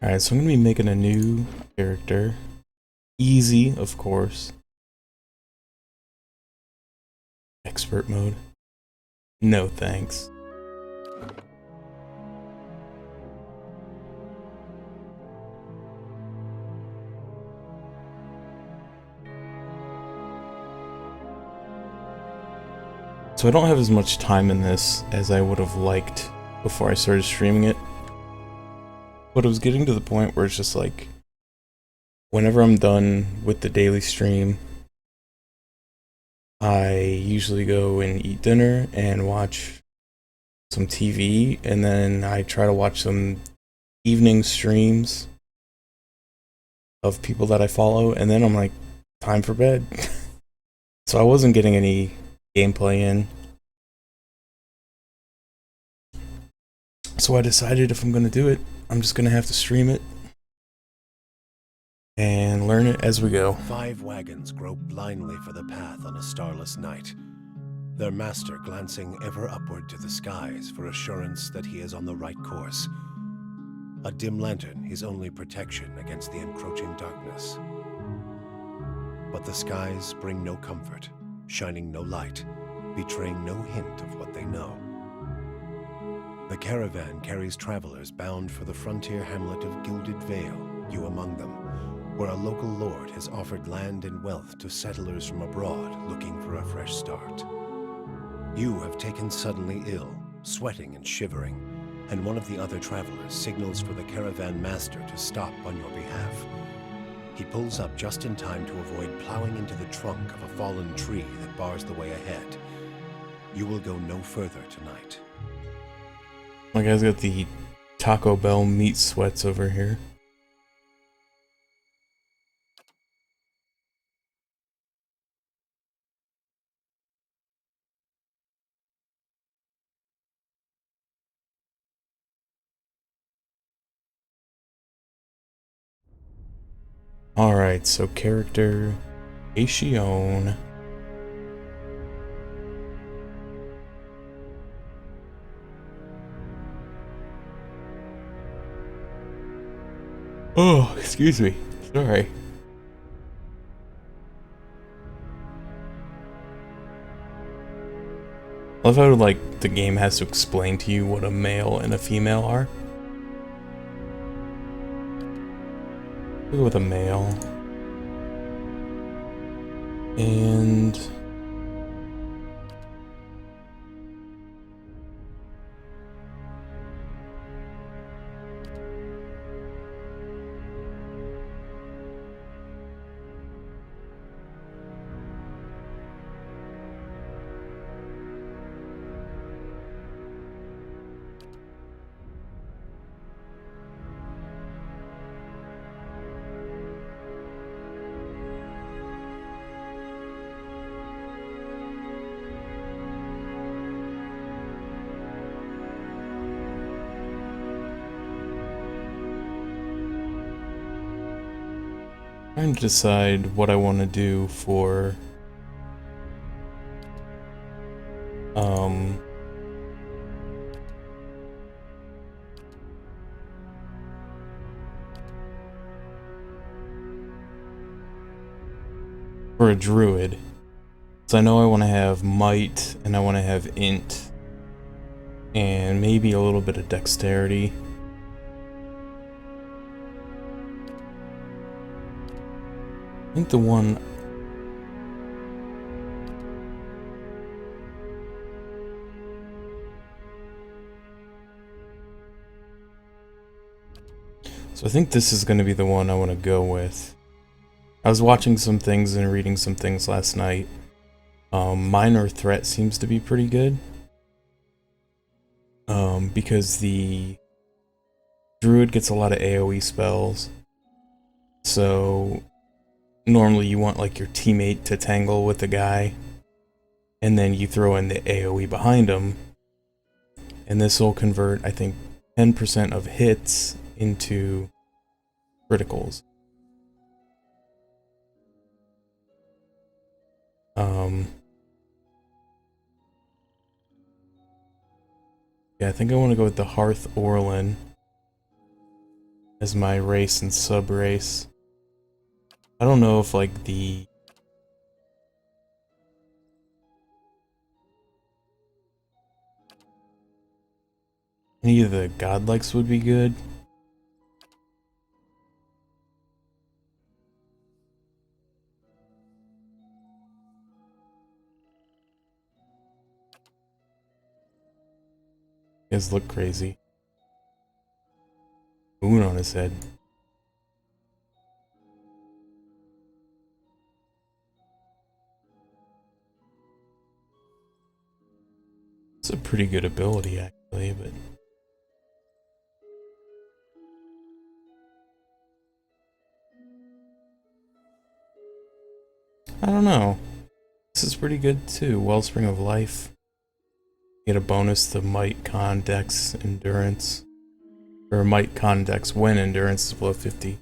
Alright, so I'm gonna be making a new character. Easy, of course. Expert mode. No thanks. So I don't have as much time in this as I would have liked before I started streaming it. But it was getting to the point where it's just like, whenever I'm done with the daily stream, I usually go and eat dinner and watch some TV, and then I try to watch some evening streams of people that I follow, and then I'm like, time for bed. So I wasn't getting any gameplay in. So I decided if I'm gonna do it, I'm just gonna have to stream it and learn it as we go. 5 wagons grope blindly for the path on a starless night, their master glancing ever upward to the skies for assurance that he is on the right course. A dim lantern his only protection against the encroaching darkness. But the skies bring no comfort, shining no light, betraying no hint of what they know. The caravan carries travelers bound for the frontier hamlet of Gilded Vale, you among them, where a local lord has offered land and wealth to settlers from abroad looking for a fresh start. You have taken suddenly ill, sweating and shivering, and one of the other travelers signals for the caravan master to stop on your behalf. He pulls up just in time to avoid plowing into the trunk of a fallen tree that bars the way ahead. You will go no further tonight. My guy's got the Taco Bell meat sweats over here. Alright, so character Ashion. Oh, excuse me. Sorry. I love how, like, the game has to explain to you what a male and a female are. We'll go with a male. And trying to decide what I want to do for a druid. So I know I want to have might and I want to have int and maybe a little bit of dexterity. I think the one So I think this is going to be the one I want to go with. I was watching some things and reading some things last night. Minor Threat seems to be pretty good. Because the druid gets a lot of AoE spells. So normally you want like your teammate to tangle with the guy. And then you throw in the AoE behind him. And this will convert, I think, 10% of hits into criticals. Yeah, I think I want to go with the Hearth Orlin. as my race and sub race. I don't know if like any of the godlikes would be good. You guys look crazy. Moon on his head. It's a pretty good ability actually, but I don't know. This is pretty good too. Wellspring of Life. Get a bonus to Might, Con, Dex, Endurance. Or Might, Con, Dex when Endurance is below 50.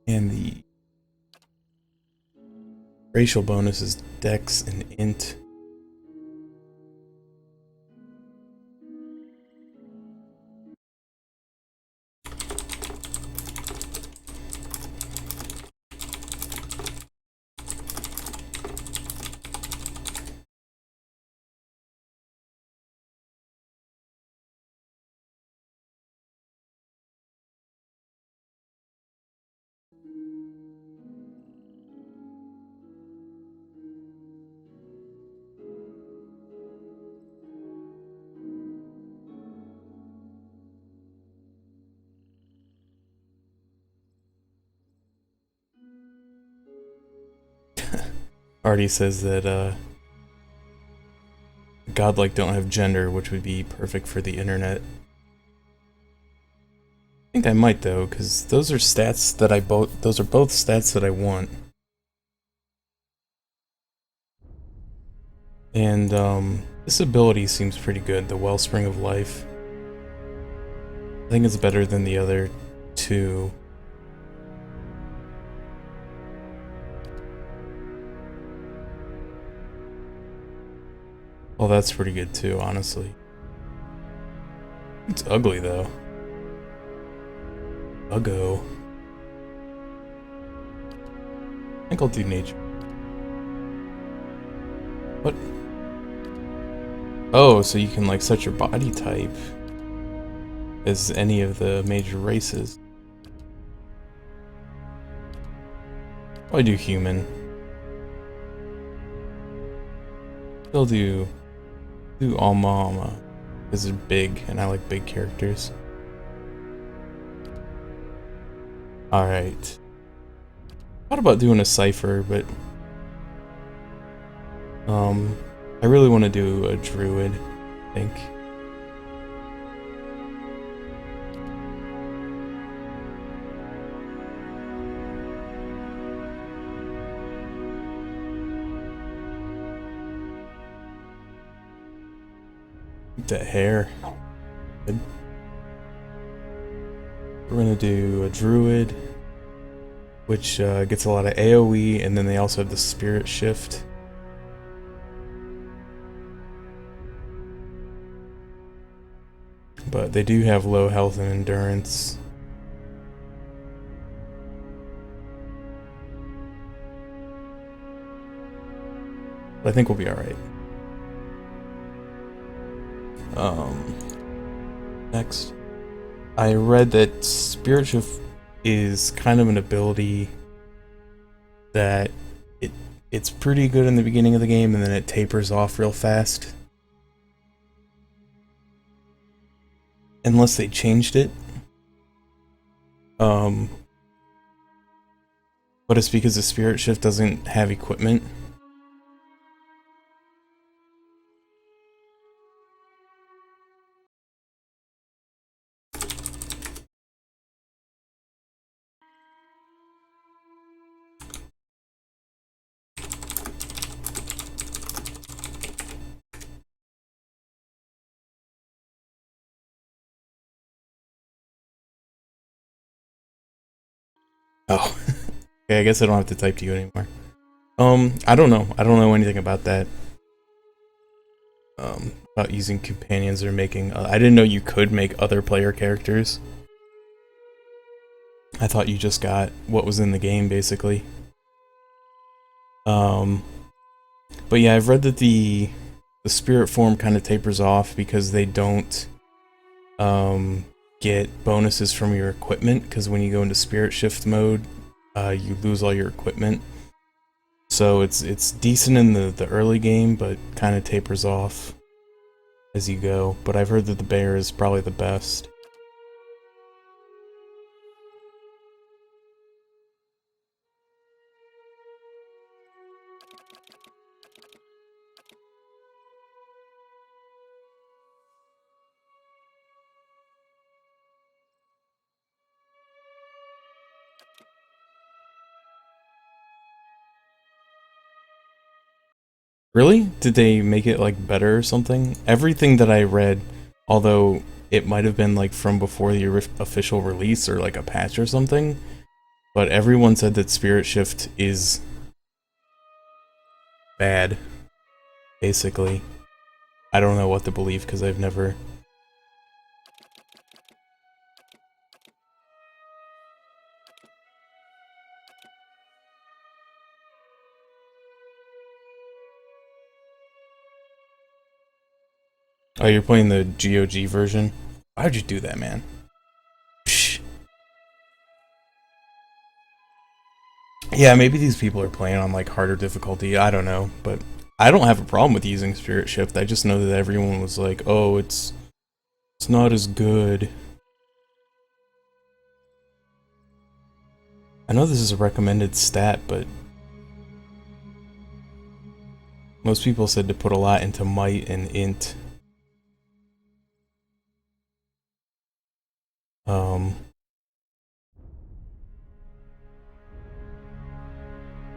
And the racial bonus is Dex and Int. Artie says that godlike don't have gender, which would be perfect for the internet. I think I might though, because those are stats that those are both stats that I want. And this ability seems pretty good, the Wellspring of Life. I think it's better than the other two. Well, that's pretty good too, honestly. It's ugly though. Uggo. I think I'll do nature. What? Oh, so you can like set your body type as any of the major races. I do human. They'll do Alma because they're big and I like big characters. Alright. Thought about doing a cipher, but I really want to do a druid, I think. That hair. Good. We're gonna do a druid, which gets a lot of AoE, and then they also have the spirit shift. But they do have low health and endurance. But I think we'll be alright. Next. I read that Spirit Shift is kind of an ability that it's pretty good in the beginning of the game and then it tapers off real fast. Unless they changed it. But it's because the Spirit Shift doesn't have equipment. Oh. Okay, I guess I don't have to type to you anymore. I don't know. I don't know anything about that. about using companions or making. I didn't know you could make other player characters. I thought you just got what was in the game, basically. But yeah, I've read that the spirit form kind of tapers off because they don't get bonuses from your equipment, because when you go into spirit shift mode, you lose all your equipment. So it's decent in the early game, but kind of tapers off as you go. But I've heard that the bear is probably the best. Really? Did they make it like better or something? Everything that I read, although it might have been like from before the official release or like a patch or something, but everyone said that Spirit Shift is bad, basically. I don't know what to believe because I've never... Oh, you're playing the GOG version? Why'd you do that, man? Psh. Yeah, maybe these people are playing on like harder difficulty, I don't know, but I don't have a problem with using Spirit Shift. I just know that everyone was like, oh, it's not as good. I know this is a recommended stat, but most people said to put a lot into might and int.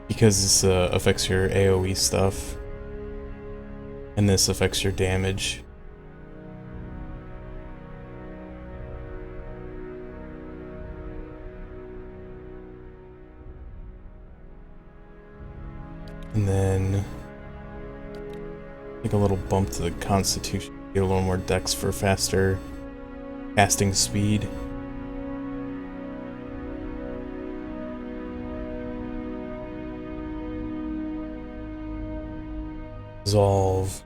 Because this affects your AoE stuff, and this affects your damage. And then take a little bump to the Constitution, get a little more dex for faster casting speed. Resolve.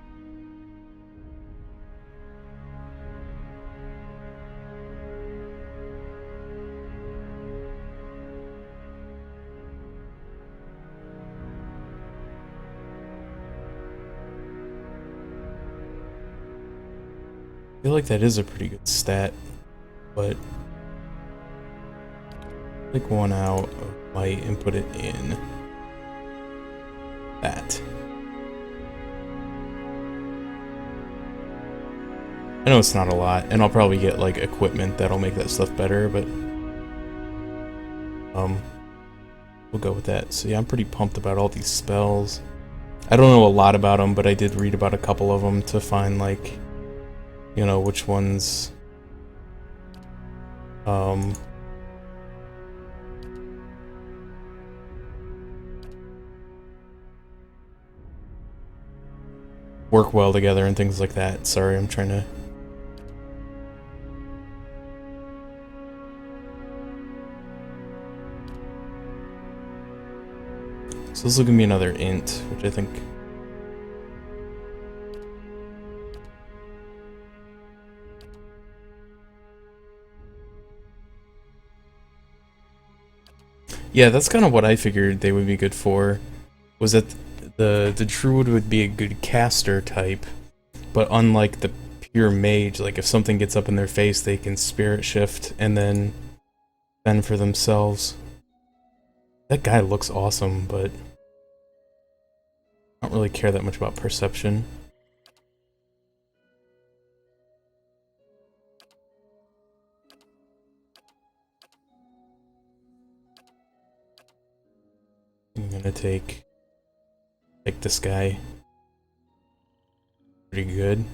I feel like that is a pretty good stat, but take one out of might and put it in that. I know it's not a lot, and I'll probably get like equipment that'll make that stuff better, but we'll go with that. So yeah, I'm pretty pumped about all these spells. I don't know a lot about them, but I did read about a couple of them to find like, you know, which ones work well together and things like that. Sorry, I'm trying to... So this will give me another int, which I think... Yeah, that's kind of what I figured they would be good for, was that the druid would be a good caster type, but unlike the pure mage, like if something gets up in their face, they can spirit shift and then fend for themselves. That guy looks awesome, but I don't really care that much about perception. I'm gonna take this guy. Pretty good.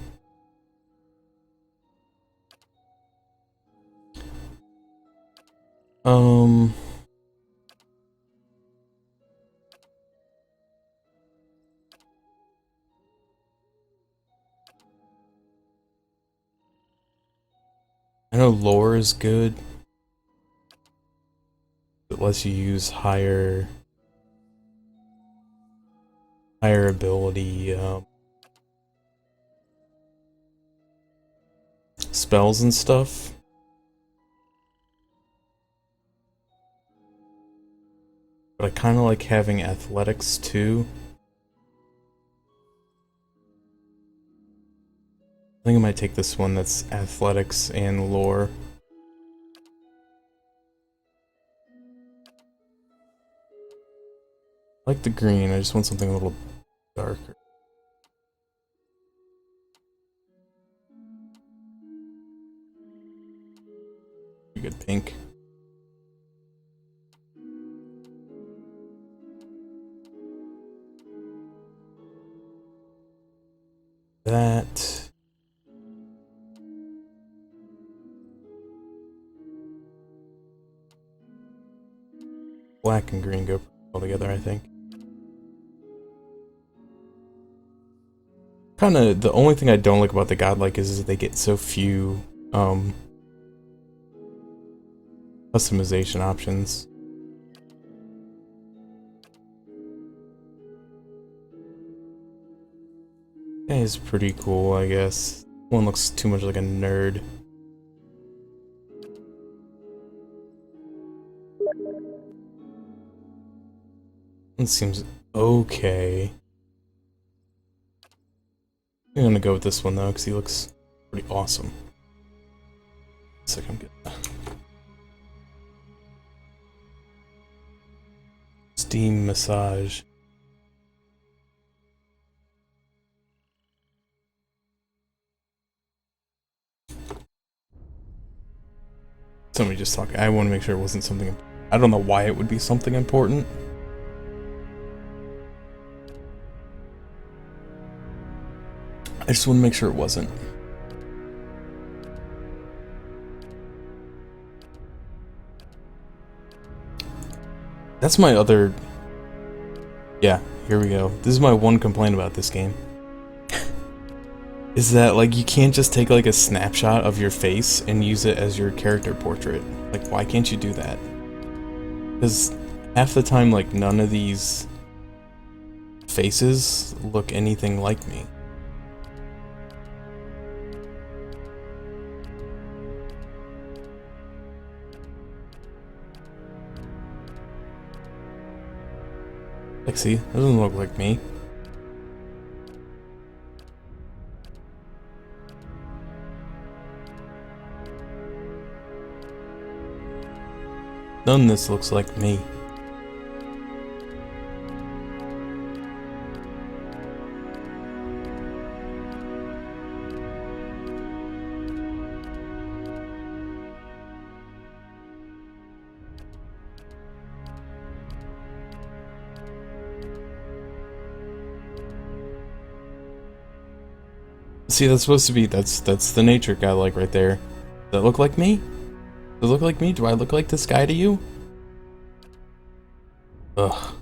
I know lore is good. It lets you use higher ability spells and stuff. But I kind of like having athletics too. I think I might take this one that's athletics and lore. I like the green, I just want something a little darker. Good pink. That. Black and green go well together, I think. Kinda, the only thing I don't like about the godlike is they get so few, customization options. That is pretty cool, I guess. One looks too much like a nerd. It seems okay. I'm gonna go with this one though, because he looks pretty awesome. Looks like I'm good. Steam massage. Somebody just talking. I want to make sure it wasn't something. I don't know why it would be something important. I just want to make sure it wasn't. That's my other... Yeah, here we go. This is my one complaint about this game. Is that, like, you can't just take, like, a snapshot of your face and use it as your character portrait. Like, why can't you do that? Because half the time, like, none of these faces look anything like me. Like, see, that doesn't look like me. None of this looks like me. See, that's supposed to be, that's the nature guy like right there. Does that look like me? Does it look like me? Do I look like this guy to you? Ugh.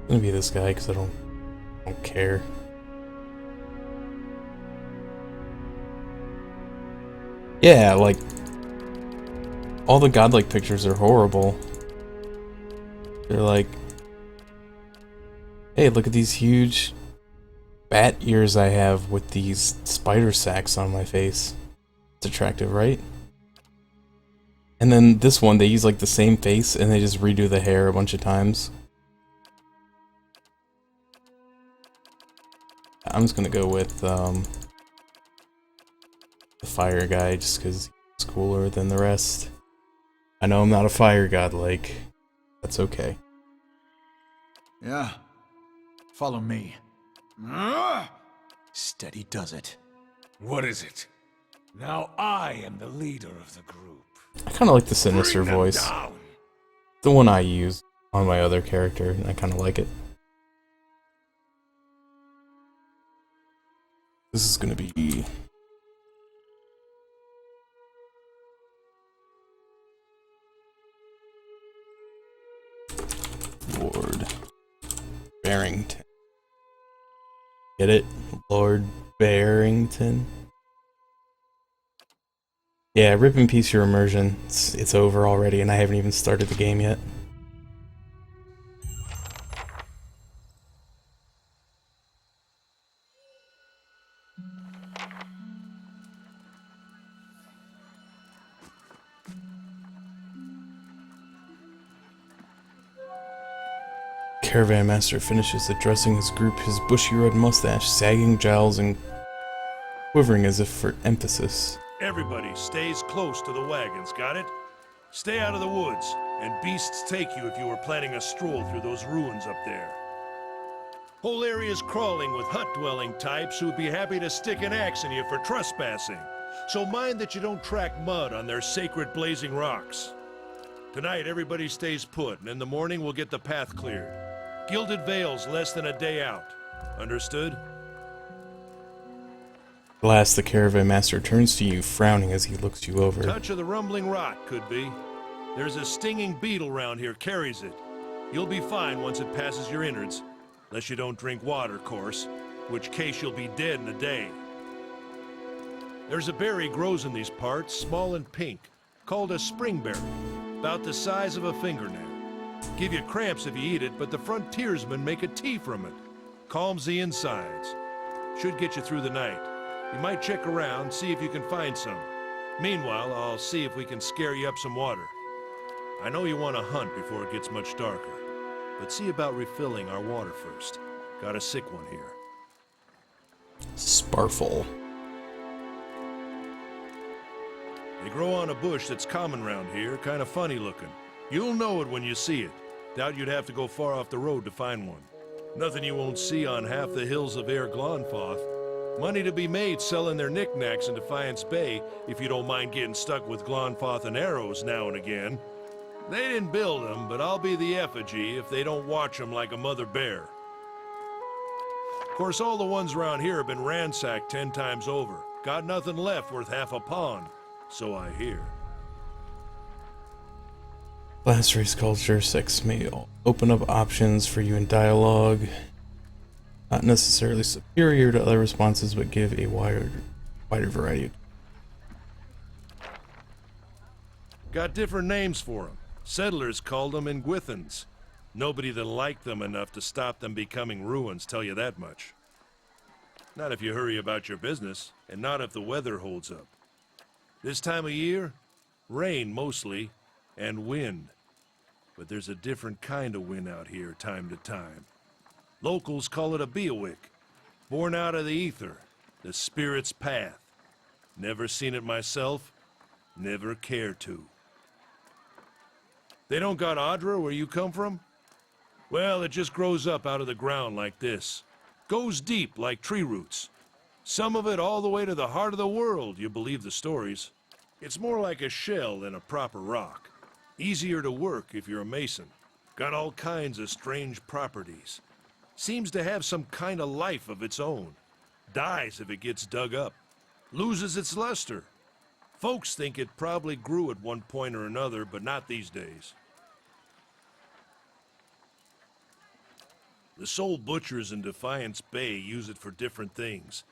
I'm gonna be this guy because I don't care. Yeah, like, all the godlike pictures are horrible. They're like, hey, look at these huge bat ears I have with these spider sacs on my face. It's attractive, right? And then this one, they use like the same face and they just redo the hair a bunch of times. I'm just gonna go with the fire guy just because he's cooler than the rest. I know I'm not a fire god, like, that's okay. Yeah. Follow me. Steady does it. What is it? Now I am the leader of the group. I kind of like the sinister Bring them voice. down. The one I use on my other character, and I kind of like it. This is gonna be... Lord Barrington. Get it? Lord Barrington. Yeah, rip in peace your immersion. It's over already, and I haven't even started the game yet. Caravan Master finishes addressing his group, his bushy red mustache sagging, jowls, and quivering as if for emphasis. Everybody stays close to the wagons, got it? Stay out of the woods, and beasts take you if you were planning a stroll through those ruins up there. Whole area's crawling with hut-dwelling types who'd be happy to stick an axe in you for trespassing. So mind that you don't track mud on their sacred blazing rocks. Tonight, everybody stays put, and in the morning we'll get the path cleared. Gilded Vale's less than a day out. Understood? At last, the Caravan Master turns to you, frowning as he looks you over. Touch of the rumbling rot, could be. There's a stinging beetle round here, carries it. You'll be fine once it passes your innards. Unless you don't drink water, course. Which case you'll be dead in a day. There's a berry grows in these parts, small and pink, called a springberry. About the size of a fingernail. Give you cramps if you eat it, but the frontiersmen make a tea from it. Calms the insides. Should get you through the night. You might check around, see if you can find some. Meanwhile, I'll see if we can scare you up some water. I know you want to hunt before it gets much darker, but see about refilling our water first. Got a sick one here. Sparfle. They grow on a bush that's common round here, kind of funny looking. You'll know it when you see it. Doubt you'd have to go far off the road to find one. Nothing you won't see on half the hills of Air Glonfoth. Money to be made selling their knickknacks in Defiance Bay, if you don't mind getting stuck with Glonfoth and arrows now and again. They didn't build them, but I'll be the effigy if they don't watch them like a mother bear. Of course, all the ones around here have been ransacked 10 times over. Got nothing left worth half a pond, so I hear. Class race culture 6 may open up options for you in dialogue. Not necessarily superior to other responses, but give a wider variety. Got different names for them. Settlers called them Ingwithans. Nobody that liked them enough to stop them becoming ruins, tell you that much. Not if you hurry about your business, and not if the weather holds up. This time of year, rain mostly, and wind. But there's a different kind of wind out here time to time. Locals call it a Beowick, born out of the ether, the spirit's path. Never seen it myself, never care to. They don't got Adra where you come from? Well, it just grows up out of the ground like this. Goes deep like tree roots. Some of it all the way to the heart of the world, you believe the stories. It's more like a shell than a proper rock. Easier to work if you're a mason. Got all kinds of strange properties. Seems to have some kind of life of its own. Dies if it gets dug up. Loses its luster. Folks think it probably grew at one point or another, but not these days. The soul butchers in Defiance Bay use it for different things.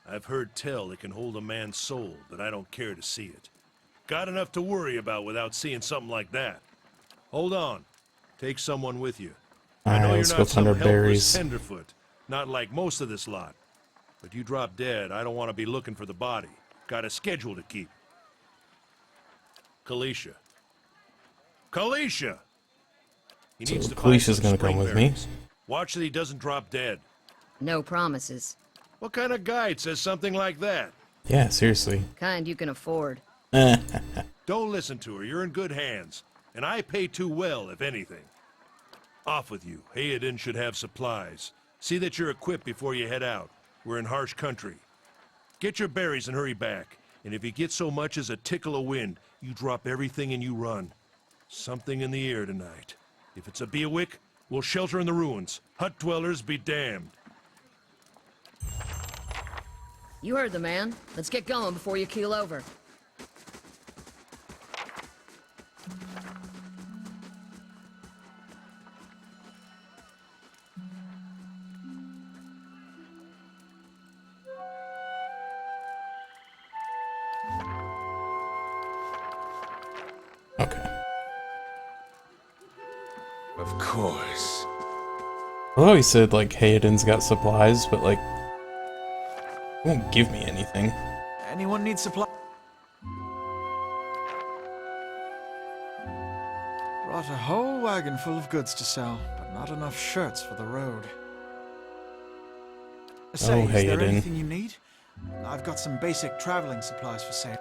I've heard tell it can hold a man's soul, but I don't care to see it. Got enough to worry about without seeing something like that. Hold on. Take someone with you. I know Let's you're go not some find our helpless berries. tenderfoot, not like most of this lot. But you drop dead, I don't want to be looking for the body. Got a schedule to keep. Kalisha. Kalisha! He So needs to find Kalisha's some gonna come with me. springberries. Watch that he doesn't drop dead. No promises. What kind of guide says something like that? Yeah, seriously. Kind you can afford. Don't listen to her, you're in good hands. And I pay too well, if anything. Off with you. Hayden should have supplies. See that you're equipped before you head out. We're in harsh country. Get your berries and hurry back. And if you get so much as a tickle of wind, you drop everything and you run. Something in the air tonight. If it's a Beowick, we'll shelter in the ruins. Hut dwellers be damned. You heard the man. Let's get going before you keel over. course. Although he said, like, Hayden's got supplies, but, like, he won't give me anything. Anyone need supply? Brought a whole wagon full of goods to sell, but not enough shirts for the road. Say, is there Hayden. anything you need? I've got some basic traveling supplies for sale.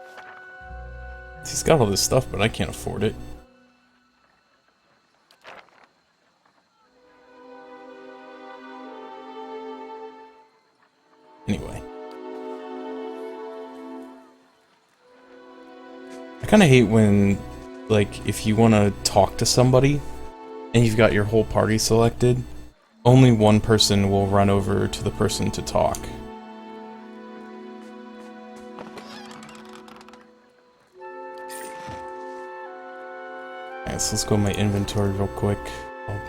He's got all this stuff, but I can't afford it. Anyway. I kind of hate when, like, if you want to talk to somebody and you've got your whole party selected, only one person will run over to the person to talk. Alright, so let's go in my inventory real quick. I'll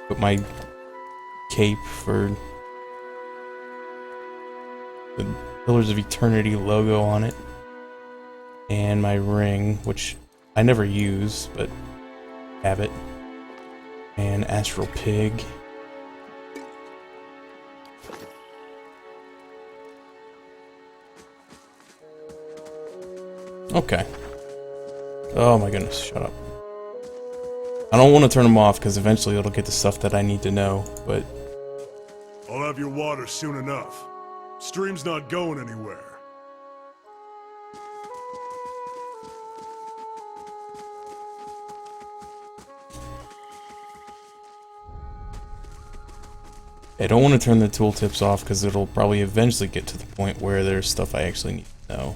put my cape for the Pillars of Eternity logo on it. And my ring, which I never use, but have it. And Astral Pig. Okay. Oh my goodness, shut up. I don't want to turn them off because eventually it'll get the stuff that I need to know, but I'll have your water soon enough. Stream's not going anywhere. I don't want to turn the tooltips off because it'll probably eventually get to the point where there's stuff I actually need to know.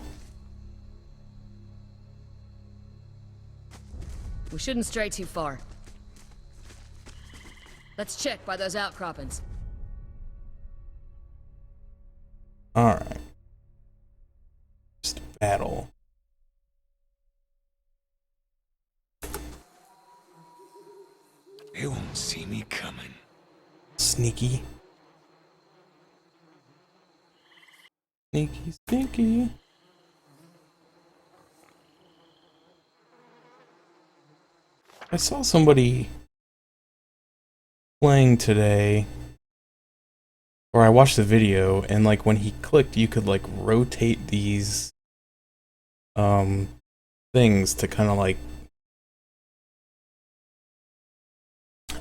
We shouldn't stray too far. Let's check by those outcroppings. Alright. Just battle. They won't see me coming. Sneaky. Sneaky, sneaky. I saw somebody playing today, or I watched the video, and like when he clicked, you could like rotate these things to kind of like,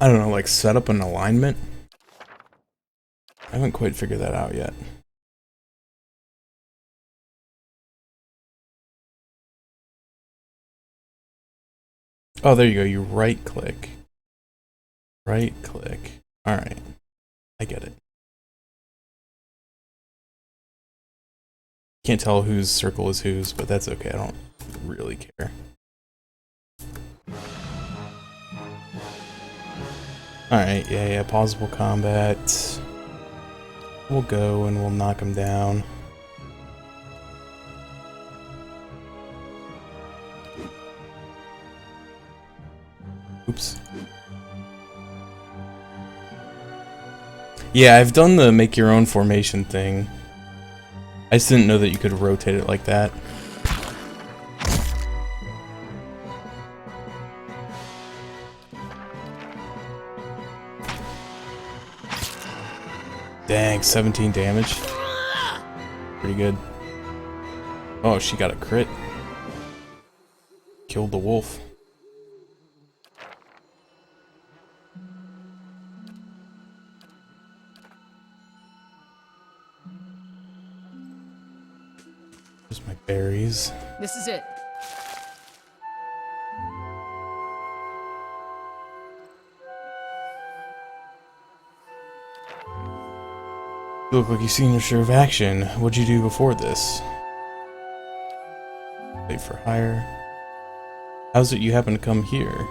I don't know, like set up an alignment. I haven't quite figured that out yet. Oh, there you go. You right click. Right click. Alright. I get it. Can't tell whose circle is whose, but that's okay. I don't really care. Alright, yeah, pausable combat. We'll go and we'll knock him down. Oops. Yeah, I've done the make your own formation thing. I just didn't know that you could rotate it like that. Dang, 17 damage. Pretty good. Oh, she got a crit. Killed the wolf. Just my berries. This is it. You look like you've seen your share of action. What'd you do before this? Wait for hire. How's it you happen to come here?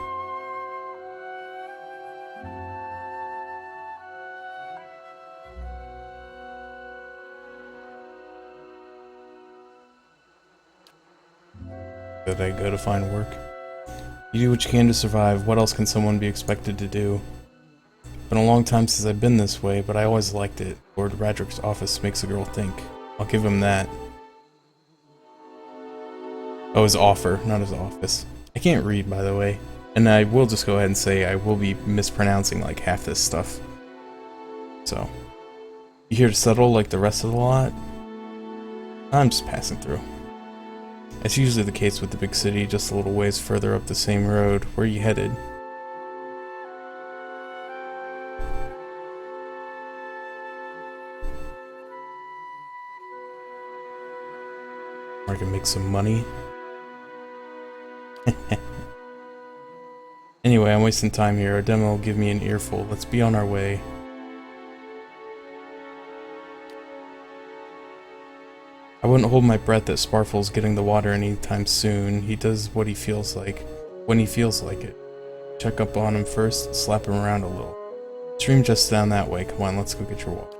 Did I go to find work? You do what you can to survive. What else can someone be expected to do? Been a long time since I've been this way, but I always liked it. Lord Radrick's office makes a girl think. I'll give him that. Oh, his offer, not his office. I can't read, by the way. And I will just go ahead and say I will be mispronouncing like half this stuff. So, you here to settle like the rest of the lot? I'm just passing through. It's usually the case with the big city, just a little ways further up the same road. Where are you headed? I can make some money. Anyway, I'm wasting time here. Our demo will give me an earful. Let's be on our way. I wouldn't hold my breath that Sparfle's getting the water anytime soon. He does what he feels like, when he feels like it. Check up on him first, slap him around a little. Stream just down that way. Come on, let's go get your water.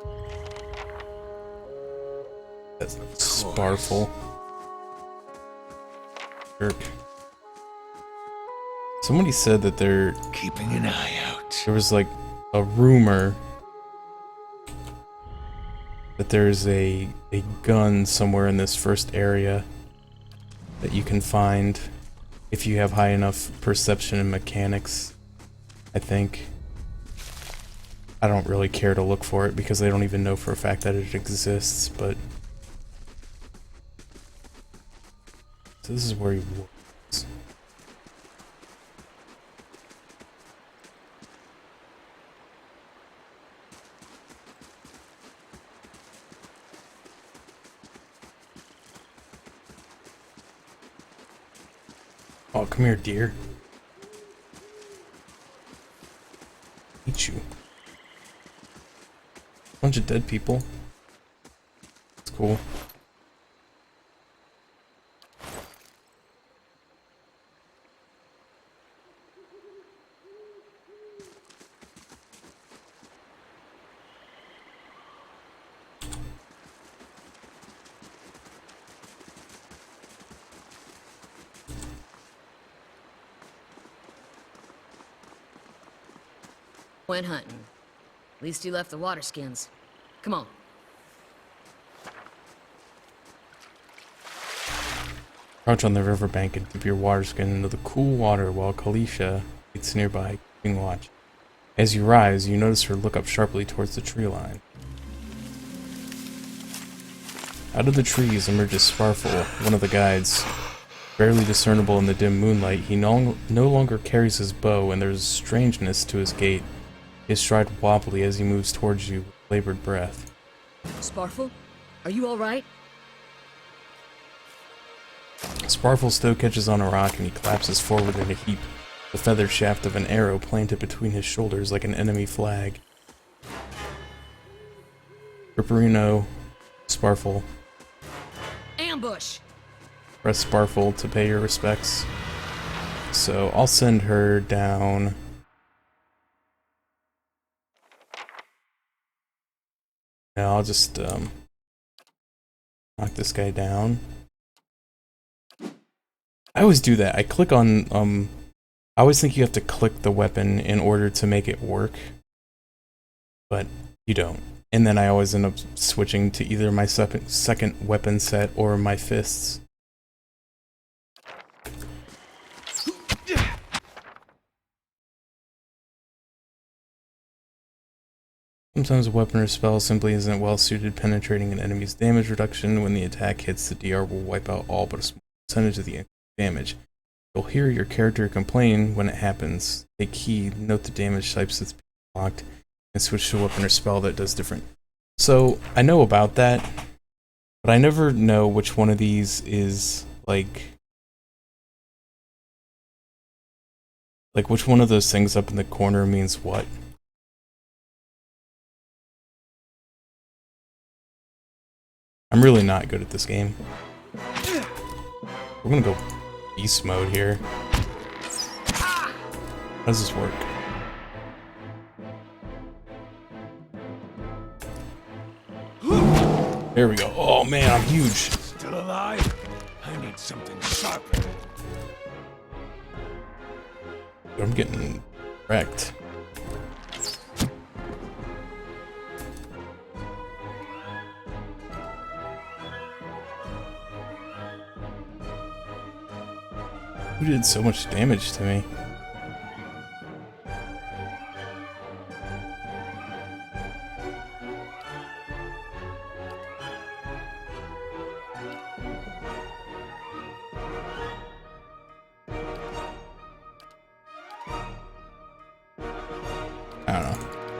That's Sparfle. Jerk. Somebody said that there Keeping an eye out. was like a rumor that there's a gun somewhere in this first area that you can find if you have high enough perception and mechanics, I think. I don't really care to look for it because I don't even know for a fact that it exists, but... So this is where he was. Oh, come here, dear. Eat you. Bunch of dead people. It's cool. Went hunting. At least you left the water skins. Come on. Crouch on the riverbank and dip your water skin into the cool water while Kalisha waits nearby, keeping watch. As you rise, you notice her look up sharply towards the tree line. Out of the trees emerges Sparfle, one of the guides. Barely discernible in the dim moonlight, he no longer carries his bow, and there's strangeness to his gait. His stride wobbly as he moves towards you with labored breath. Sparfle? Are you alright? Sparfle's toe catches on a rock and he collapses forward in a heap, the feathered shaft of an arrow planted between his shoulders like an enemy flag. Ripperino, Sparfle. Ambush! Press Sparfle to pay your respects. So I'll send her down. Now I'll just knock this guy down. I always do that. I click on I always think you have to click the weapon in order to make it work, but you don't. And then I always end up switching to either my second weapon set or my fists. Sometimes a weapon or spell simply isn't well suited penetrating an enemy's damage reduction. When the attack hits, the DR will wipe out all but a small percentage of the damage. You'll hear your character complain when it happens. Take heed, note the damage types that's being blocked, and switch to a weapon or spell that does different. So, I know about that, but I never know which one of these is, like which one of those things up in the corner means what. I'm really not good at this game. We're gonna go beast mode here. How does this work? There we go. Oh man, I'm huge. Still alive? I need something sharper. I'm getting wrecked. Who did so much damage to me?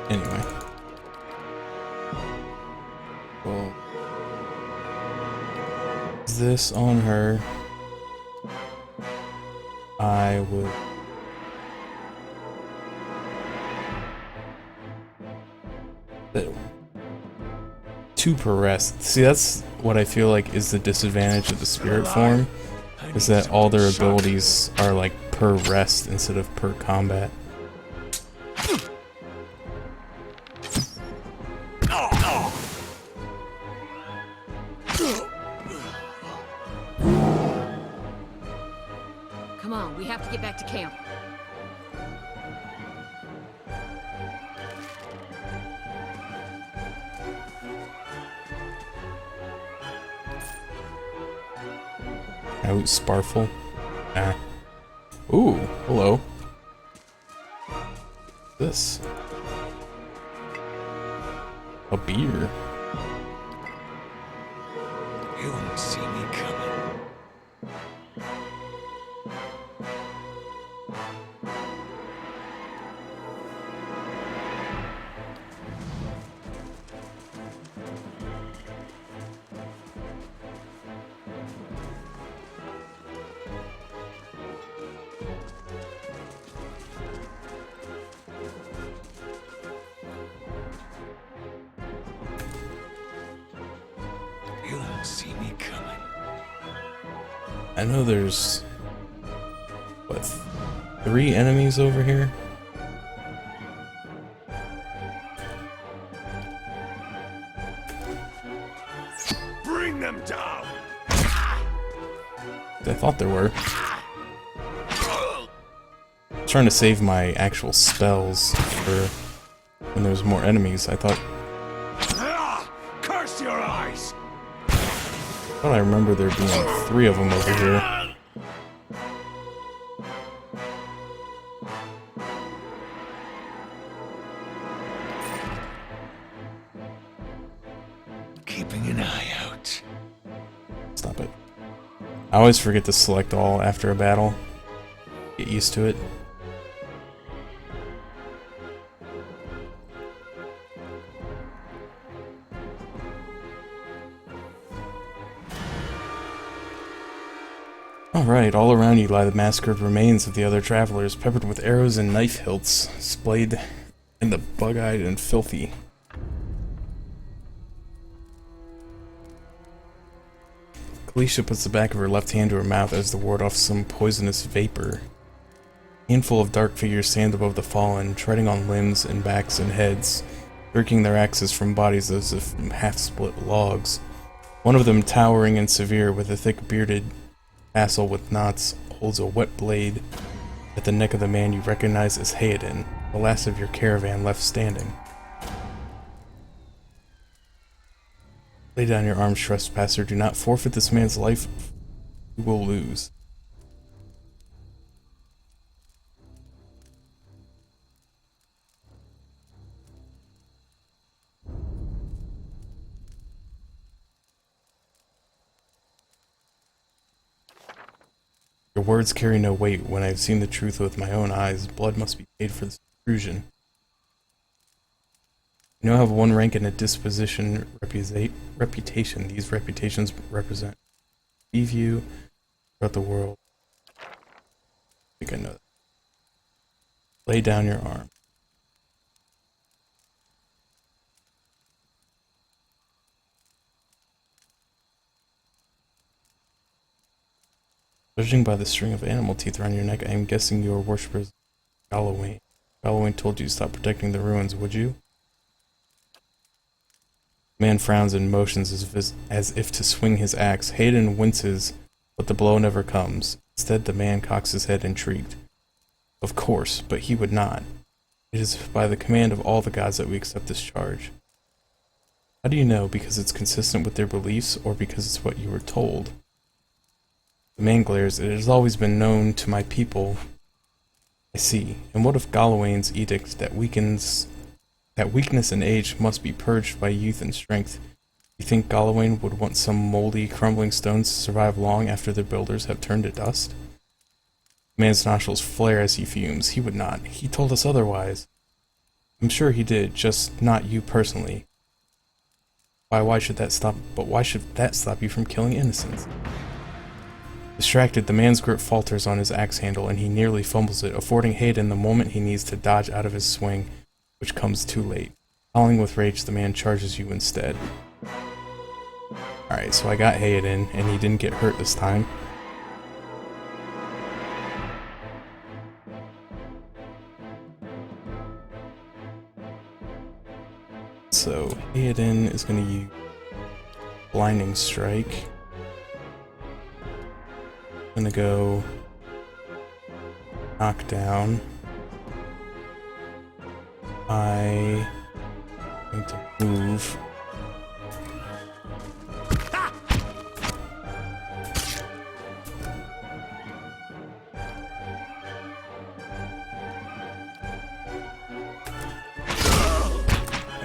Anyway. Well, is this on her? I would. Two per rest. See, that's what I feel like is the disadvantage of the spirit form, is that all their abilities are like per rest instead of per combat. Come on, we have to get back to camp. Out Sparfle. Ah. Ooh, hello. This. A beer. You won't see me coming. You won't see me coming. I know there's, what, 3 enemies over here? Bring them down! I thought there were. Trying to save my actual spells for when there's more enemies. I thought Curse your eyes! I remember there being 3 of them over here. Keeping an eye out. Stop it. I always forget to select all after a battle. Get used to it. Alright, all around you lie the massacred remains of the other travelers, peppered with arrows and knife hilts, splayed in the bug-eyed and filthy. Kalisha puts the back of her left hand to her mouth as to ward off some poisonous vapor. A handful of dark figures stand above the fallen, treading on limbs and backs and heads, jerking their axes from bodies as if from half-split logs. One of them, towering and severe, with a thick bearded tassel with knots, holds a wet blade at the neck of the man you recognize as Hayden, the last of your caravan left standing. Lay down your arms, trespasser. Do not forfeit this man's life. You will lose. Your words carry no weight. When I have seen the truth with my own eyes, blood must be paid for this intrusion. You now have 1 rank and a disposition reputation. These reputations represent you throughout the world. I think I know that. Lay down your arm. Judging by the string of animal teeth around your neck, I am guessing you are worshippers of Galawain. Galawain told you to stop protecting the ruins, would you? The man frowns and motions as if to swing his axe. Hayden winces, but the blow never comes. Instead, the man cocks his head, intrigued. Of course, but he would not. It is by the command of all the gods that we accept this charge. How do you know? Because it's consistent with their beliefs, or because it's what you were told? The man glares. It has always been known to my people. I see. And what of Galawain's edict that weakness and age must be purged by youth and strength? You think Galawain would want some moldy, crumbling stones to survive long after their builders have turned to dust? The man's nostrils flare as he fumes. He would not. He told us otherwise. I'm sure he did, just not you personally. Why should that stop? But why should that stop you from killing innocents? Distracted, the man's grip falters on his axe handle and he nearly fumbles it, affording Hayden the moment he needs to dodge out of his swing, which comes too late. Howling with rage, the man charges you instead. Alright, so I got Hayden, and he didn't get hurt this time. So, Hayden is going to use Blinding Strike. I'm going to go Knockdown. I'm going to move.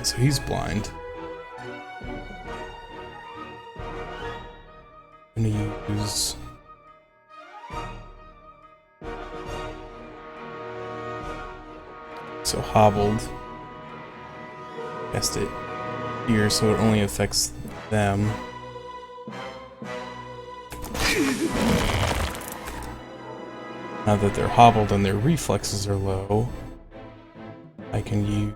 So he's blind. I'm gonna use so hobbled. Cast it here so it only affects them. Now that they're hobbled and their reflexes are low, I can use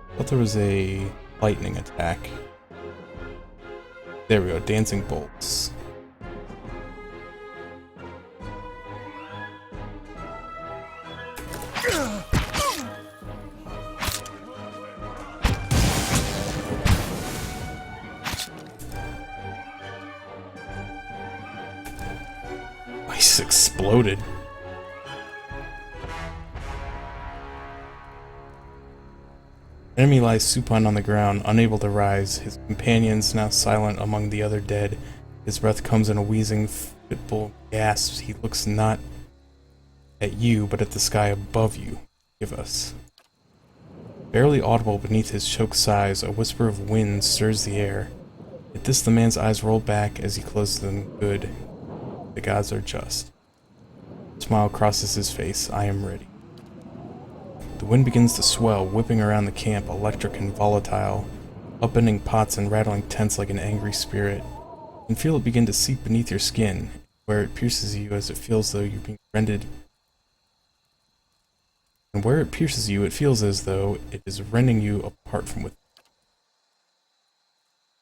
I thought there was a lightning attack. There we go, dancing bolts. Ice exploded. Enemy lies supine on the ground, unable to rise, his companions now silent among the other dead. His breath comes in a wheezing, fitful gasp. He looks not at you, but at the sky above you. Give us. Barely audible beneath his choked sighs, a whisper of wind stirs the air. At this, the man's eyes roll back as he closes them. Good. The gods are just. A smile crosses his face. I am ready. The wind begins to swell, whipping around the camp, electric and volatile, upending pots and rattling tents like an angry spirit. You can feel it begin to seep beneath your skin, where it pierces you as it feels though you're being rended. And where it pierces you, it feels as though it is rending you apart from within.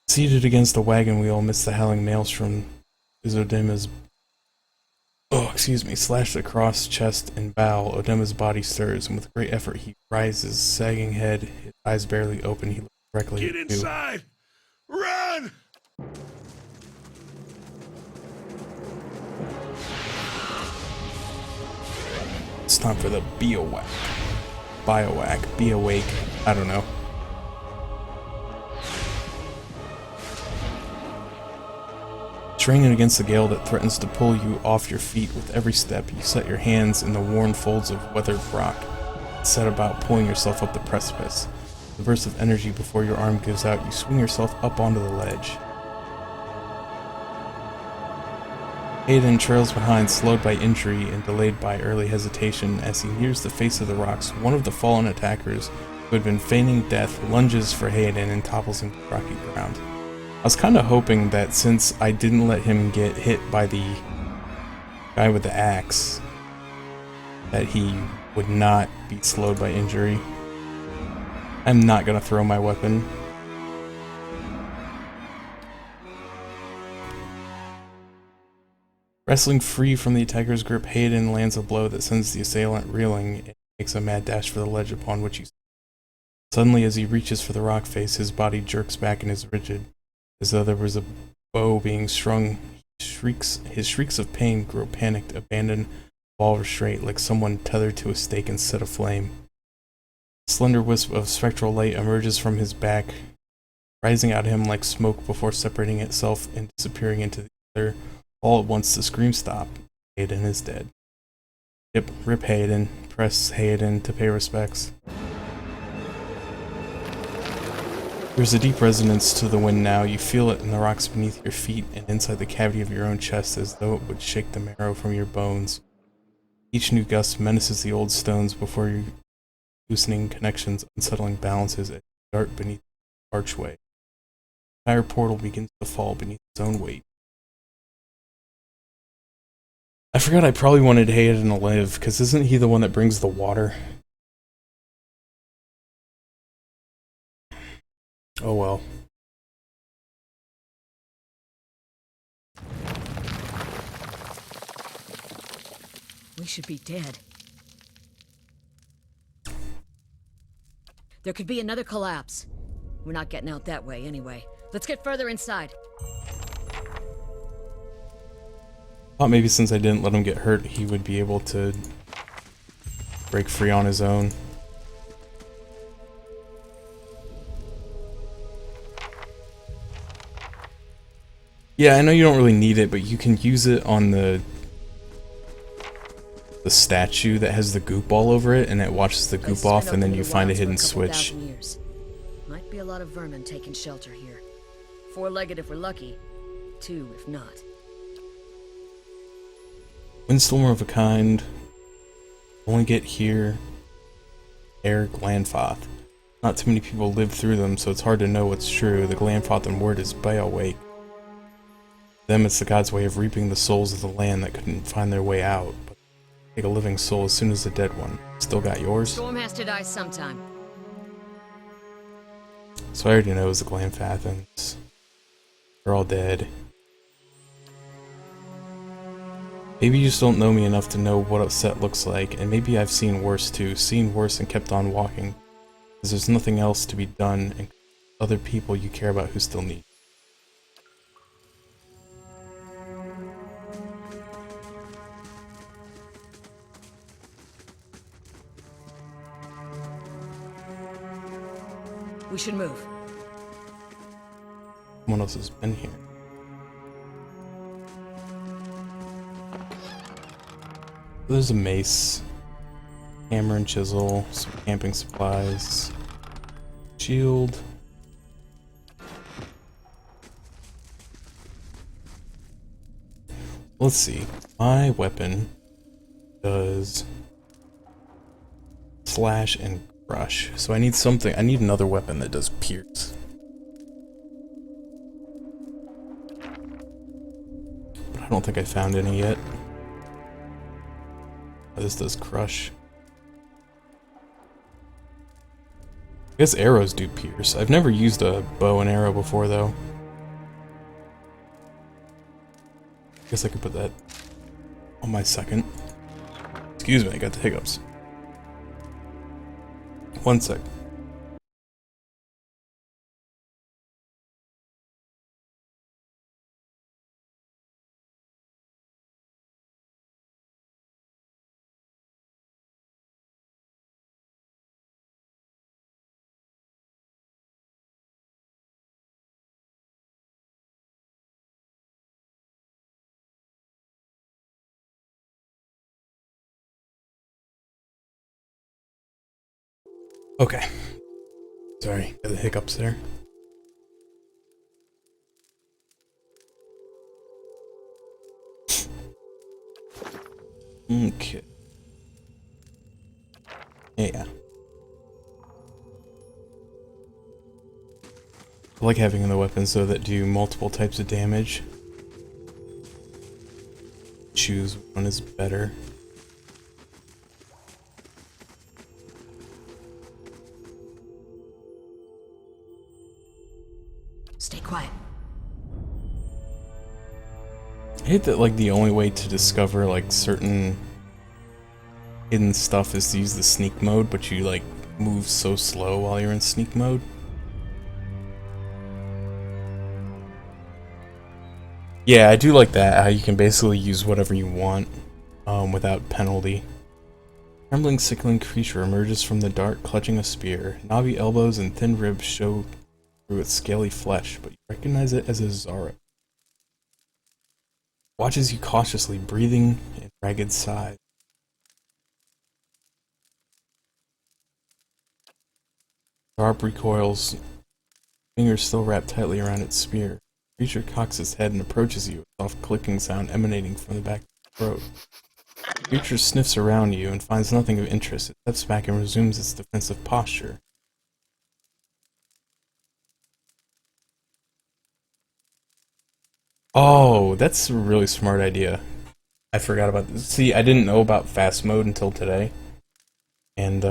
Seated against a wagon wheel amidst the howling maelstrom, Odema's slashed across chest and bow, Odema's body stirs, and with great effort he rises, sagging head, his eyes barely open, he looks directly at you. Get inside! Run! It's time for the Biowhack. Be awake. I don't know. Straining against the gale that threatens to pull you off your feet with every step, you set your hands in the worn folds of weathered rock, and set about pulling yourself up the precipice. The burst of energy before your arm gives out, you swing yourself up onto the ledge. Hayden trails behind, slowed by injury and delayed by early hesitation. As he nears the face of the rocks, one of the fallen attackers, who had been feigning death, lunges for Hayden and topples him to rocky ground. I was kind of hoping that since I didn't let him get hit by the guy with the axe, that he would not be slowed by injury. I'm not gonna throw my weapon. Wrestling free from the attacker's grip, Hayden lands a blow that sends the assailant reeling and makes a mad dash for the ledge upon which he stands. Suddenly, as he reaches for the rock face, his body jerks back and is rigid, as though there was a bow being strung. His shrieks of pain grow panicked, abandon all restraint, like someone tethered to a stake and set aflame. A slender wisp of spectral light emerges from his back, rising out of him like smoke before separating itself and disappearing into the ether. All at once, the screams stop. Hayden is dead. Rip Hayden. Press Hayden to pay respects. There's a deep resonance to the wind now. You feel it in the rocks beneath your feet and inside the cavity of your own chest as though it would shake the marrow from your bones. Each new gust menaces the old stones before you, loosening connections, unsettling balances as you dart beneath the archway. The entire portal begins to fall beneath its own weight. I forgot I probably wanted Hayden to live, because isn't he the one that brings the water? Oh well. We should be dead. There could be another collapse. We're not getting out that way anyway. Let's get further inside. Thought maybe since I didn't let him get hurt, he would be able to break free on his own. Yeah, I know you don't really need it, but you can use it on the statue that has the goop all over it, and it washes the goop off, and then you find a hidden switch. Might be a lot of vermin taking shelter here. 4-legged if we're lucky, 2 if not. Windstorm of a kind. Only get here. Air Glanfoth. Not too many people live through them, so it's hard to know what's true. The Glanfothan word is Bailwake. Them, it's the god's way of reaping the souls of the land that couldn't find their way out. But take a living soul as soon as the dead one. Still got yours? Storm has to die sometime. So I already know it's the Glanfothans. They're all dead. Maybe you just don't know me enough to know what upset looks like, and maybe I've seen worse too, seen worse and kept on walking. Because there's nothing else to be done, and other people you care about who still need. We should move. Someone else has been here. There's a mace, hammer and chisel, some camping supplies, shield. Let's see. My weapon does slash and crush. So I need something. I need another weapon that does pierce. But I don't think I found any yet. This does crush. I guess arrows do pierce. I've never used a bow and arrow before, though. I guess I could put that on my second. Excuse me, I got the hiccups. 1 sec. Okay. Sorry, got the hiccups there. Okay. Yeah. I like having the weapons though that do multiple types of damage. Choose one is better. Stay quiet. I hate that like the only way to discover like certain hidden stuff is to use the sneak mode, but you like move so slow while you're in sneak mode. Yeah, I do like that, how you can basically use whatever you want without penalty. Trembling, sickling creature emerges from the dark, clutching a spear. Knobby elbows and thin ribs show through its scaly flesh, but you recognize it as a Zara. Watches you cautiously, breathing in ragged sighs. Sharp recoils Fingers still wrapped tightly around its spear. The creature cocks its head and approaches you, a soft clicking sound emanating from the back of its throat. The creature sniffs around you and finds nothing of interest. It steps back and resumes its defensive posture. Oh, that's a really smart idea. I forgot about this. See, I didn't know about fast mode until today. And,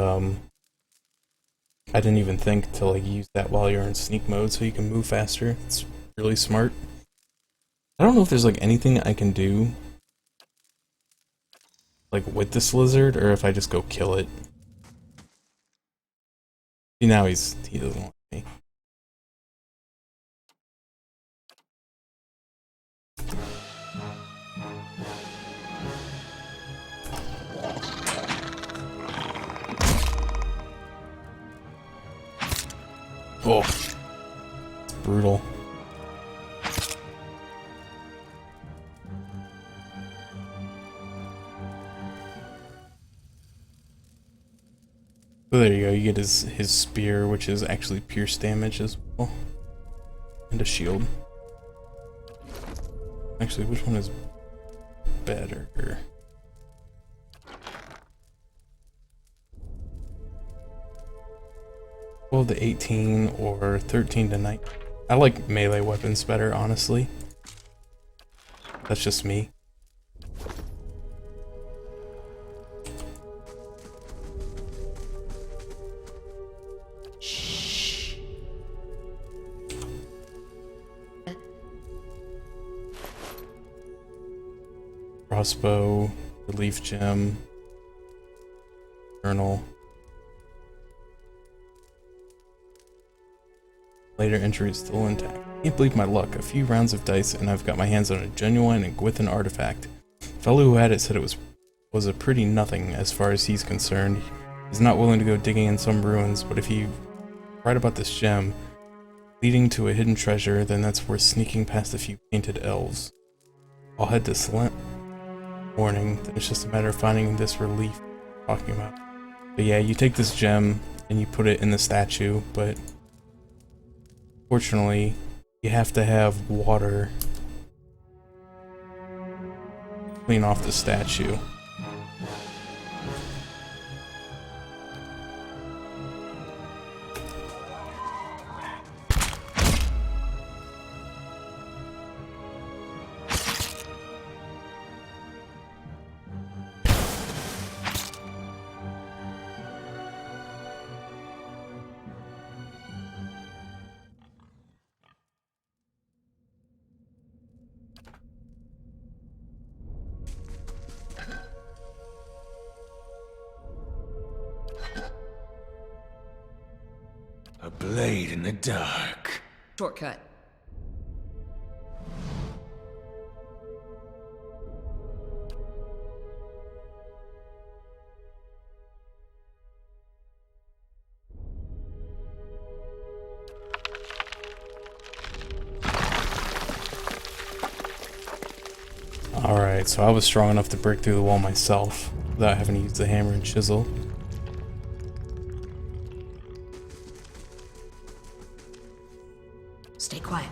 I didn't even think to, like, use that while you're in sneak mode so you can move faster. It's really smart. I don't know if there's, like, anything I can do, like, with this lizard, or if I just go kill it. See, now he doesn't want me. Oh, it's brutal. So there you go, you get his spear, which is actually pierce damage as well. And a shield. Actually, which one is better? Well, the 18 or 13 to 9. I like melee weapons better, honestly. That's just me. Crossbow, relief gem, journal. Later entry is still intact. Can't believe my luck. A few rounds of dice and I've got my hands on a genuine and Gwithan artifact. The fellow who had it said it was a pretty nothing as far as he's concerned. He's not willing to go digging in some ruins, but if he right about this gem leading to a hidden treasure, then that's worth sneaking past a few painted elves. I'll head to Slent. Morning. Then it's just a matter of finding this relief I'm talking about. But yeah, you take this gem and you put it in the statue, but fortunately, you have to have water clean off the statue. A blade in the dark. Shortcut. Alright, so I was strong enough to break through the wall myself without having to use the hammer and chisel. Stay quiet.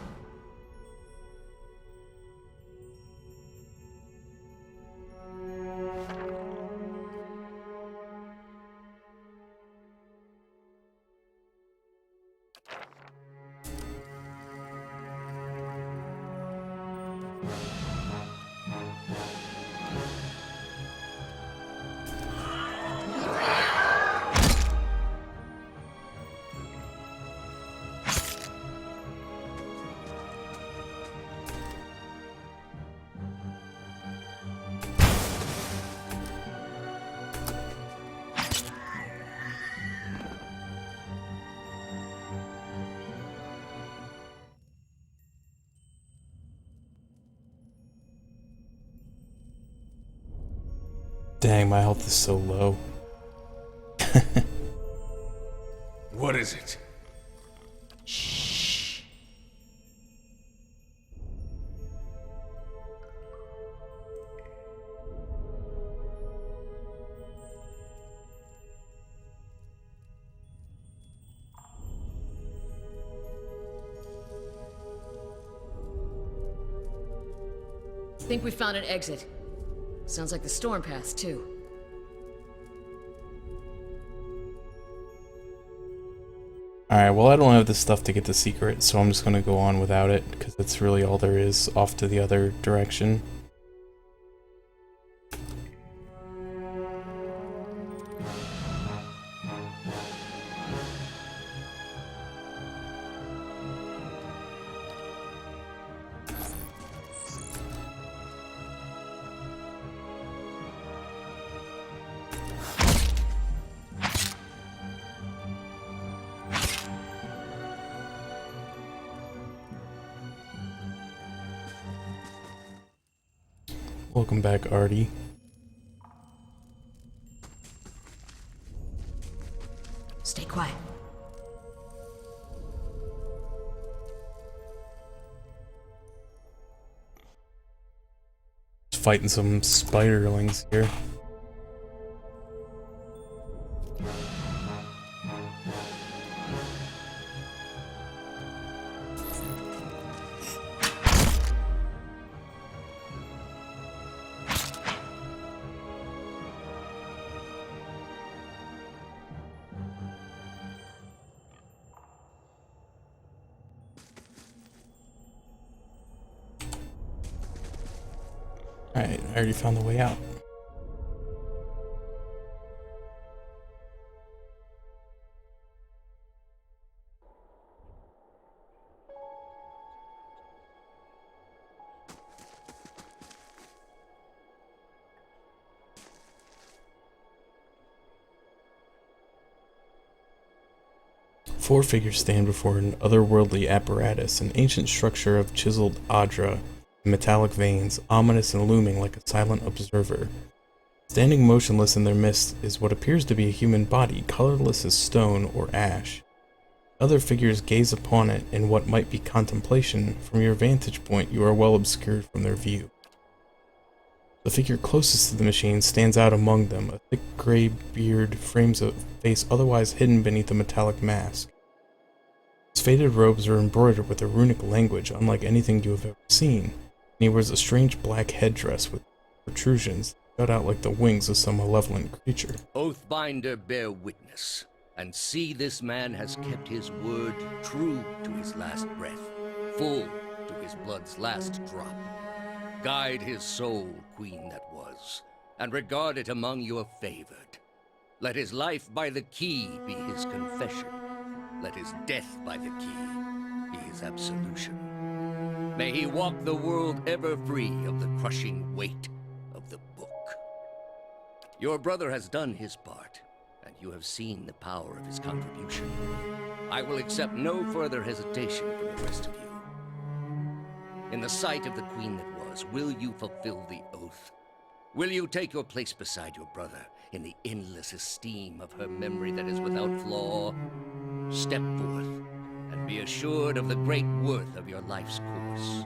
Dang, my health is so low. What is it? Think we found an exit. Sounds like the storm path, too. Alright, well I don't have the stuff to get the secret, so I'm just gonna go on without it, because that's really all there is off to the other direction. Welcome back, Artie. Stay quiet. Just fighting some spiderlings here. Alright, I already found the way out. Four figures stand before an otherworldly apparatus, an ancient structure of chiseled Adra, metallic veins, ominous and looming like a silent observer. Standing motionless in their midst is what appears to be a human body, colorless as stone or ash. Other figures gaze upon it in what might be contemplation. From your vantage point, you are well obscured from their view. The figure closest to the machine stands out among them. A thick gray beard frames a face otherwise hidden beneath a metallic mask. His faded robes are embroidered with a runic language unlike anything you have ever seen, and he wears a strange black headdress with protrusions that jut out like the wings of some malevolent creature. Oathbinder, bear witness, and see this man has kept his word true to his last breath, full to his blood's last drop. Guide his soul, queen that was, and regard it among your favored. Let his life by the key be his confession. Let his death by the key be his absolution. May he walk the world ever free of the crushing weight of the book. Your brother has done his part, and you have seen the power of his contribution. I will accept no further hesitation from the rest of you. In the sight of the queen that was, will you fulfill the oath? Will you take your place beside your brother in the endless esteem of her memory that is without flaw? Step forth, and be assured of the great worth of your life's course.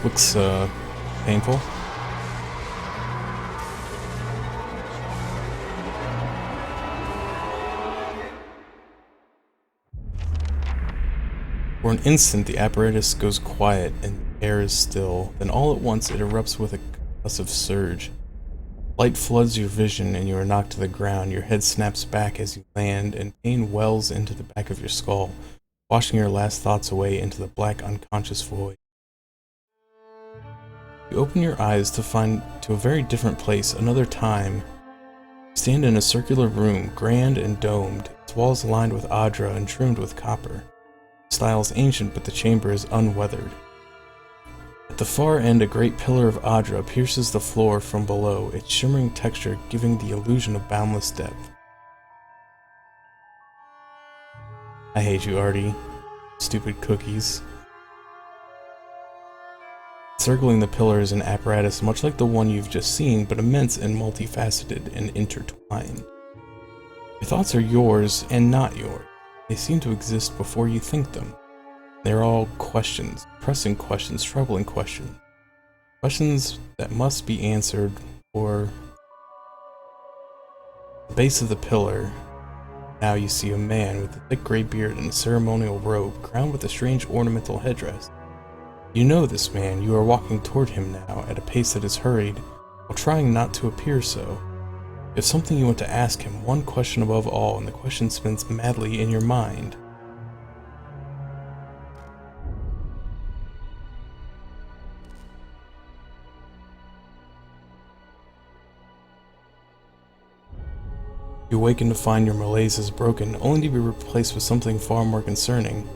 Looks, painful. For an instant, the apparatus goes quiet and the air is still. Then all at once, it erupts with a convulsive surge. Light floods your vision and you are knocked to the ground. Your head snaps back as you land, and pain wells into the back of your skull, washing your last thoughts away into the black unconscious void. You open your eyes to find to a very different place, another time. You stand in a circular room, grand and domed, its walls lined with Adra and trimmed with copper. The style is ancient, but the chamber is unweathered. At the far end, a great pillar of Adra pierces the floor from below, its shimmering texture giving the illusion of boundless depth. I hate you, Artie. Stupid cookies. Circling the pillar is an apparatus much like the one you've just seen, but immense and multifaceted and intertwined. Your thoughts are yours and not yours. They seem to exist before you think them. They're all questions, pressing questions, troubling questions. Questions that must be answered. Or the base of the pillar, now you see a man with a thick gray beard and a ceremonial robe crowned with a strange ornamental headdress. You know this man. You are walking toward him now at a pace that is hurried, while trying not to appear so. You have something you want to ask him, one question above all, and the question spins madly in your mind. You awaken to find your malaise is broken, only to be replaced with something far more concerning.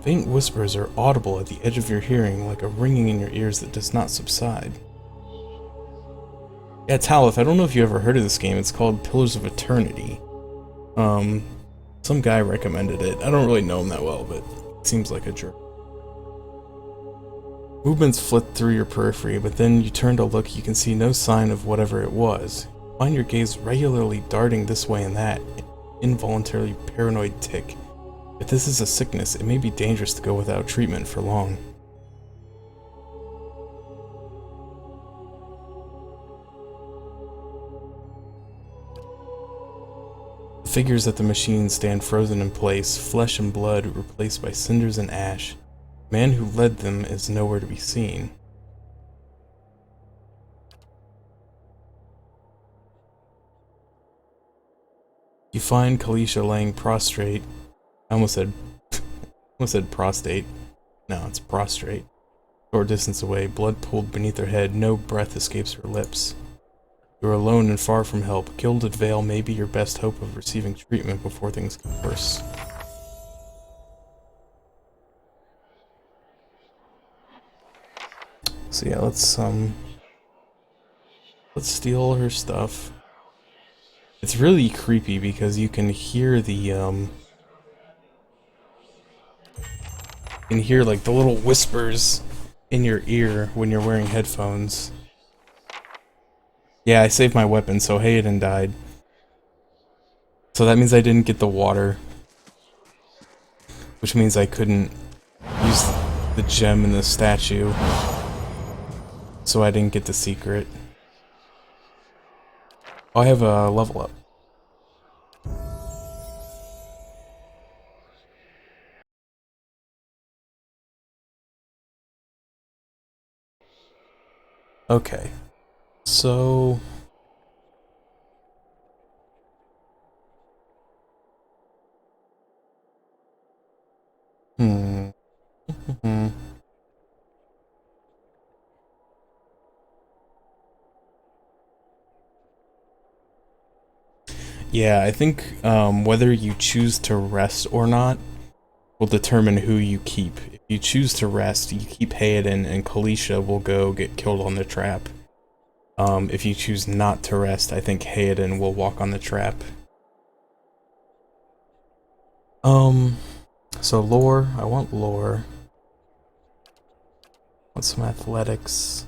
Faint whispers are audible at the edge of your hearing, like a ringing in your ears that does not subside. Yeah, Talith, I don't know if you ever heard of this game. It's called Pillars of Eternity. Some guy recommended it. I don't really know him that well, but it seems like a jerk. Movements flit through your periphery, but then you turn to look, you can see no sign of whatever it was. Find your gaze regularly darting this way and that, an involuntarily paranoid tick. If this is a sickness, it may be dangerous to go without treatment for long. The figures at the machine stand frozen in place, flesh and blood replaced by cinders and ash. The man who led them is nowhere to be seen. You find Kalisha laying prostrate. I almost said prostate. No, it's prostrate. Short distance away, blood pooled beneath her head, no breath escapes her lips. You are alone and far from help. Gilded Veil may be your best hope of receiving treatment before things get worse. So yeah, let's steal her stuff. It's really creepy because you can hear the you can hear like the little whispers in your ear when you're wearing headphones. Yeah, I saved my weapon, so Hayden died. So that means I didn't get the water, which means I couldn't use the gem in the statue. So I didn't get the secret. Oh, I have a level up. Okay. So... Yeah, I think whether you choose to rest or not will determine who you keep. If you choose to rest, you keep Hayden, and Kalisha will go get killed on the trap. If you choose not to rest, I think Hayden will walk on the trap. So lore, I want lore. I want some athletics.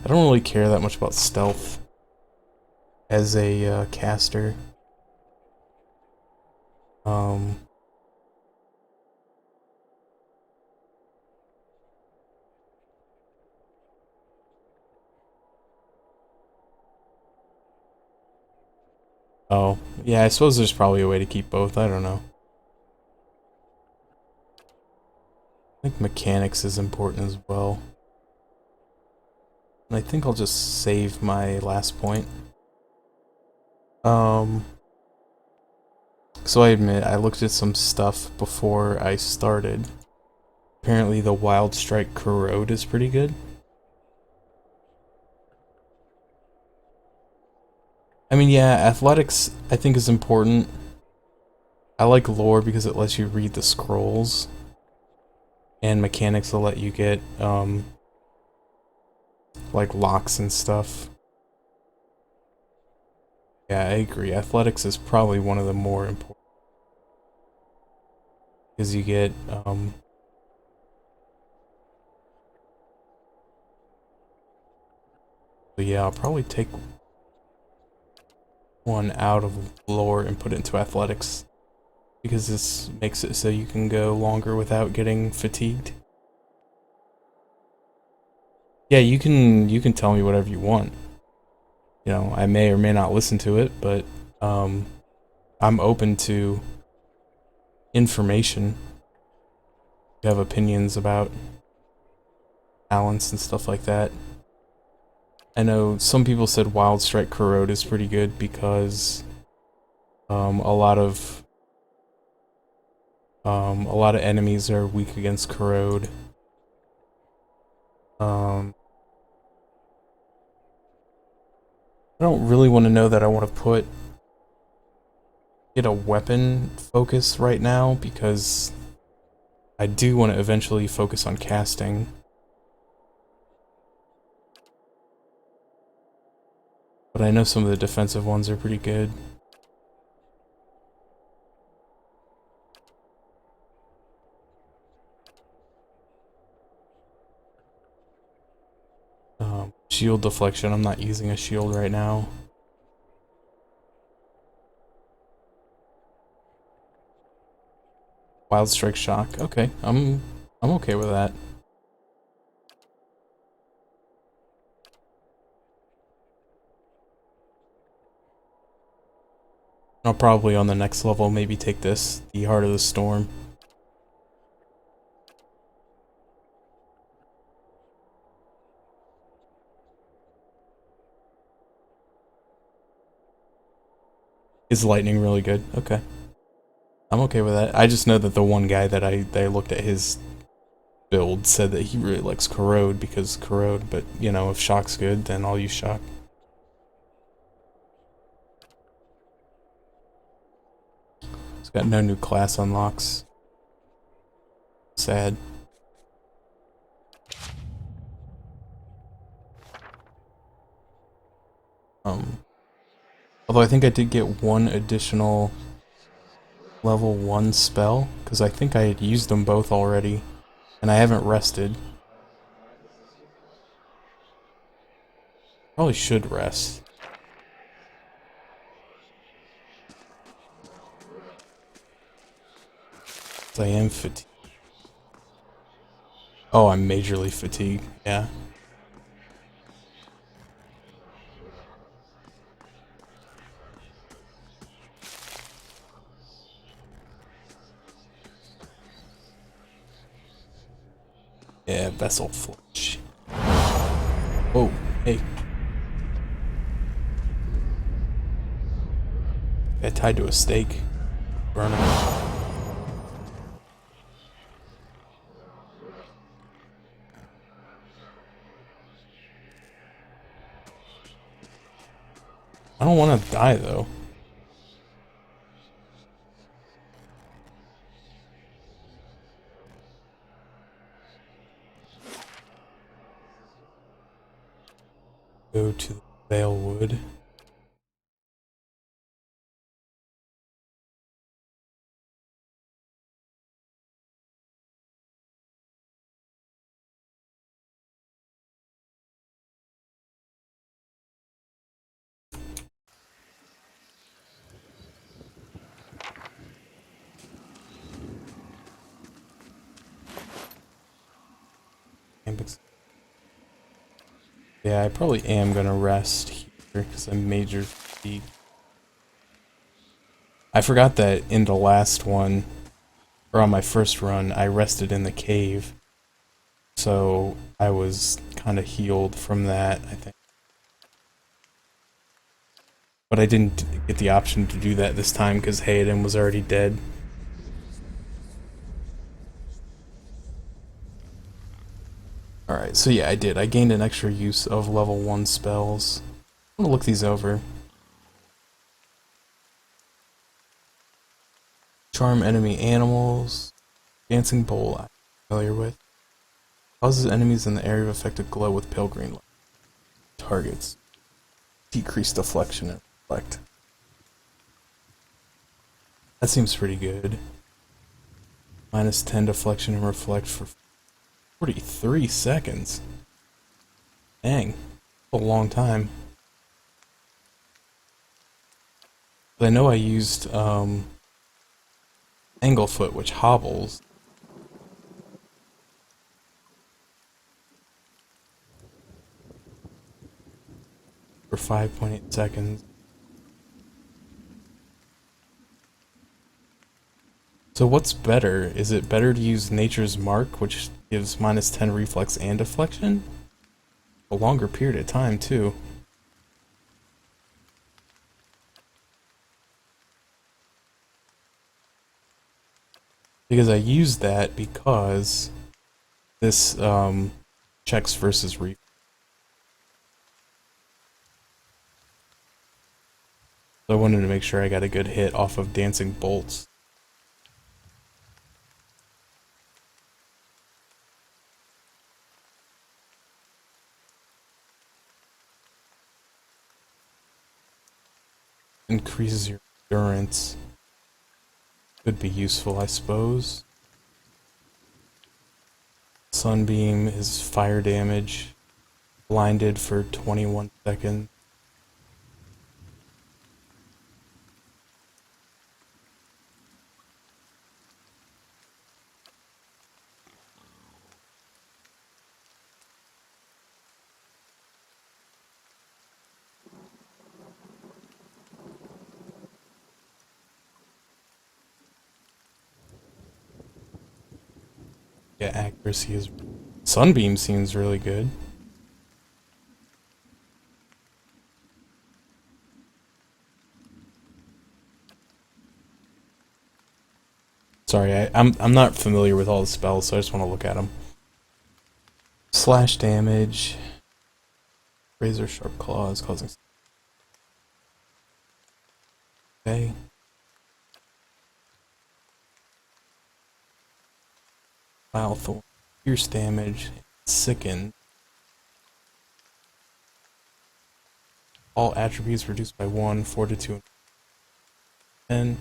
I don't really care that much about stealth as a caster. Oh, yeah, I suppose there's probably a way to keep both, I don't know. I think mechanics is important as well. And I think I'll just save my last point. So I admit, I looked at some stuff before I started. Apparently the Wild Strike Corrode is pretty good. I mean, yeah, athletics I think is important. I like lore because it lets you read the scrolls. And mechanics will let you get, like locks and stuff. Yeah, I agree. Athletics is probably one of the more important. Because you get, so yeah, I'll probably take... one out of lore and put it into athletics, because this makes it so you can go longer without getting fatigued. Yeah, you can tell me whatever you want. You know, I may or may not listen to it, but I'm open to information. You have opinions about talents and stuff like that. I know some people said Wild Strike Corrode is pretty good because a lot of enemies are weak against Corrode. I don't really want to know that I want to get a weapon focus right now, because I do want to eventually focus on casting. But I know some of the defensive ones are pretty good. Shield deflection, I'm not using a shield right now. Wild Strike Shock, okay, I'm okay with that. I'll probably on the next level maybe take this, the Heart of the Storm. Is lightning really good? Okay. I'm okay with that. I just know that the one guy that I looked at his build said that he really likes Corrode because Corrode, but you know, if Shock's good, then I'll use Shock. It's got no new class unlocks. Sad. Although I think I did get one additional level 1 spell, because I think I had used them both already, and I haven't rested. Probably should rest. I am fatigued. Oh, I'm majorly fatigued, yeah. Yeah, Vessel Fletch. Oh, hey. Got tied to a stake. Burn him. I don't want to die, though. Go to the Valewood. Yeah, I probably am gonna rest here because I'm major fatigued. I forgot that in the last one, or on my first run, I rested in the cave. So I was kind of healed from that, I think. But I didn't get the option to do that this time because Hayden was already dead. Alright, so yeah, I did. I gained an extra use of level 1 spells. I'm gonna look these over. Charm enemy animals. Dancing Bowl, I'm familiar with. Causes enemies in the area of effect to glow with pale green light. Targets. Decrease deflection and reflect. That seems pretty good. Minus 10 deflection and reflect for 43 seconds. Dang. A long time. I know I used Anglefoot, which hobbles. For 5.8 seconds. So what's better? Is it better to use Nature's Mark, which gives -10 reflex and deflection? A longer period of time, too. Because I used that because this checks versus reflex. So I wanted to make sure I got a good hit off of Dancing Bolts. Increases your endurance. Could be useful, I suppose. Sunbeam is fire damage. Blinded for 21 seconds. Yeah, accuracy is... Sunbeam seems really good. Sorry, I'm not familiar with all the spells, so I just want to look at them. Slash damage. Razor sharp claws causing... Okay. Vile Thorn. Pierce damage. Sicken. All attributes reduced by 1, Fortitude 10.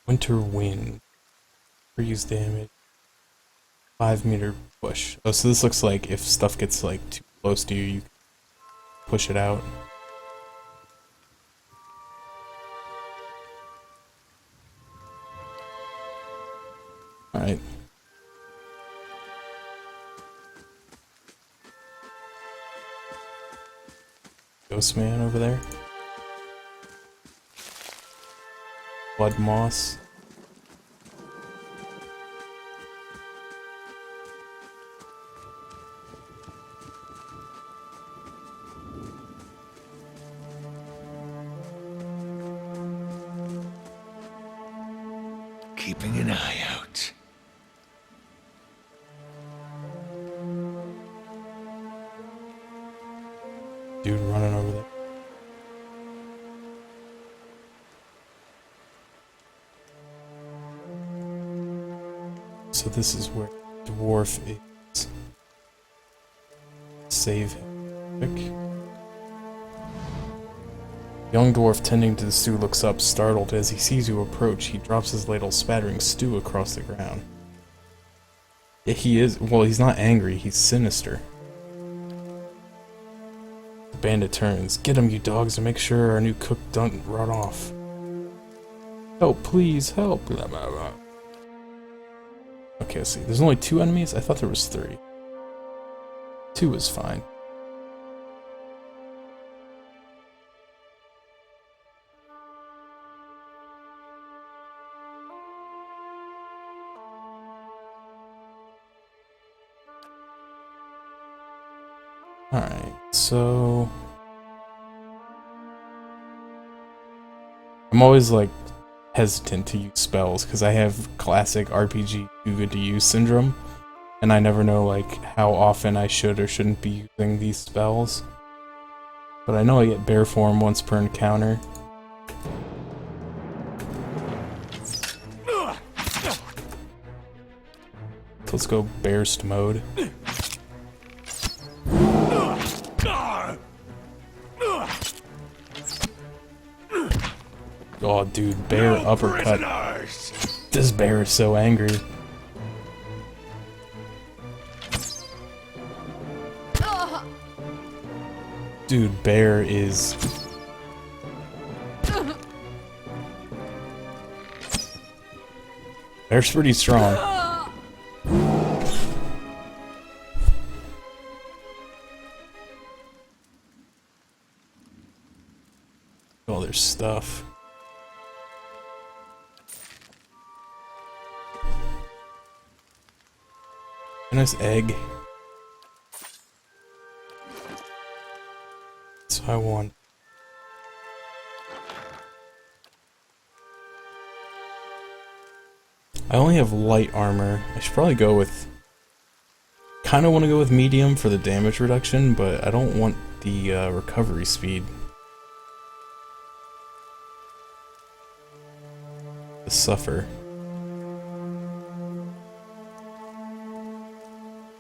Winter Wind. Freeze damage. 5-meter push. Oh, so this looks like if stuff gets like too close to you, you can push it out. Alright. Ghost Man over there. Blood Moss. Keeping an eye out. Dude running over there. So this is where Dwarf is. Save him. Quick. Young dwarf tending to the stew looks up, startled. As he sees you approach, he drops his ladle, spattering stew across the ground. Yeah, he is. Well, he's not angry, he's sinister. The bandit turns. Get him, you dogs, and make sure our new cook don't run off. Help, please, help. Blah, blah, blah. Okay, let's see. There's only 2 enemies? I thought there was 3. 2 is fine. Alright, so... I'm always, like, hesitant to use spells, because I have classic RPG too good to use syndrome, and I never know, like, how often I should or shouldn't be using these spells. But I know I get bear form once per encounter. So let's go Bearst mode. Oh, dude, bear uppercut. This bear is so angry. Dude, Bear is... Bear's pretty strong. All their stuff. A nice egg. So I want. I only have light armor. I should probably go with... Kind of want to go with medium for the damage reduction, but I don't want the recovery speed. To suffer.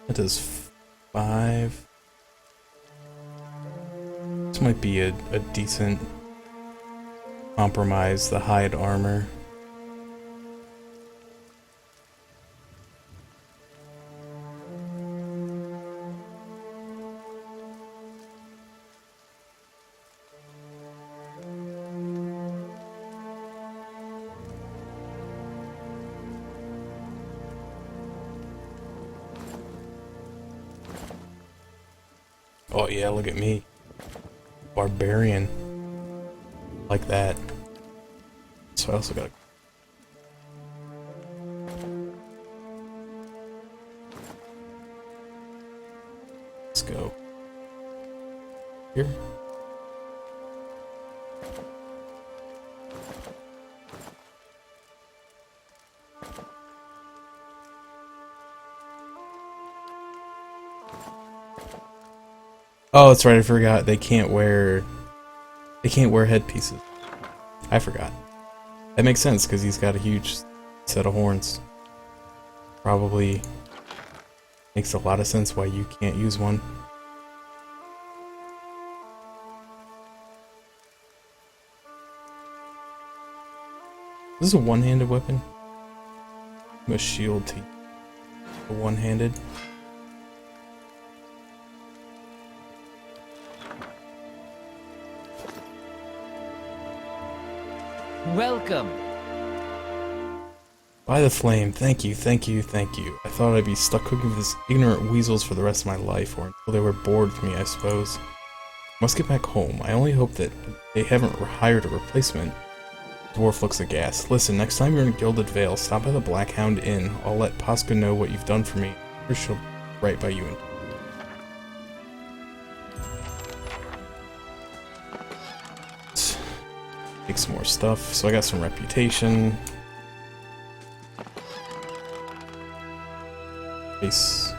That does 5. This might be a decent compromise, the hide armor. Oh yeah, look at me. Barbarian. Like that. So I also gotta... Let's go. Here. Oh, that's right, I forgot. They can't wear headpieces. I forgot. That makes sense, because he's got a huge set of horns. Probably makes a lot of sense why you can't use one. This is a one-handed weapon. A shield to one-handed. Welcome. By the flame, thank you, thank you, thank you. I thought I'd be stuck cooking with these ignorant weasels for the rest of my life, or until they were bored with me, I suppose. Must get back home. I only hope that they haven't hired a replacement. Dwarf looks aghast. Listen, next time you're in Gilded Vale, stop by the Black Hound Inn. I'll let Posca know what you've done for me. I'm sure she'll right by you. Take some more stuff. So I got some reputation. Base.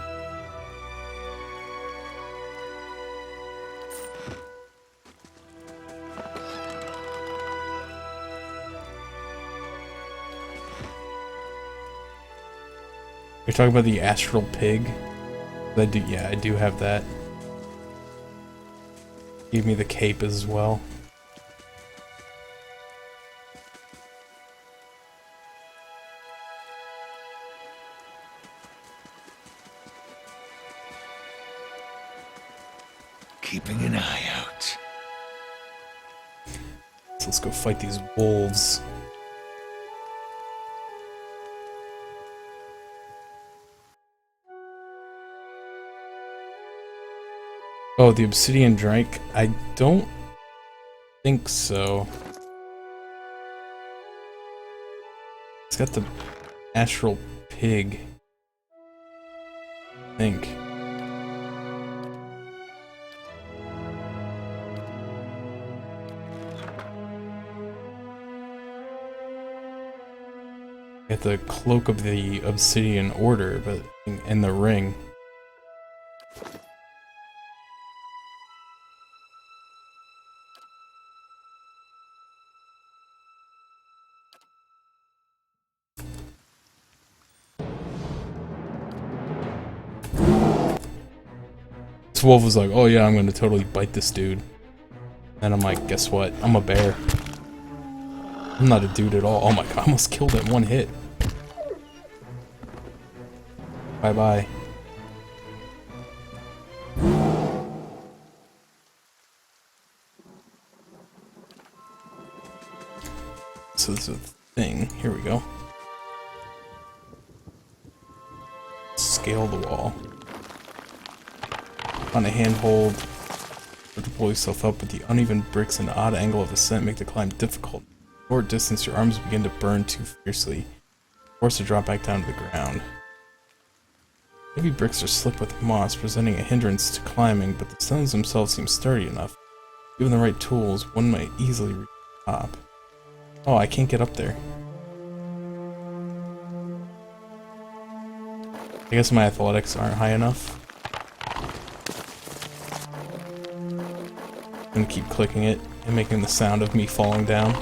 You're talking about the astral pig? Yeah, I do have that. Give me the cape as well. Keeping an eye out. So let's go fight these wolves. Oh, the obsidian drake? I don't think so. It's got the astral pig. I think. Get the cloak of the obsidian order, but in the ring. This wolf was like, oh yeah, I'm gonna totally bite this dude. And I'm like, guess what? I'm a bear. I'm not a dude at all. Oh my god, I almost killed it in one hit. Bye bye. is a thing. Here we go. Scale the wall. On a handhold, or to pull yourself up, but the uneven bricks and odd angle of ascent make the climb difficult. At short distance, your arms begin to burn too fiercely, forced to drop back down to the ground. Heavy bricks are slick with moss, presenting a hindrance to climbing, but the stones themselves seem sturdy enough. Given the right tools, one might easily reach the top. Oh, I can't get up there. I guess my athletics aren't high enough. I'm gonna keep clicking it and making the sound of me falling down.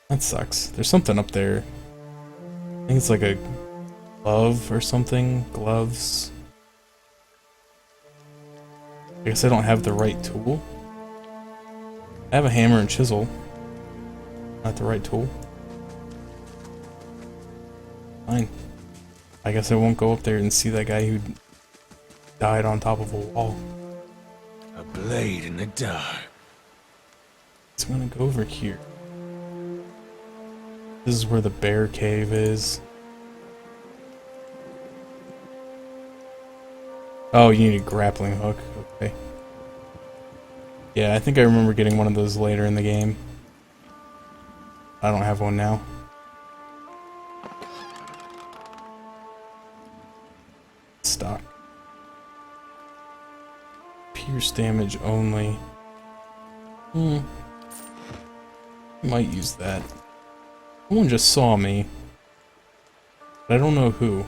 That sucks. There's something up there. I think it's like a glove or something. Gloves. I guess I don't have the right tool. I have a hammer and chisel. Not the right tool. Fine. I guess I won't go up there and see that guy who died on top of a wall. A blade in the dark. So I'm gonna go over here. This is where the bear cave is. Oh, you need a grappling hook. Okay. Yeah, I think I remember getting one of those later in the game. I don't have one now. Stock. Pierce damage only. Might use that. Someone just saw me. But I don't know who.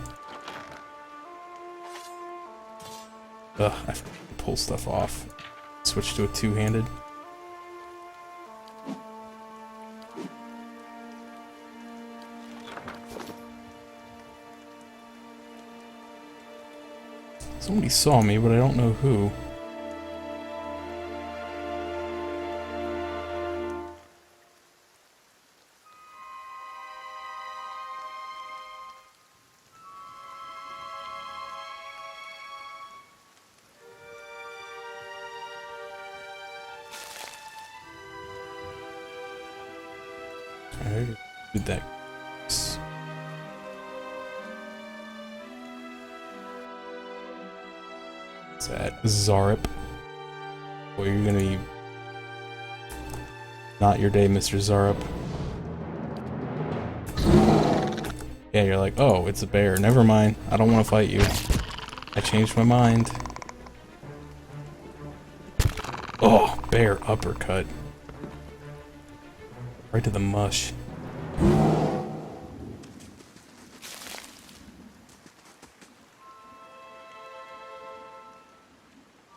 Ugh, I forgot to pull stuff off. Switch to a two-handed. Somebody saw me, but I don't know who. Alright, did that. What's that? Zarup. Boy, you're gonna be not your day, Mr. Zarup. Yeah, you're like, oh, it's a bear. Never mind. I don't want to fight you. I changed my mind. Oh, bear uppercut. Right to the mush.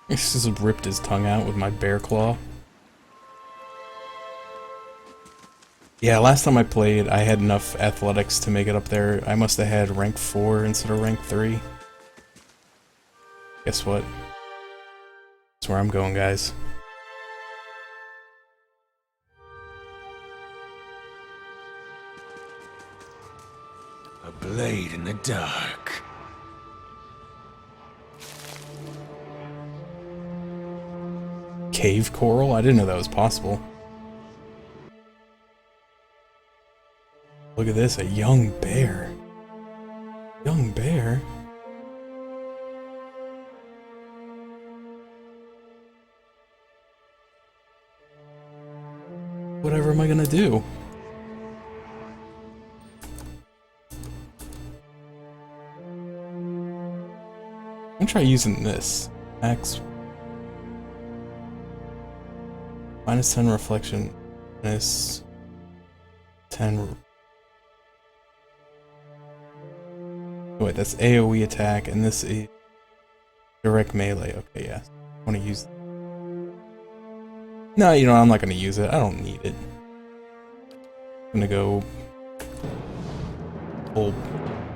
I just ripped his tongue out with my bear claw. Yeah, last time I played, I had enough athletics to make it up there. I must have had rank 4 instead of rank 3. Guess what? That's where I'm going, guys. A blade in the dark. Cave coral? I didn't know that was possible. Look at this, a young bear. Young bear? Whatever am I gonna do? I'm gonna try using this. Max. Minus 10 reflection. Minus 10. Oh, wait, that's AoE attack, and this is direct melee. Okay, yeah. I want to use. No, you know, I'm not gonna use it. I don't need it. I'm gonna go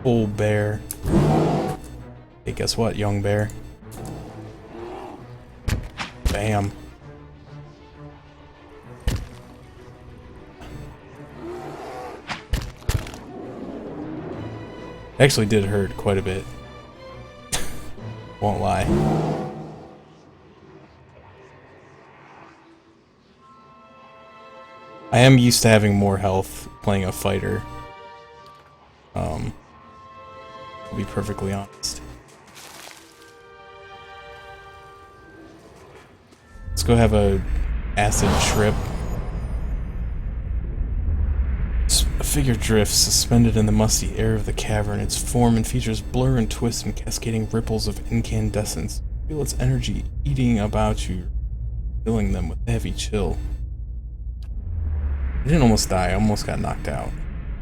full bear. Hey, guess what, young bear? Bam. Actually did hurt quite a bit. Won't lie. I am used to having more health playing a fighter. To be perfectly honest. Let's go have a acid trip. A figure drifts, suspended in the musty air of the cavern. Its form and features blur and twist in cascading ripples of incandescence. Feel its energy eating about you, filling them with a heavy chill. I didn't almost die, I almost got knocked out.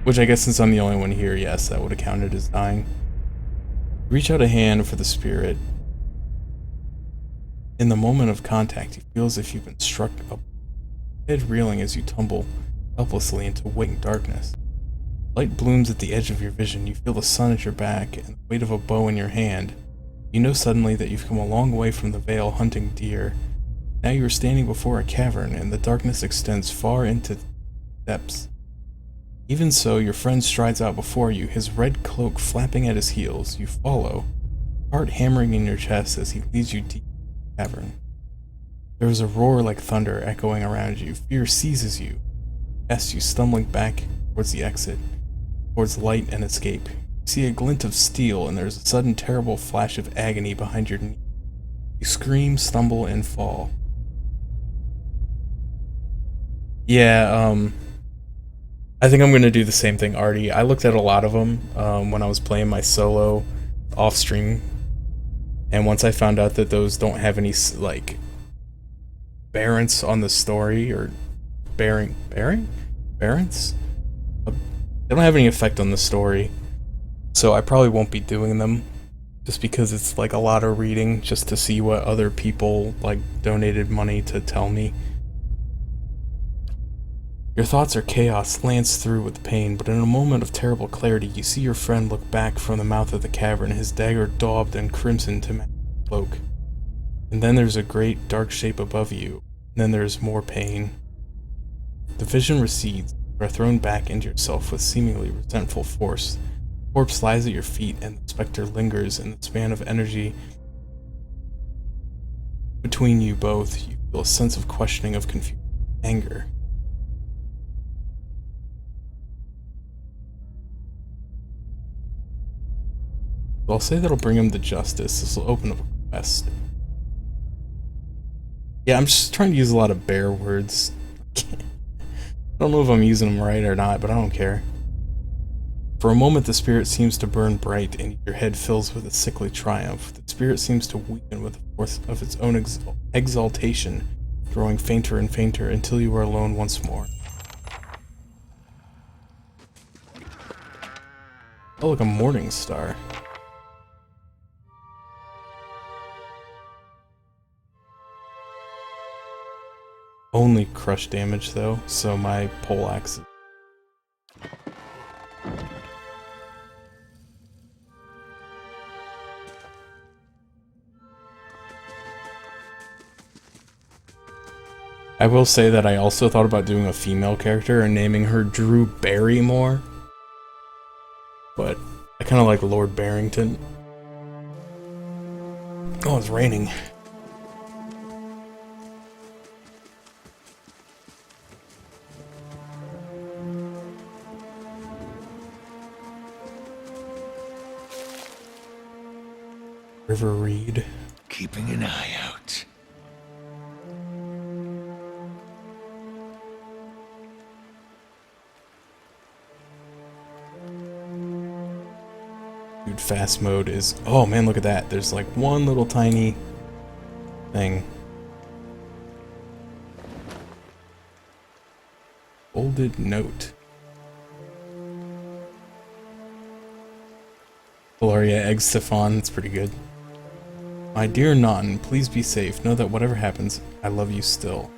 Which I guess since I'm the only one here, yes, that would have counted as dying. Reach out a hand for the spirit. In the moment of contact, you feel as if you've been struck up, head reeling as you tumble helplessly into waking darkness. Light blooms at the edge of your vision. You feel the sun at your back and the weight of a bow in your hand. You know suddenly that you've come a long way from the vale hunting deer. Now you are standing before a cavern, and the darkness extends far into the depths. Even so, your friend strides out before you, his red cloak flapping at his heels. You follow, heart hammering in your chest as he leads you deep into the cavern. There is a roar like thunder echoing around you. Fear seizes you. Yes, you stumbling back towards the exit, towards light and escape. You see a glint of steel, and there's a sudden terrible flash of agony behind your knee. You scream, stumble, and fall. Yeah, I think I'm going to do the same thing, Artie. I looked at a lot of them when I was playing my solo off-stream, and once I found out that those don't have any, like, bearance on the story, or bearance? They don't have any effect on the story, so I probably won't be doing them, just because it's, like, a lot of reading just to see what other people, like, donated money to tell me. Your thoughts are chaos, lanced through with pain, but in a moment of terrible clarity, you see your friend look back from the mouth of the cavern, his dagger daubed and crimson to match his cloak. And then there's a great dark shape above you, and then there's more pain. The vision recedes, you are thrown back into yourself with seemingly resentful force. The corpse lies at your feet, and the specter lingers in the span of energy. Between you both, you feel a sense of questioning, of confusion, anger. So I'll say that'll bring him to justice. This will open up a quest. Yeah, I'm just trying to use a lot of bear words. I don't know if I'm using them right or not, but I don't care. For a moment, the spirit seems to burn bright, and your head fills with a sickly triumph. The spirit seems to weaken with the force of its own exaltation, growing fainter and fainter until you are alone once more. Oh, look, a morning star. Only crush damage though, so my poleaxe. I will say that I also thought about doing a female character and naming her Drew Barrymore, but I kind of like Lord Barrington. Oh, it's raining. River Reed. Keeping an eye out. Dude, fast mode is... Oh man, look at that. There's like one little tiny thing. Folded note. Valeria eggs Stefan, that's pretty good. My dear Naughton, please be safe. Know that whatever happens, I love you still.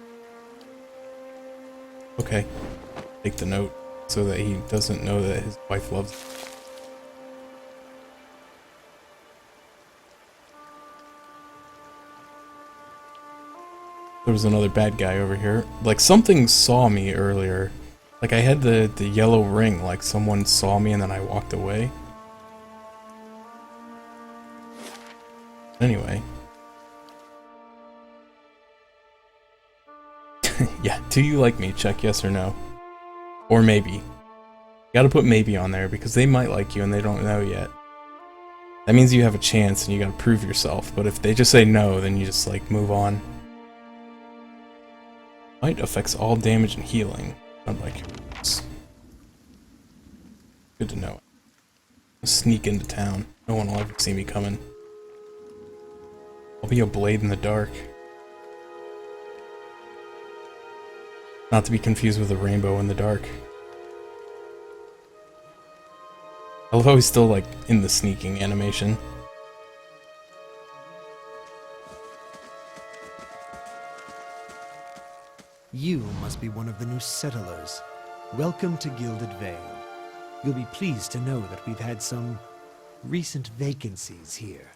Okay. Take the note so that he doesn't know that his wife loves him. There was another bad guy over here. Like, something saw me earlier. Like, I had the yellow ring, like someone saw me and then I walked away. Anyway. Yeah, do you like me? Check yes or no. Or maybe. You gotta put maybe on there because they might like you and they don't know yet. That means you have a chance and you gotta prove yourself, but if they just say no, then you just like move on. Might affects all damage and healing. Unlike yours. Good to know. I'll sneak into town. No one will ever see me coming. I'll be a blade in the dark. Not to be confused with a rainbow in the dark. I love how he's still like in the sneaking animation. You must be one of the new settlers. Welcome to Gilded Vale. You'll be pleased to know that we've had some recent vacancies here.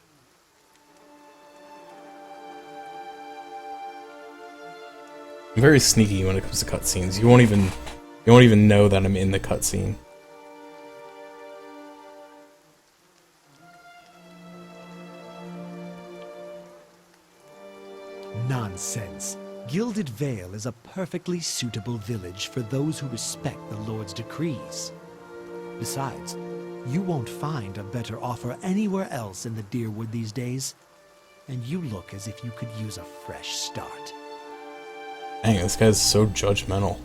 I'm very sneaky when it comes to cutscenes. You won't even know that I'm in the cutscene. Nonsense. Gilded Vale is a perfectly suitable village for those who respect the Lord's decrees. Besides, you won't find a better offer anywhere else in the Deerwood these days, and you look as if you could use a fresh start. Dang, this guy's so judgmental.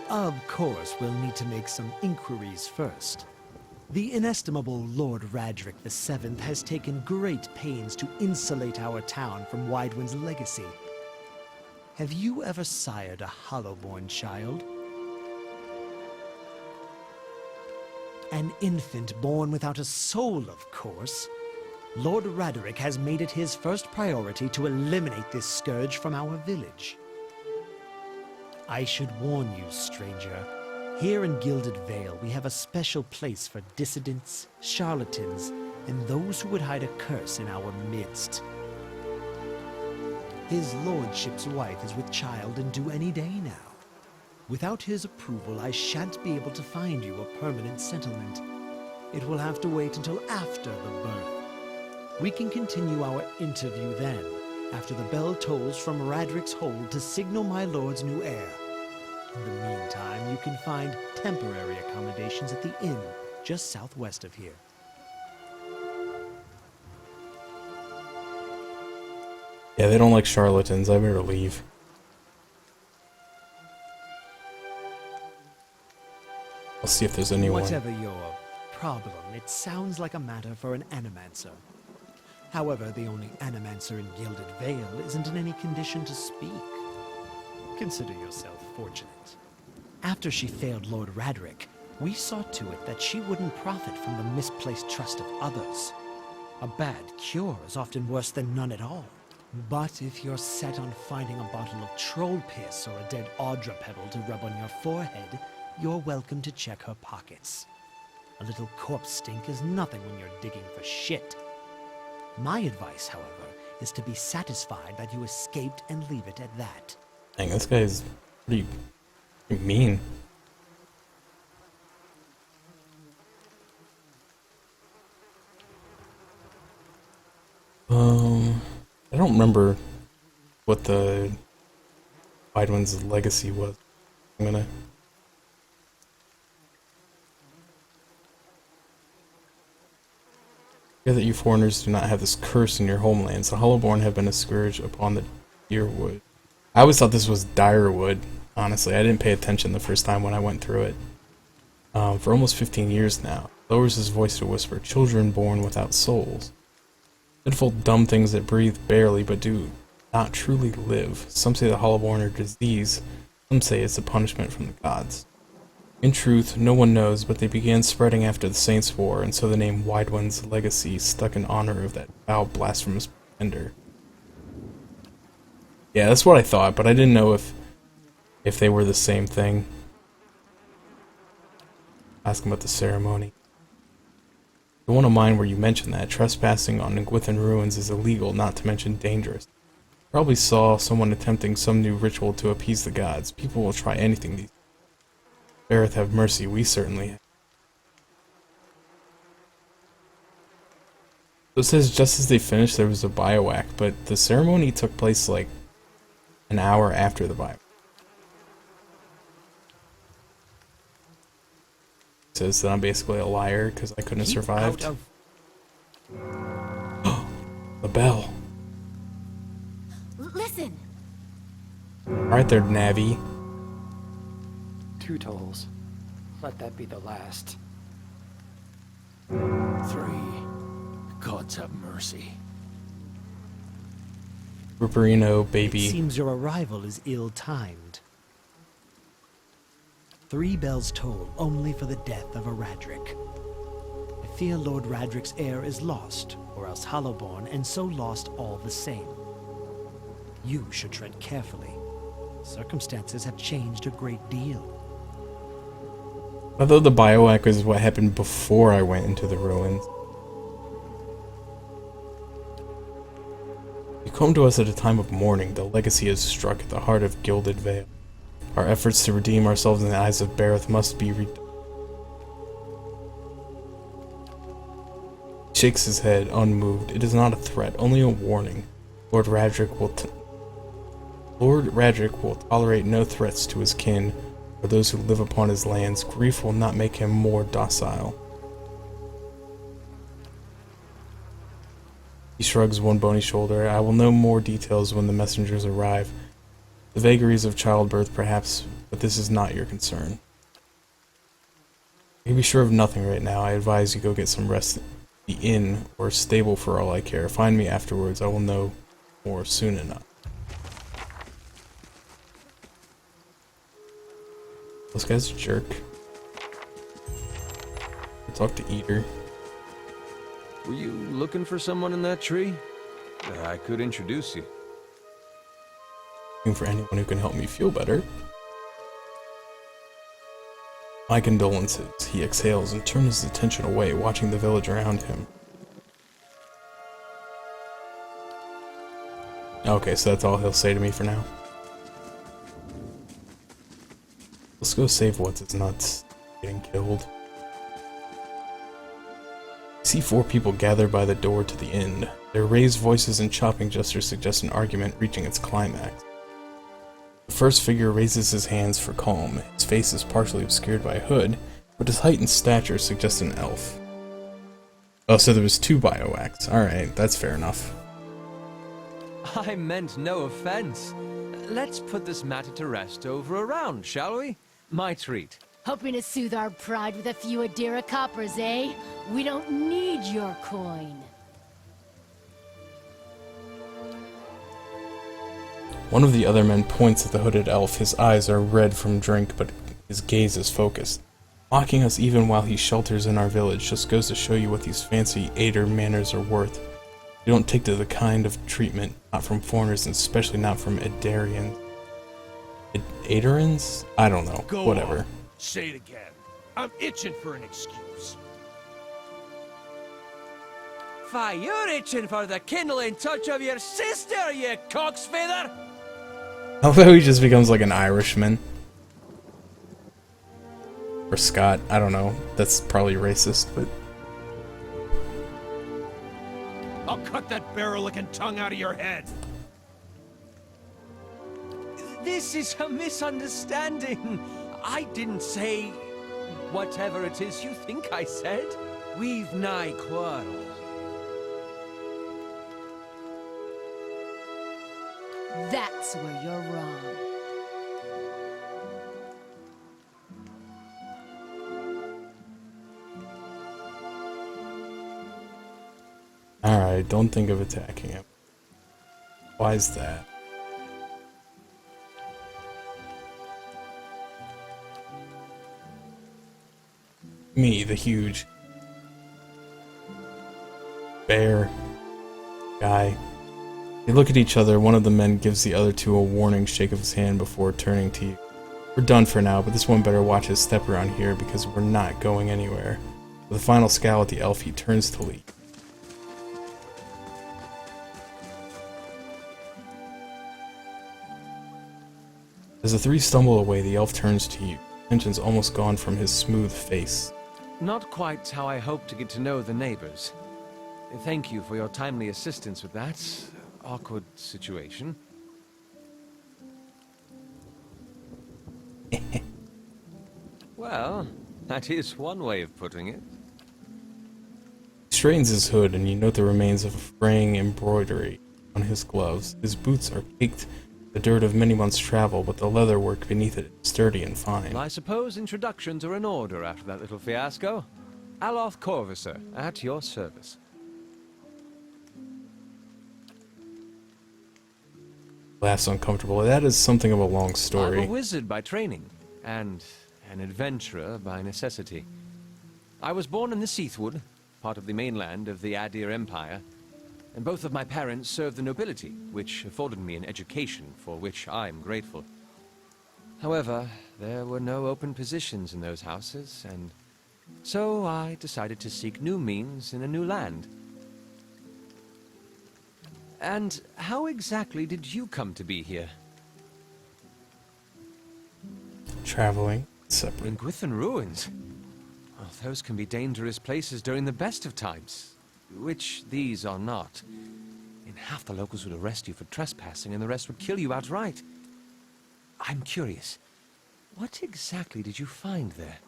Of course, we'll need to make some inquiries first. The inestimable Lord Radric VII has taken great pains to insulate our town from Widewind's legacy. Have you ever sired a Hollowborn child? An infant born without a soul, of course. Lord Radric has made it his first priority to eliminate this scourge from our village. I should warn you, stranger. Here in Gilded Vale, we have a special place for dissidents, charlatans, and those who would hide a curse in our midst. His lordship's wife is with child and due any day now. Without his approval, I shan't be able to find you a permanent settlement. It will have to wait until after the birth. We can continue our interview then, after the bell tolls from Radric's hold to signal my lord's new heir. In the meantime, you can find temporary accommodations at the inn just southwest of here. Yeah, they don't like charlatans. I better leave. I'll see if there's anyone. Whatever your problem, it sounds like a matter for an animancer. However, the only animancer in Gilded Vale isn't in any condition to speak. Consider yourself fortunate. After she failed Lord Radric, we saw to it that she wouldn't profit from the misplaced trust of others. A bad cure is often worse than none at all. But if you're set on finding a bottle of troll piss or a dead Audra pebble to rub on your forehead, you're welcome to check her pockets. A little corpse stink is nothing when you're digging for shit. My advice, however, is to be satisfied that you escaped and leave it at that. Dang, this guy's pretty mean. I don't remember what the Widewind's legacy was. I'm gonna... Hear that you foreigners do not have this curse in your homelands. The Hollowborn have been a scourge upon the Deerwood. I always thought this was Direwood, honestly. I didn't pay attention the first time when I went through it. For almost 15 years now. Lowers his voice to whisper, children born without souls. Pitiful dumb things that breathe barely but do not truly live. Some say the Hollowborn are disease. Some say it's a punishment from the gods. In truth, no one knows, but they began spreading after the Saints' War, and so the name Widewind's legacy stuck in honor of that foul, blasphemous pretender. Yeah, that's what I thought, but I didn't know if they were the same thing. Ask him about the ceremony. The one of mine where you mentioned that trespassing on Ngwithan ruins is illegal, not to mention dangerous. Probably saw someone attempting some new ritual to appease the gods. People will try anything these days. Bareth have mercy, we certainly have. It says just as they finished, there was a biowack, but the ceremony took place like an hour after the biowack. It says that I'm basically a liar because I couldn't have survived. The bell. Listen. Alright there, Navi. 2 tolls. Let that be the last. 3. Gods have mercy. Ruperino, It baby. seems your arrival is ill-timed. 3 bells toll only for the death of a Radric. I fear Lord Radric's heir is lost, or else Hollowborn, and so lost all the same. You should tread carefully. Circumstances have changed a great deal. I thought the biowack was what happened before I went into the ruins. You come to us at a time of mourning. The legacy has struck at the heart of Gilded Vale. Our efforts to redeem ourselves in the eyes of Bareth must be He shakes his head, unmoved. It is not a threat, only a warning. Lord Radric will tolerate no threats to his kin or those who live upon his lands. Grief will not make him more docile. He shrugs one bony shoulder. I will know more details when the messengers arrive. The vagaries of childbirth, perhaps, but this is not your concern. You can be sure of nothing right now. I advise you go get some rest. The inn or stable for all I care. Find me afterwards. I will know more soon enough. This guy's a jerk. I'll talk to Eater. Were you looking for someone in that tree? I could introduce you. Looking for anyone who can help me feel better. My condolences. He exhales and turns his attention away, watching the village around him. Okay, so that's all he'll say to me for now. Let's go save what's his nuts getting killed. I see 4 people gathered by the door to the inn. Their raised voices and chopping gestures suggest an argument reaching its climax. The first figure raises his hands for calm. His face is partially obscured by a hood, but his height and stature suggest an elf. Oh, so there was 2 biowacks. Alright, that's fair enough. I meant no offense. Let's put this matter to rest over a round, shall we? My treat. Hoping to soothe our pride with a few Adira coppers, eh? We don't need your coin. One of the other men points at the hooded elf. His eyes are red from drink, but his gaze is focused. Mocking us even while he shelters in our village just goes to show you what these fancy Ader manners are worth. You don't take to the kind of treatment, not from foreigners, and especially not from Adarians. Aderans? I don't know. Go Whatever. on. Say it again. I'm itching for an excuse. Why, you're itching for the kindling touch of your sister, you cock's feather! Although he just becomes like an Irishman. Or Scot, I don't know. That's probably racist, but... I'll cut that barrel-licking tongue out of your head. This is a misunderstanding. I didn't say whatever it is you think I said. We've nigh quarrel. That's where you're wrong. Alright, don't think of attacking him. Why is that? Me, the huge bear guy. They look at each other. One of the men gives the other 2 a warning shake of his hand before turning to you. We're done for now, but this one better watch his step around here because we're not going anywhere. With a final scowl at the elf, he turns to leave. As the 3 stumble away, the elf turns to you. Tension's almost gone from his smooth face. Not quite how I hoped to get to know the neighbors. Thank you for your timely assistance with that awkward situation. Well, that is one way of putting it. He straightens his hood, and you note the remains of a fraying embroidery on his gloves. His boots are caked with the dirt of many months' travel, but the leatherwork beneath it is sturdy and fine. Well, I suppose introductions are in order after that little fiasco. Aloth Corvisor, at your service. Laughs uncomfortable. That is something of a long story. I'm a wizard by training, and an adventurer by necessity. I was born in the Seathwood, part of the mainland of the Adir Empire, and both of my parents served the nobility, which afforded me an education for which I'm grateful. However, there were no open positions in those houses, and so I decided to seek new means in a new land. And how exactly did you come to be here? Traveling separate. In Gwithan Ruins? Well, those can be dangerous places during the best of times, which these are not. In half the locals would arrest you for trespassing, and the rest would kill you outright. I'm curious, what exactly did you find there?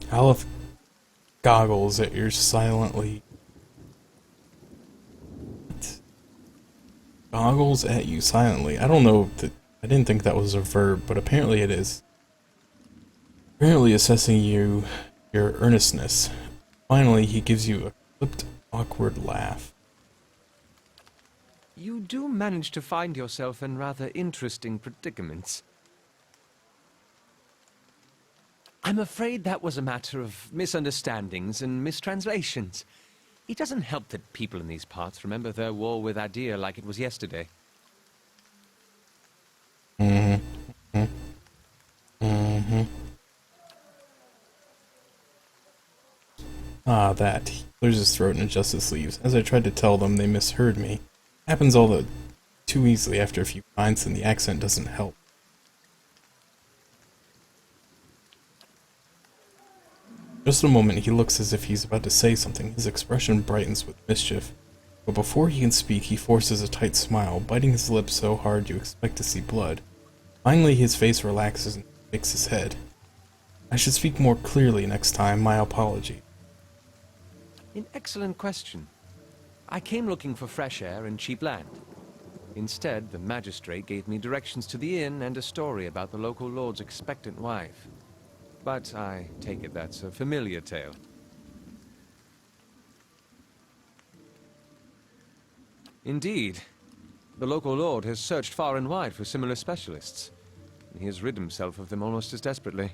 Aloth goggles at you silently. What? Goggles at you silently. I don't know that. I didn't think that was a verb, but apparently it is. Apparently assessing your earnestness. Finally, he gives you a clipped, awkward laugh. You do manage to find yourself in rather interesting predicaments. I'm afraid that was a matter of misunderstandings and mistranslations. It doesn't help that people in these parts remember their war with Adir like it was yesterday. Ah, that. He clears his throat and adjusts his sleeves. As I tried to tell them, they misheard me. Happens all the too easily after a few pints, and the accent doesn't help. Just a moment, he looks as if he's about to say something. His expression brightens with mischief. But before he can speak, he forces a tight smile, biting his lips so hard you expect to see blood. Finally, his face relaxes and shakes his head. I should speak more clearly next time. My apology. An excellent question. I came looking for fresh air and cheap land. Instead, the magistrate gave me directions to the inn and a story about the local lord's expectant wife. But I take it that's a familiar tale. Indeed. The local lord has searched far and wide for similar specialists. And he has rid himself of them almost as desperately.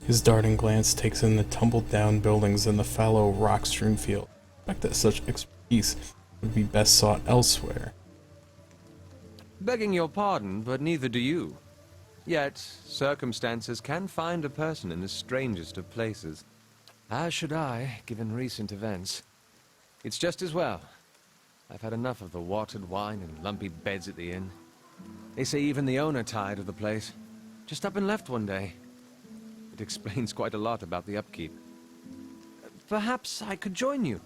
His darting glance takes in the tumbled-down buildings and the fallow, rock-strewn field. I expect that such expertise would be best sought elsewhere. Begging your pardon, but neither do you. Yet, circumstances can find a person in the strangest of places. As should I, given recent events. It's just as well. I've had enough of the watered wine and lumpy beds at the inn. They say even the owner tired of the place. Just up and left one day. It explains quite a lot about the upkeep. Perhaps I could join you.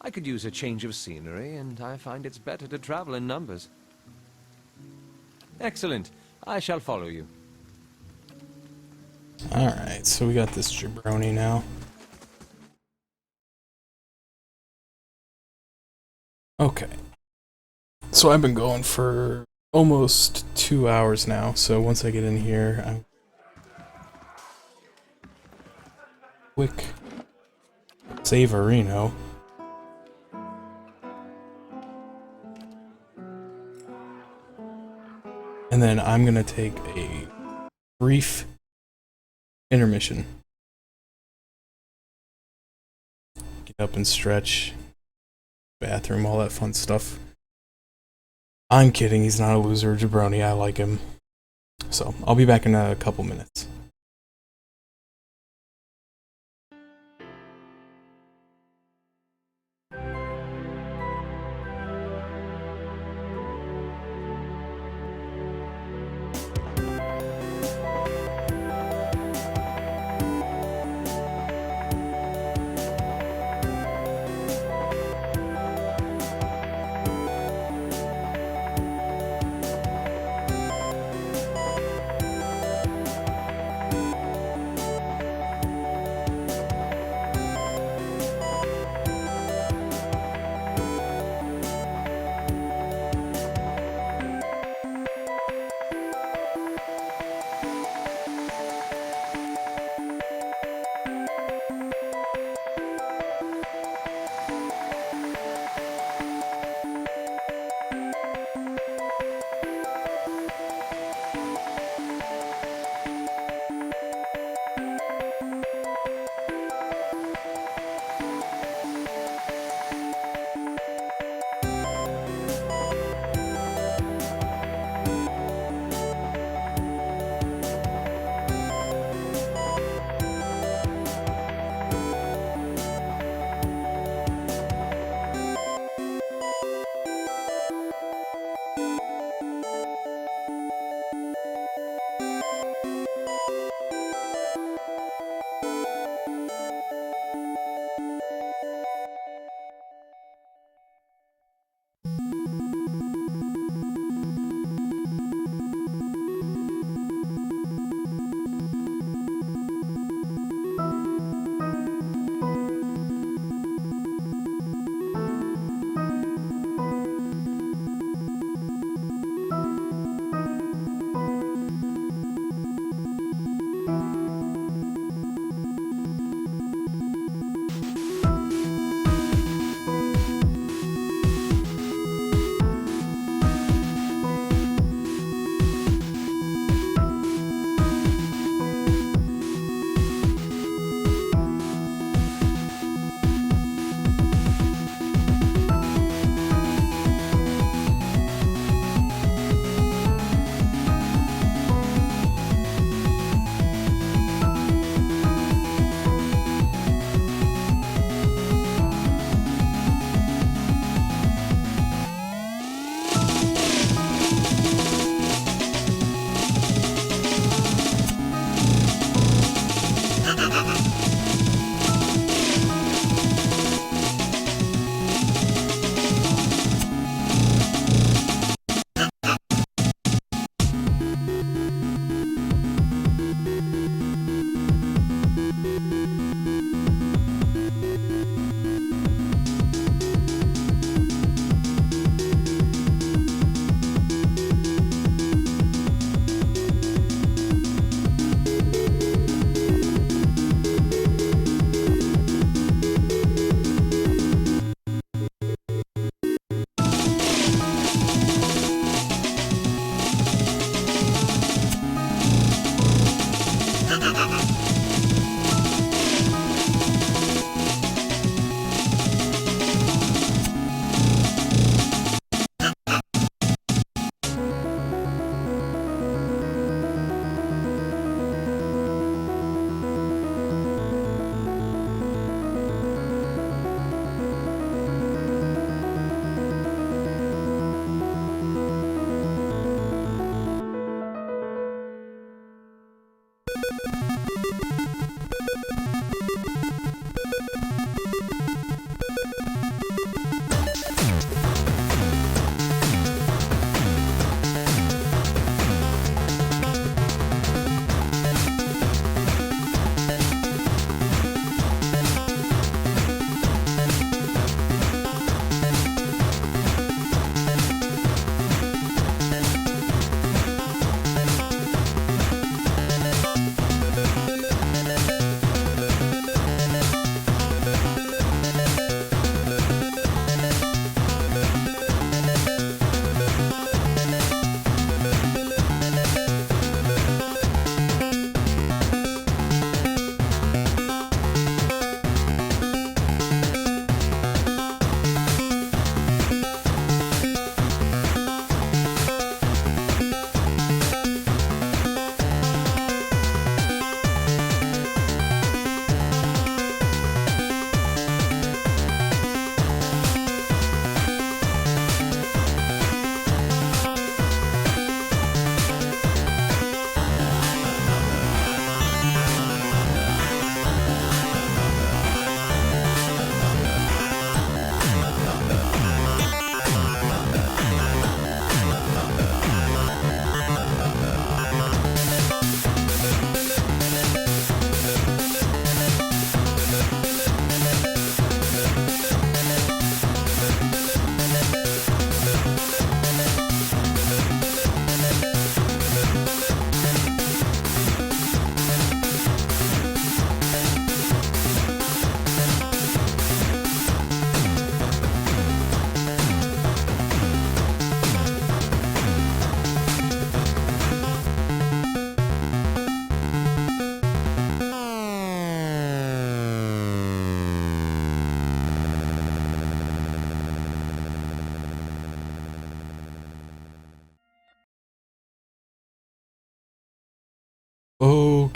I could use a change of scenery, and I find it's better to travel in numbers. Excellent. I shall follow you. Alright, so we got this jabroni now. Okay. So I've been going for almost 2 hours now, so once I get in here, I'm quick Savorino. And then I'm gonna take a brief intermission. Get up and stretch. Bathroom, all that fun stuff. I'm kidding, he's not a loser, jabroni, I like him. So, I'll be back in a couple minutes.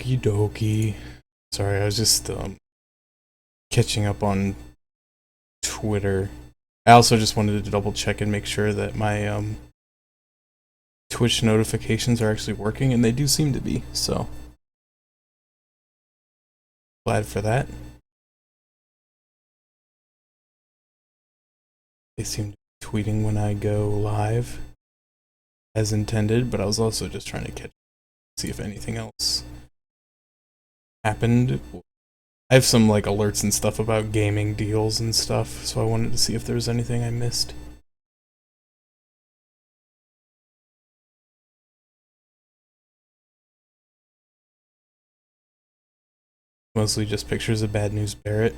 Okie dokie. Sorry, I was just catching up on Twitter. I also just wanted to double check and make sure that my Twitch notifications are actually working, and they do seem to be, so glad for that. They seem to be tweeting when I go live as intended, but I was also just trying to see if anything else happened. I have some like alerts and stuff about gaming deals and stuff, so I wanted to see if there was anything I missed. Mostly just pictures of Bad News Barrett.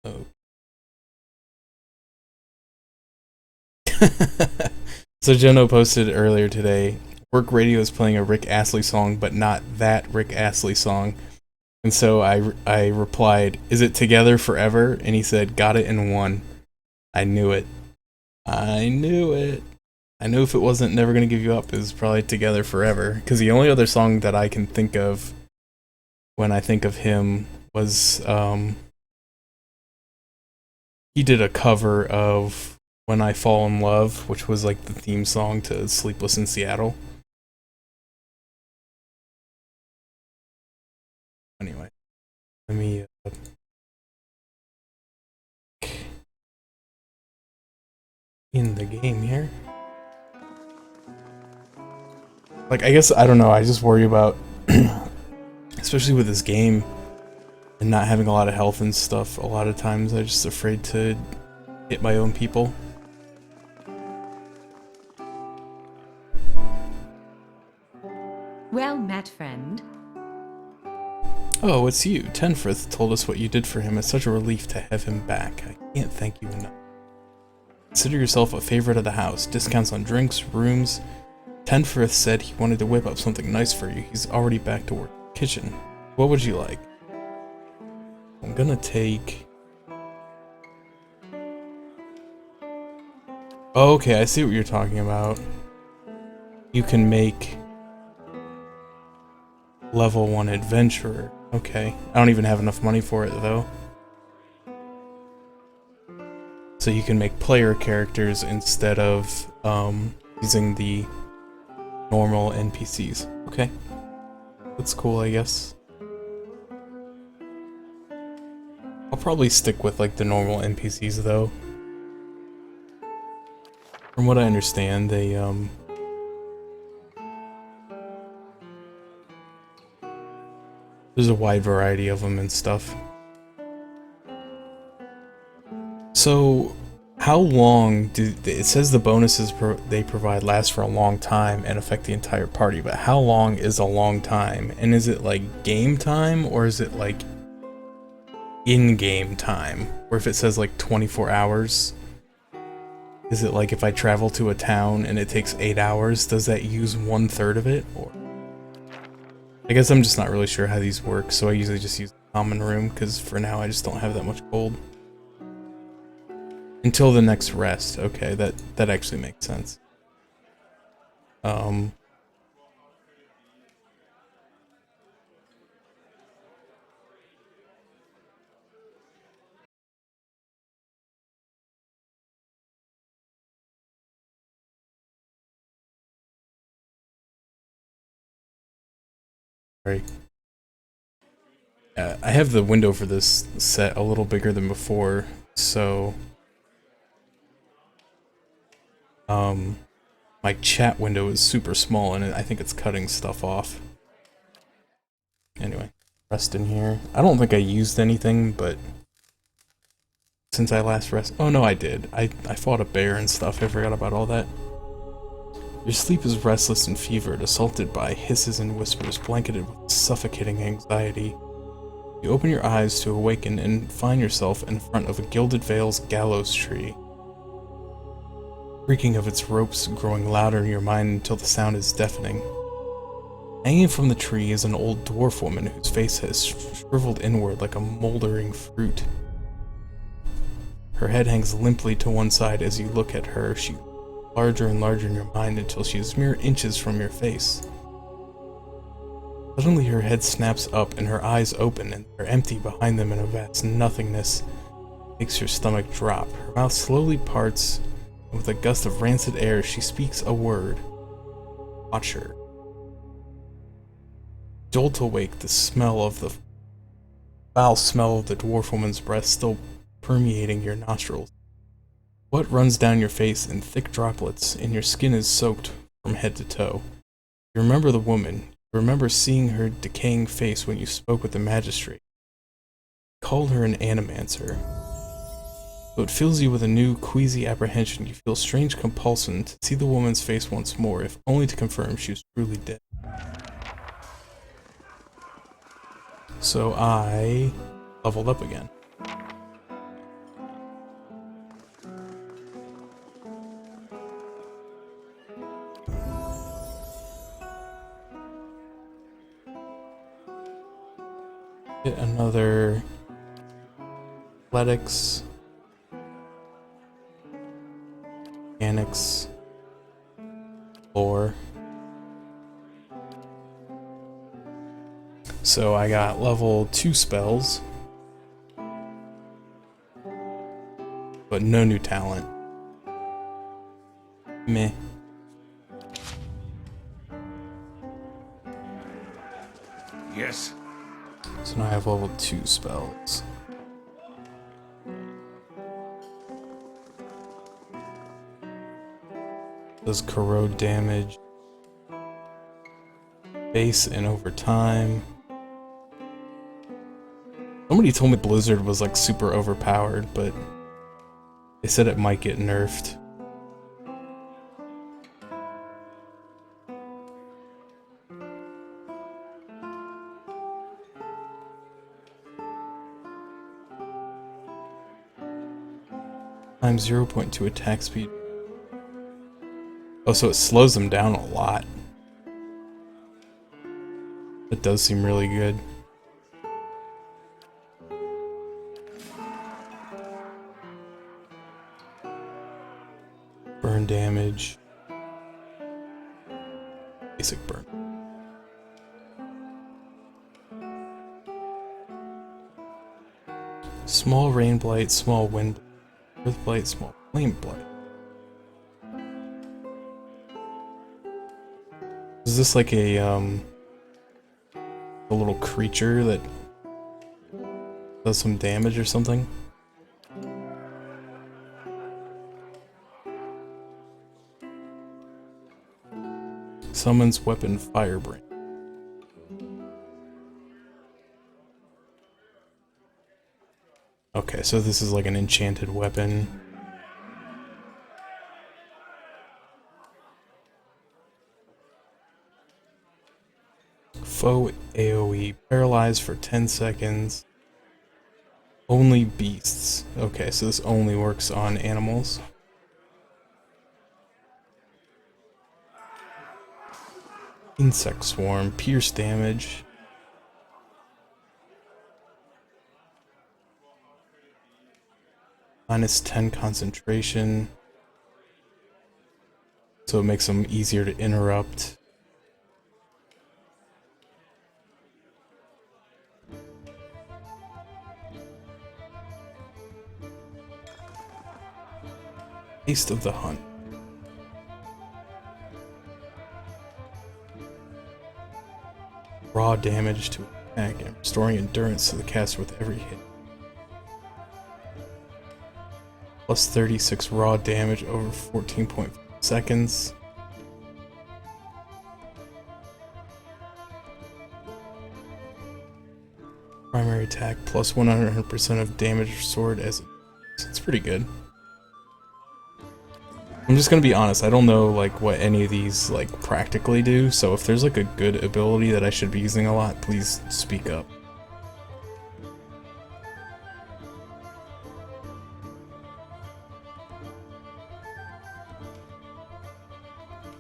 Oh. So Jono posted earlier today, work radio is playing a Rick Astley song, but not that Rick Astley song. And so I replied, is it Together Forever? And he said, got it in one. I knew it. I knew it. I knew if it wasn't Never Gonna Give You Up, it was probably Together Forever. Because the only other song that I can think of when I think of him was, he did a cover of When I Fall in Love, which was like the theme song to Sleepless in Seattle. Anyway, let me in the game here. Like, I guess, I don't know, I just worry about, especially with this game and not having a lot of health and stuff, a lot of times I'm just afraid to hit my own people. Well met, friend. Oh, it's you. Tenfrith told us what you did for him. It's such a relief to have him back. I can't thank you enough. Consider yourself a favorite of the house. Discounts on drinks, rooms. Tenfrith said he wanted to whip up something nice for you. He's already back to work. Kitchen. What would you like? I'm gonna take... Oh, okay, I see what you're talking about. You can make level 1 adventurer. Okay. I don't even have enough money for it, though. So you can make player characters instead of using the normal NPCs. Okay. That's cool, I guess. I'll probably stick with like the normal NPCs, though. From what I understand, they there's a wide variety of them and stuff. So, how long do it says the bonuses they provide last for a long time and affect the entire party? But how long is a long time? And is it like game time, or is it like in-game time? Or if it says like 24 hours, is it like if I travel to a town and it takes 8 hours, does that use 1/3 of it? Or I guess I'm just not really sure how these work, so I usually just use the common room, because for now I just don't have that much gold. Until the next rest. Okay, that actually makes sense. Right. I have the window for this set a little bigger than before, so my chat window is super small and I think it's cutting stuff off. Anyway, rest in here. I don't think I used anything, but since I last oh no, I did. I fought a bear and stuff. I forgot about all that. Your sleep is restless and fevered, assaulted by hisses and whispers, blanketed with suffocating anxiety. You open your eyes to awaken and find yourself in front of a Gilded Vale's gallows tree. Creaking of its ropes growing louder in your mind until the sound is deafening. Hanging from the tree is an old dwarf woman whose face has shriveled inward like a moldering fruit. Her head hangs limply to one side as you look at her. She grows larger and larger in your mind until she is mere inches from your face. Suddenly her head snaps up and her eyes open, and they're empty behind them in a vast nothingness. It makes your stomach drop. Her mouth slowly parts, and with a gust of rancid air she speaks a word. Watch her. Jolt awake, the foul smell of the dwarf woman's breath still permeating your nostrils. Sweat runs down your face in thick droplets, and your skin is soaked from head to toe. You remember the woman. You remember seeing her decaying face when you spoke with the magistrate. You called her an animancer. So it fills you with a new, queasy apprehension. You feel strange compulsion to see the woman's face once more, if only to confirm she was truly dead. So I leveled up again. Get another athletics, mechanics, lore. So I got level 2 spells, but no new talent. Meh. Yes. So now I have level 2 spells. Does corrode damage, base and over time. Somebody told me Blizzard was like super overpowered, but they said it might get nerfed. Times 0.2 attack speed. Oh, so it slows them down a lot. That does seem really good. Burn damage. Basic burn. Small rain blight, small wind blight. Earth blight, small flame blight. Is this like a little creature that does some damage or something? Summons weapon Firebrand. Okay, so this is like an enchanted weapon. Foe AoE, paralyzed for 10 seconds. Only beasts. Okay, so this only works on animals. Insect swarm, pierce damage. Minus 10 concentration. So it makes them easier to interrupt. Taste of the Hunt. Raw damage to attack and restoring endurance to the caster with every hit. Plus 36 raw damage over 14.5 seconds. Primary attack plus 100% of damage restored as it's pretty good. I'm just gonna be honest, I don't know like what any of these like practically do, so if there's like a good ability that I should be using a lot, please speak up.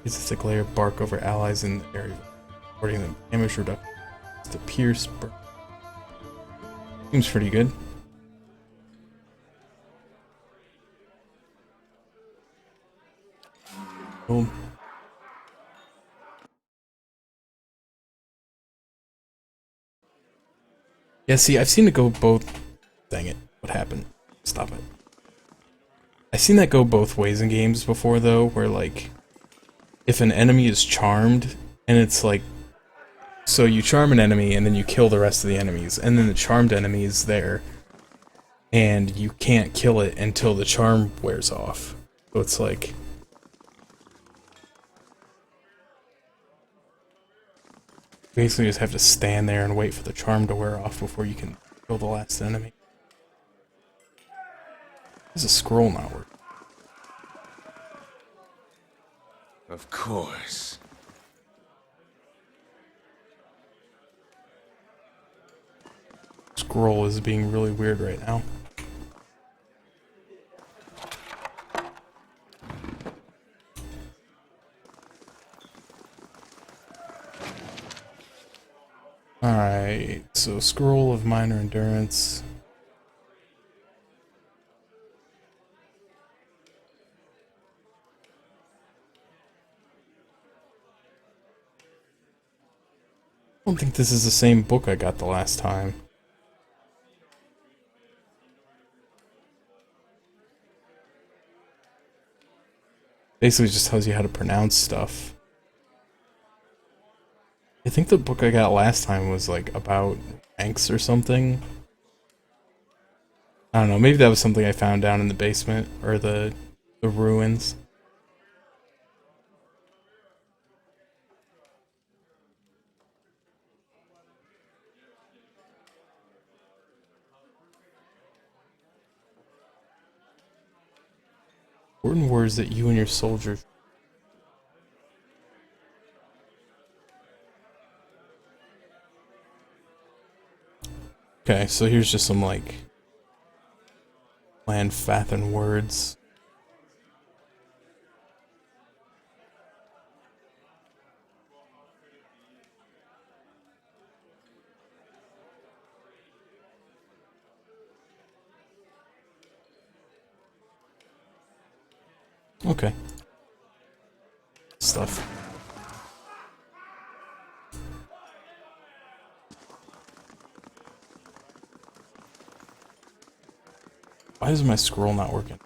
It's a thick layer of bark over allies in the area, supporting them damage reduction. It's the pierce burn. Seems pretty good. Boom. Yeah, see, I've seen it go both... Dang it. What happened? Stop it. I've seen that go both ways in games before, though, where, like, if an enemy is charmed, and it's like... So you charm an enemy, and then you kill the rest of the enemies, and then the charmed enemy is there, and you can't kill it until the charm wears off. So it's like... Basically just have to stand there and wait for the charm to wear off before you can kill the last enemy. There's a scroll not working. Of course. Scroll is being really weird right now. Alright, so Scroll of Minor Endurance. I don't think this is the same book I got the last time. Basically just tells you how to pronounce stuff. I think the book I got last time was like about ranks or something. I don't know, maybe that was something I found down in the basement or the ruins. Important words that you and your soldiers... Okay, so here's just some, like, Clan Fathin words. Okay. Stuff. Why is my scroll not working?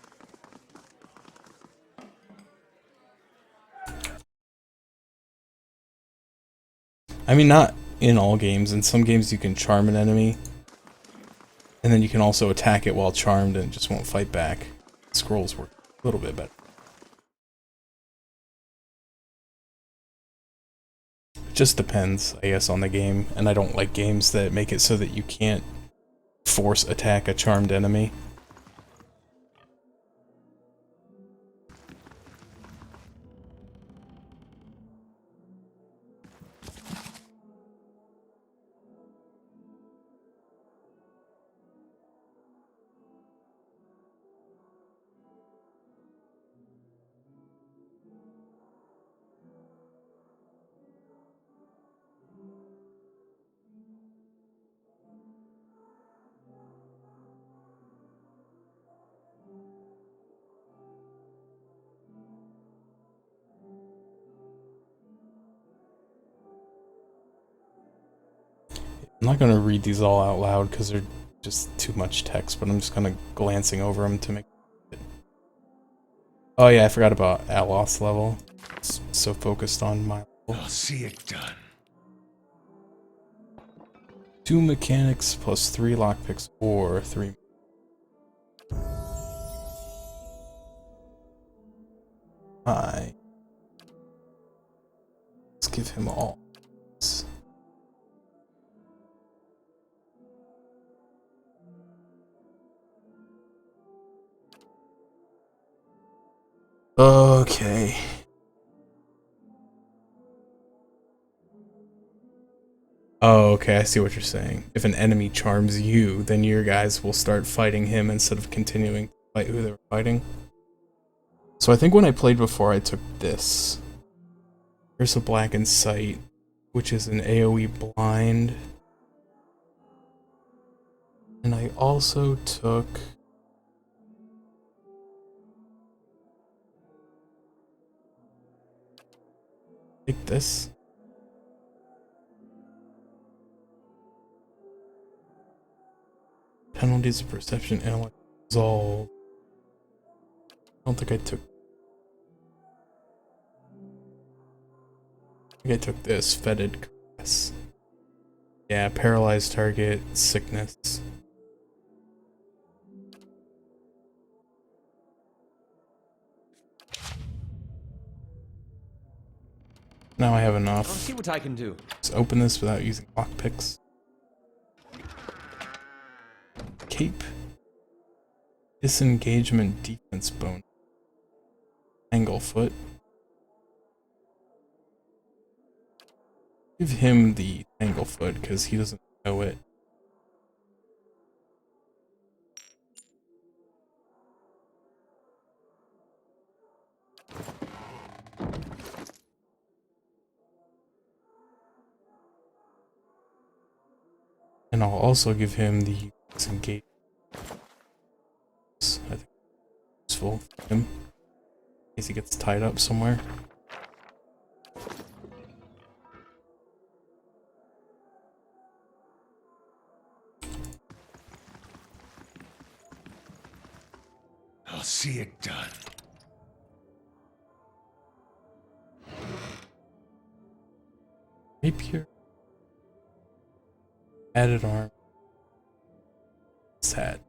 I mean, not in all games. In some games you can charm an enemy, and then you can also attack it while charmed and it just won't fight back. Scrolls work a little bit better. It just depends, I guess, on the game, and I don't like games that make it so that you can't force attack a charmed enemy. I'm not gonna read these all out loud because they're just too much text, but I'm just kind of glancing over them to make it. Oh yeah, I forgot about Aloth's level. It's so focused on my level. I'll see it done. 2 mechanics plus 3 lockpicks or 3. Let's give him all. Okay. Oh, okay, I see what you're saying. If an enemy charms you, then your guys will start fighting him instead of continuing to fight who they were fighting. So I think when I played before, I took this. Here's a Blackened Sight, which is an AoE blind. And I also took... Take this. Penalties of perception, intellect, resolve. I don't think I took. I think I took this. Fetid caress. Yeah, paralyzed target, sickness. Now I have enough. I'll see what I can do. Let's open this without using lockpicks. Cape. Disengagement defense bonus. Tanglefoot. Give him the Tanglefoot because he doesn't know it. And I'll also give him the disengage. I think it's useful for him in case he gets tied up somewhere. I'll see it done. Rapier. Added arm. Sad.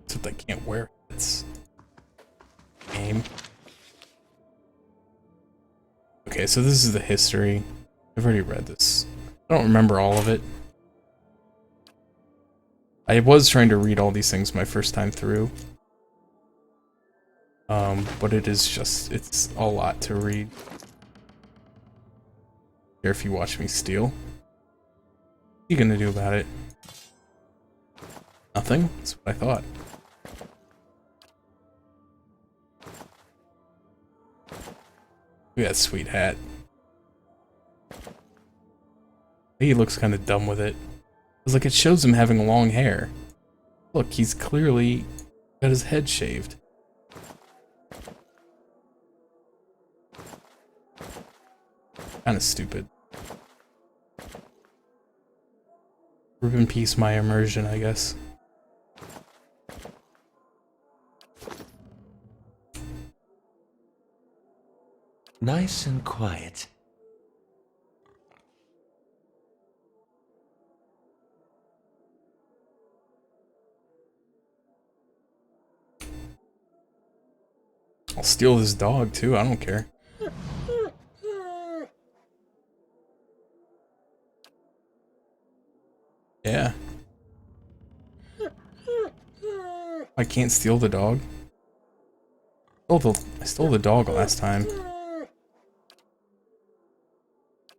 Except I can't wear it. Game. Okay, so this is the history. I've already read this. I don't remember all of it. I was trying to read all these things my first time through. But it is just, it's a lot to read. Here, if you watch me steal. What are you gonna do about it? Nothing? That's what I thought. Look at that sweet hat. He looks kind of dumb with it. It's like it shows him having long hair. Look, he's clearly got his head shaved. Kind of stupid. Rip in peace my immersion, I guess. Nice and quiet. I'll steal this dog too, I don't care. Yeah. I can't steal the dog. I stole the dog last time.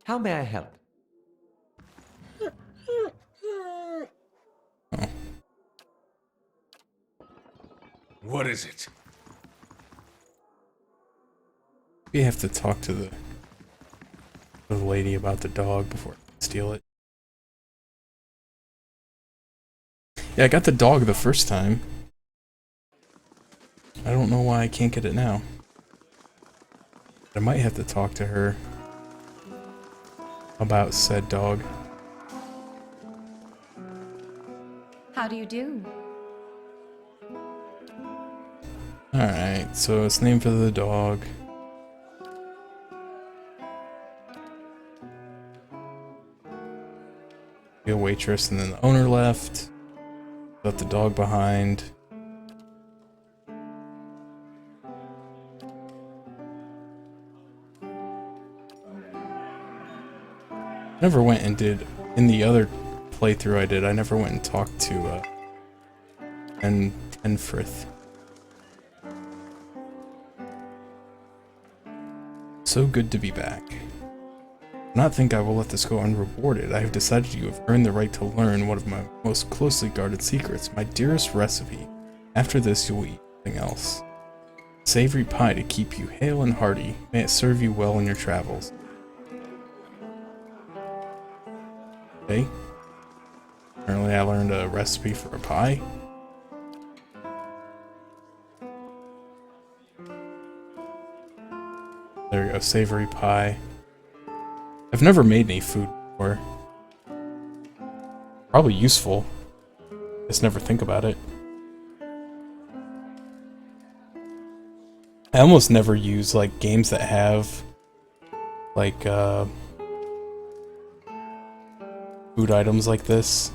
How may I help? Oh. What is it? We have to talk to the lady about the dog before I can steal it. Yeah, I got the dog the first time. I don't know why I can't get it now. I might have to talk to her about said dog. How do you do? Alright, so it's named for the dog. Be a waitress, and then the owner left. Left the dog behind. Never went and did, in the other playthrough I did, I never went and talked to Tenfrith. So good to be back. Do not think I will let this go unrewarded. I have decided you have earned the right to learn one of my most closely guarded secrets, my dearest recipe. After this, you will eat nothing else. Savory pie to keep you hale and hearty. May it serve you well in your travels. Okay. Apparently I learned a recipe for a pie. There we go, savory pie. I've never made any food before. Probably useful. Just never think about it. I almost never use like games that have like food items like this.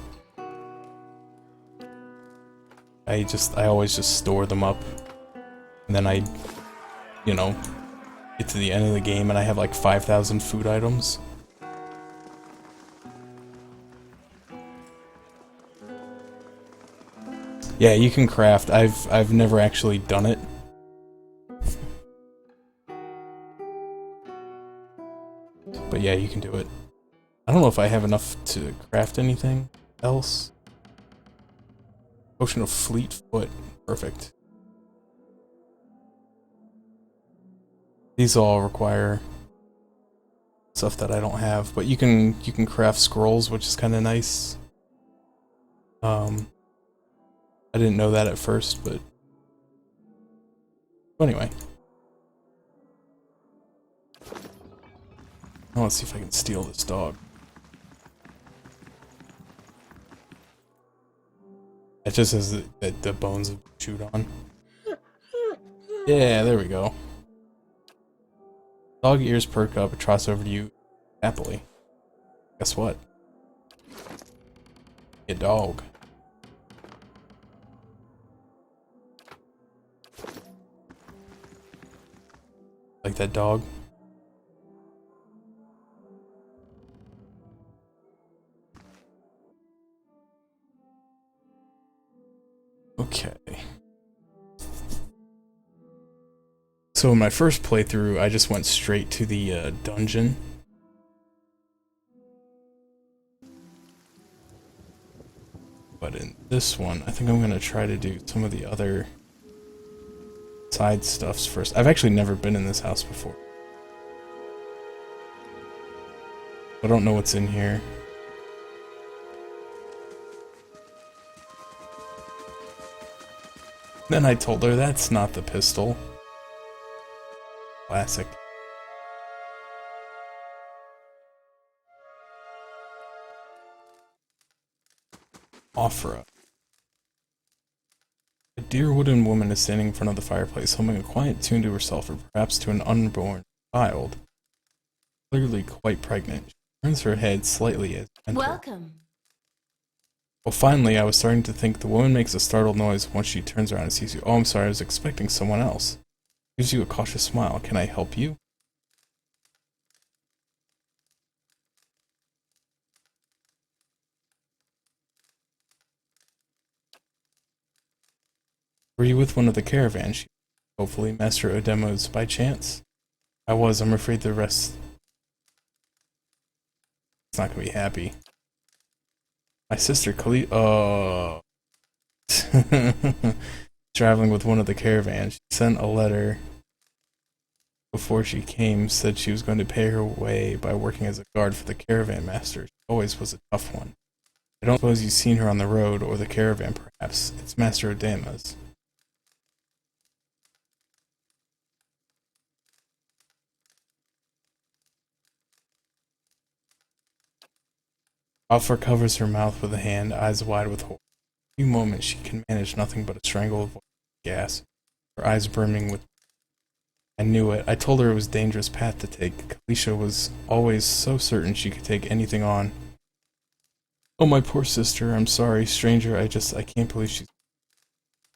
I always just store them up, and then I, you know, get to the end of the game and I have like 5,000 food items. Yeah, you can craft. I've never actually done it. But yeah, you can do it. I don't know if I have enough to craft anything else. Potion of Fleet Foot. Perfect. These all require stuff that I don't have, but you can craft scrolls, which is kind of nice. I didn't know that at first, but anyway. Now let's see if I can steal this dog. It just says that the bones have been chewed on. Yeah, there we go. Dog ears perk up, it trots over to you happily. Guess what? A dog. Like that dog? Okay. So in my first playthrough, I just went straight to the dungeon. But in this one, I think I'm gonna try to do some of the other side stuffs first. I've actually never been in this house before. I don't know what's in here. Then I told her that's not the pistol. Classic. Offra. A dear wooden woman is standing in front of the fireplace, humming a quiet tune to herself, or perhaps to an unborn child. Clearly quite pregnant. She turns her head slightly as you enter. Welcome. Well, finally, I was starting to think the woman makes a startled noise once she turns around and sees you. Oh, I'm sorry, I was expecting someone else. Gives you a cautious smile. Can I help you? Were you with one of the caravans? Hopefully, Master Odemo's by chance? I was. I'm afraid the rest... It's not gonna be happy. My sister Kali... Oh... Traveling with one of the caravans. She sent a letter before she came, said she was going to pay her way by working as a guard for the caravan master. She always was a tough one. I don't suppose you've seen her on the road, or the caravan perhaps. It's Master Odema's. Offra covers her mouth with a hand, eyes wide with horror. In a few moments she can manage nothing but a strangled voice of gas, her eyes burning with... I knew it. I told her it was a dangerous path to take. Kalisha was always so certain she could take anything on. Oh, my poor sister, I'm sorry. Stranger, I can't believe she's... If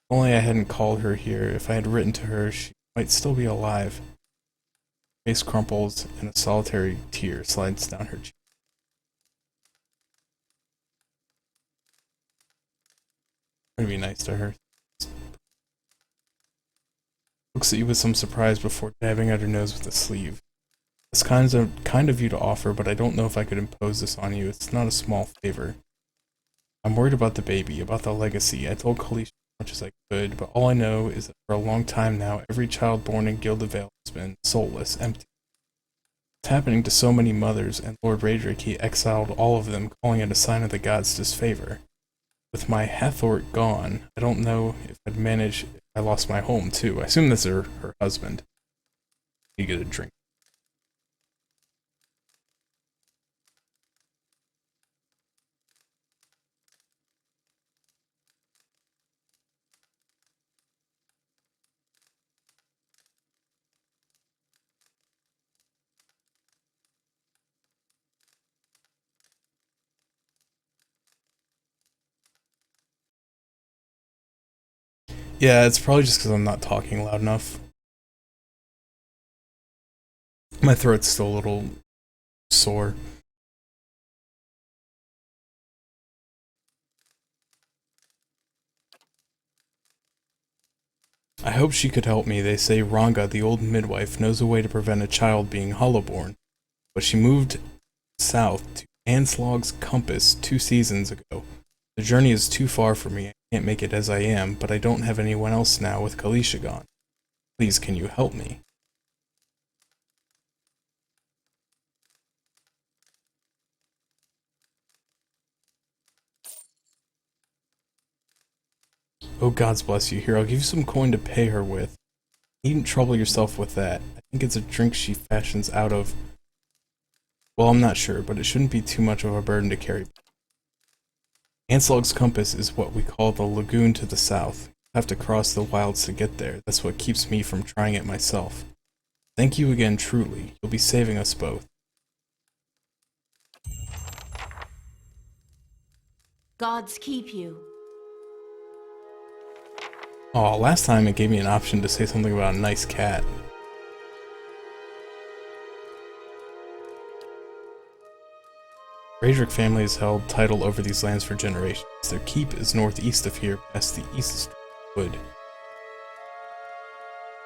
only I hadn't called her here. If I had written to her, she might still be alive. Her face crumples, and a solitary tear slides down her cheek. Try to be nice to her. Looks at you with some surprise before dabbing at her nose with a sleeve. It's kind of you to offer, but I don't know if I could impose this on you. It's not a small favor. I'm worried about the baby, about the legacy. I told Kalisha as much as I could, but all I know is that for a long time now, every child born in Gilded Vale has been soulless, empty. It's happening to so many mothers, and Lord Raedric, he exiled all of them, calling it a sign of the gods' disfavor. With my Hathor gone, I don't know if I'd manage if I lost my home, too. I assume this is her husband. You get a drink. Yeah, it's probably just because I'm not talking loud enough. My throat's still a little sore. I hope she could help me. They say Ranga, the old midwife, knows a way to prevent a child being hollowborn, but she moved south to Anslog's Compass 2 seasons ago. The journey is too far for me. I can't make it as I am, but I don't have anyone else now with Kalisha gone. Please, can you help me? Oh, God's bless you. Here, I'll give you some coin to pay her with. You needn't trouble yourself with that. I think it's a drink she fashions out of... Well, I'm not sure, but it shouldn't be too much of a burden to carry. Anslog's Compass is what we call the lagoon to the south. You have to cross the wilds to get there. That's what keeps me from trying it myself. Thank you again, truly. You'll be saving us both. Gods keep you. Oh, last time it gave me an option to say something about a nice cat. Raedric family has held title over these lands for generations. Their keep is northeast of here, past the East Wood.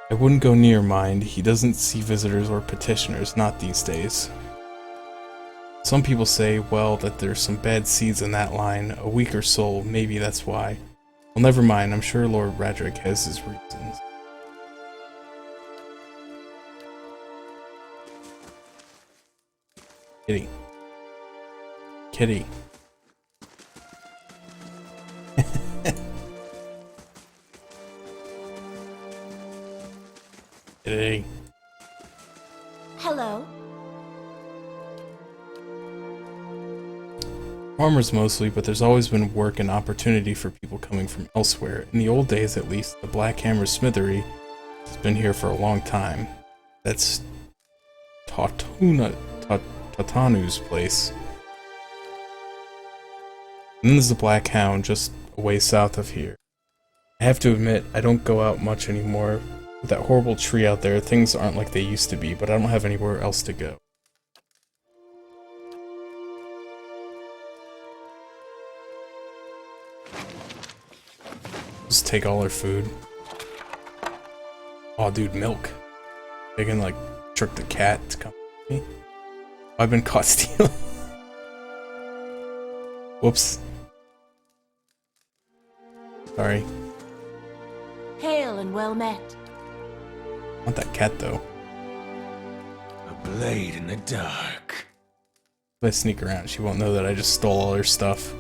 I wouldn't go near, mind. He doesn't see visitors or petitioners, not these days. Some people say, well, that there's some bad seeds in that line, a weaker soul, maybe that's why. Well, never mind, I'm sure Lord Raedric has his reasons. Kitty. Kitty. Kitty. Hello. Farmers mostly, but there's always been work and opportunity for people coming from elsewhere. In the old days, at least, the Black Hammer Smithery has been here for a long time. That's Tatanu's place. And then there's the Black Hound, just a way south of here. I have to admit, I don't go out much anymore. With that horrible tree out there, things aren't like they used to be, but I don't have anywhere else to go. Just take all our food. Oh, dude, milk. They can, like, trick the cat to come with me. I've been caught stealing. Whoops. Sorry. Hail and well met. I want that cat, though. A blade in the dark. If I sneak around, she won't know that I just stole all her stuff.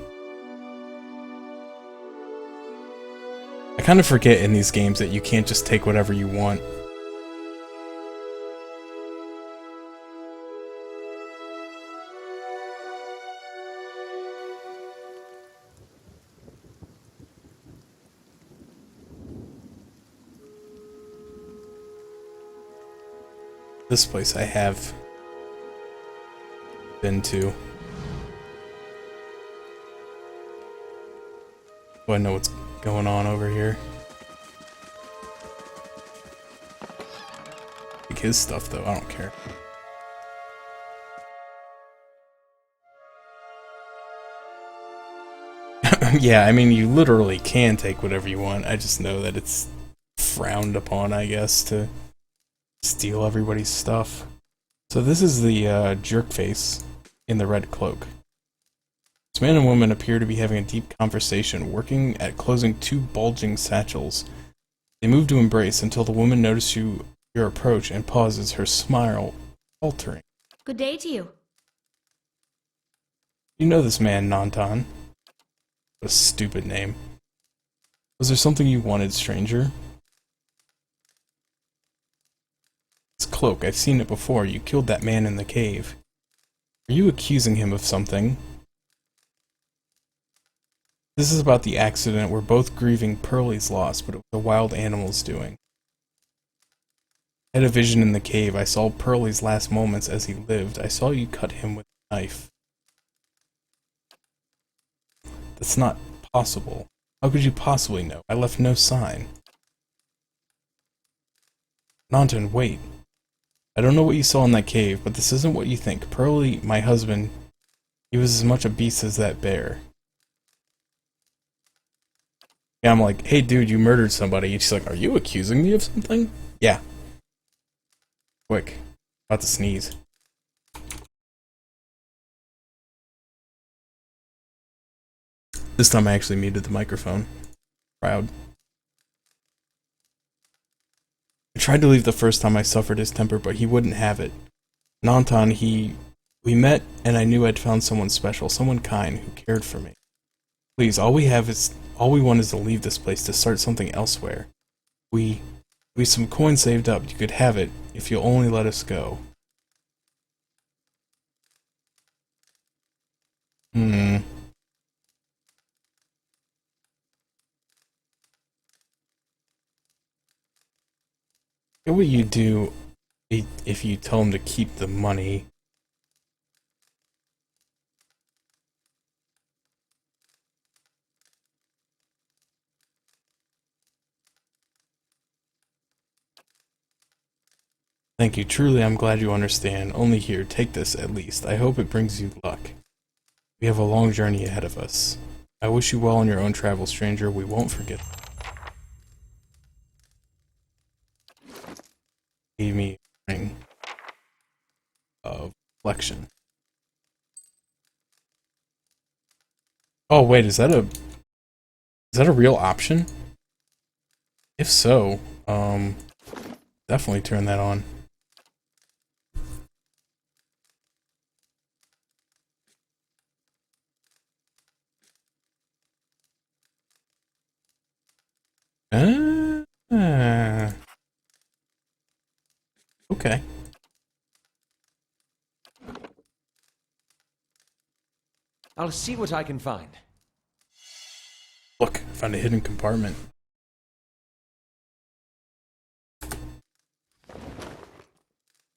I kind of forget in these games that you can't just take whatever you want. This place I have been to. So I know what's going on over here. Take his stuff though, I don't care. Yeah, I mean you literally can take whatever you want. I just know that it's frowned upon, I guess, to steal everybody's stuff. So this is the jerkface in the red cloak. This man and woman appear to be having a deep conversation, working at closing two bulging satchels. They move to embrace until the woman notices your approach and pauses, her smile faltering. Good day to you. You know this man, Nantan. What a stupid name. Was there something you wanted, stranger? This cloak, I've seen it before. You killed that man in the cave. Are you accusing him of something? This is about the accident. We're both grieving Pearlie's loss, but it was the wild animals doing. I had a vision in the cave. I saw Pearlie's last moments as he lived. I saw you cut him with a knife. That's not possible. How could you possibly know? I left no sign. Nanton, wait. I don't know what you saw in that cave, but this isn't what you think. Pearly, my husband, he was as much a beast as that bear. Yeah, I'm like, hey dude, you murdered somebody. And she's like, are you accusing me of something? Yeah. Quick. About to sneeze. This time I actually muted the microphone. Proud. I tried to leave the first time I suffered his temper, but he wouldn't have it. Nanton, we met, and I knew I'd found someone special, someone kind, who cared for me. Please, all we want is to leave this place, to start something elsewhere. We some coin saved up. You could have it, if you'll only let us go. What would you do if you tell him to keep the money? Thank you. Truly, I'm glad you understand. Only here, take this at least. I hope it brings you luck. We have a long journey ahead of us. I wish you well on your own travel, stranger. We won't forget. Gave me a ring of reflection. Oh wait, is that a real option? If so, definitely turn that on. Okay. I'll see what I can find. Look, I found a hidden compartment.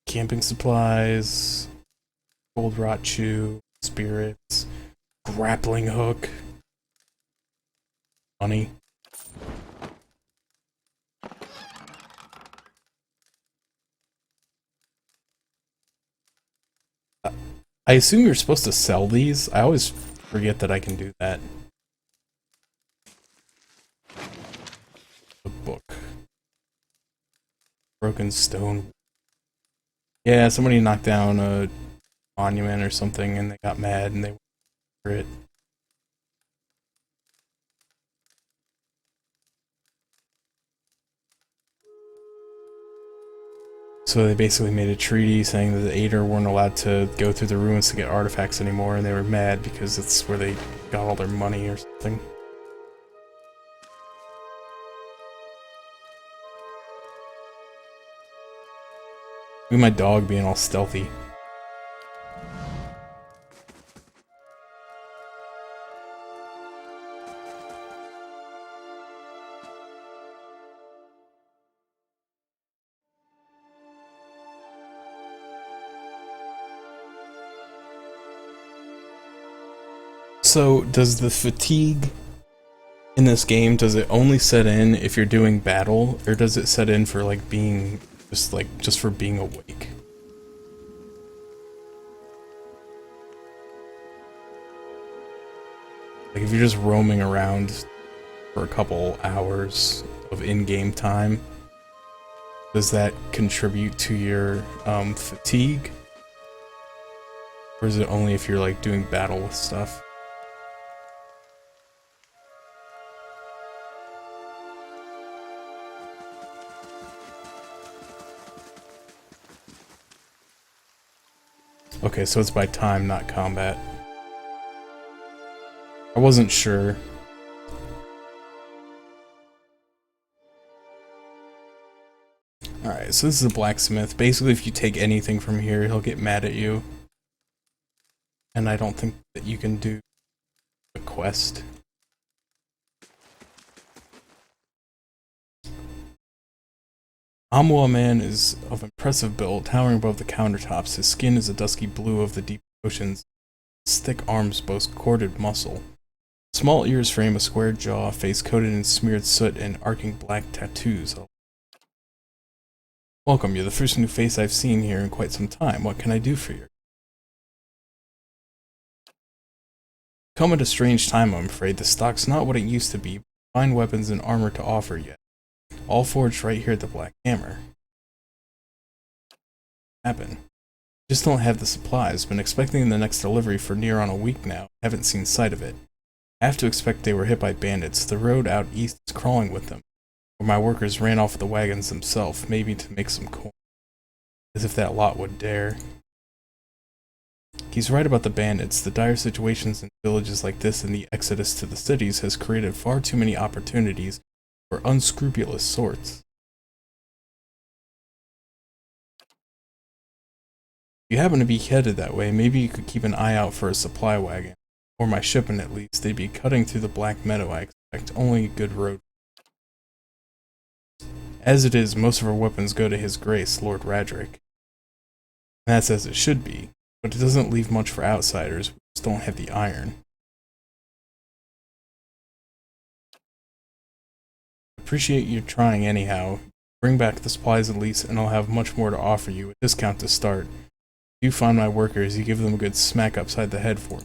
Camping supplies, gold rot chew, spirits, grappling hook, money. I assume you're supposed to sell these. I always forget that I can do that. The book. Broken stone. Yeah, somebody knocked down a monument or something and they got mad and they went for it. So they basically made a treaty saying that the Aeder weren't allowed to go through the ruins to get artifacts anymore, and they were mad because that's where they got all their money or something. Look at my dog being all stealthy. So, does the fatigue in this game, does it only set in if you're doing battle, or does it set in for like being just for being awake? Like if you're just roaming around for a couple hours of in-game time, does that contribute to your fatigue? Or is it only if you're like doing battle with stuff? Okay, so it's by time, not combat. I wasn't sure. Alright, so this is a blacksmith. Basically, if you take anything from here, he'll get mad at you. And I don't think that you can do a quest. Amwa man is of impressive build, towering above the countertops. His skin is a dusky blue of the deep oceans. His thick arms boast corded muscle. Small ears frame a square jaw, face coated in smeared soot and arcing black tattoos. Welcome, you're the first new face I've seen here in quite some time. What can I do for you? Come at a strange time, I'm afraid. The stock's not what it used to be. Fine weapons and armor to offer yet. All forged right here at the Black Hammer. Happen. Just don't have the supplies. Been expecting the next delivery for near on a week now. Haven't seen sight of it. I have to expect they were hit by bandits. The road out east is crawling with them. Or my workers ran off the wagons themselves, maybe to make some coin. As if that lot would dare. He's right about the bandits. The dire situations in villages like this and the exodus to the cities has created far too many opportunities for unscrupulous sorts. If you happen to be headed that way, maybe you could keep an eye out for a supply wagon. Or my shipment at least. They'd be cutting through the Black Meadow, I expect. Only a good road. As it is, most of our weapons go to His Grace, Lord Radric. And that's as it should be, but it doesn't leave much for outsiders. We just don't have the iron. Appreciate you trying anyhow. Bring back the supplies at least, and I'll have much more to offer you. A discount to start. If you find my workers, you give them a good smack upside the head for me.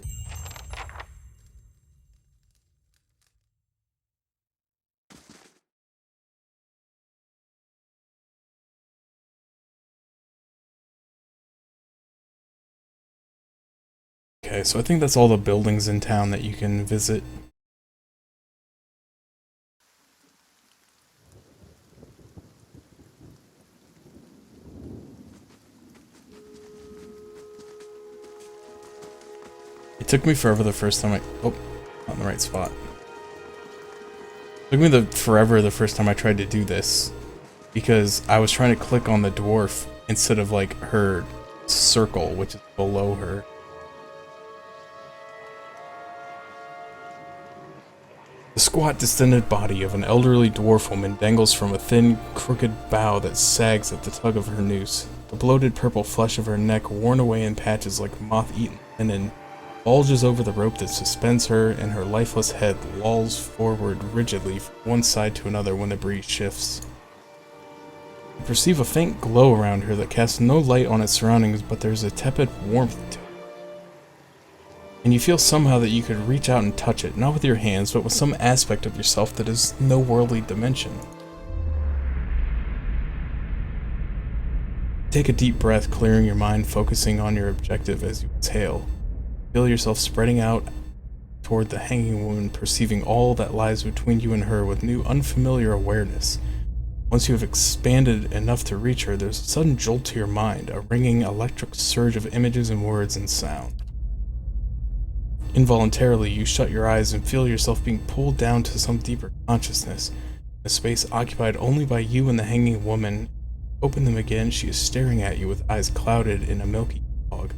Okay, so I think that's all the buildings in town that you can visit. It took me forever the first time oh, not in the right spot. It took me forever the first time I tried to do this, because I was trying to click on the dwarf instead of like her circle, which is below her. The squat, distended body of an elderly dwarf woman dangles from a thin, crooked bough that sags at the tug of her noose. The bloated purple flesh of her neck, worn away in patches like moth-eaten linen, bulges over the rope that suspends her, and her lifeless head lolls forward rigidly from one side to another when the breeze shifts. You perceive a faint glow around her that casts no light on its surroundings, but there's a tepid warmth to it. And you feel somehow that you could reach out and touch it, not with your hands, but with some aspect of yourself that is no worldly dimension. Take a deep breath, clearing your mind, focusing on your objective as you exhale. Feel yourself spreading out toward the hanging woman, perceiving all that lies between you and her with new, unfamiliar awareness. Once you have expanded enough to reach her, there's a sudden jolt to your mind, a ringing, electric surge of images and words and sound. Involuntarily, you shut your eyes and feel yourself being pulled down to some deeper consciousness, a space occupied only by you and the hanging woman. Open them again, she is staring at you with eyes clouded in a milky fog.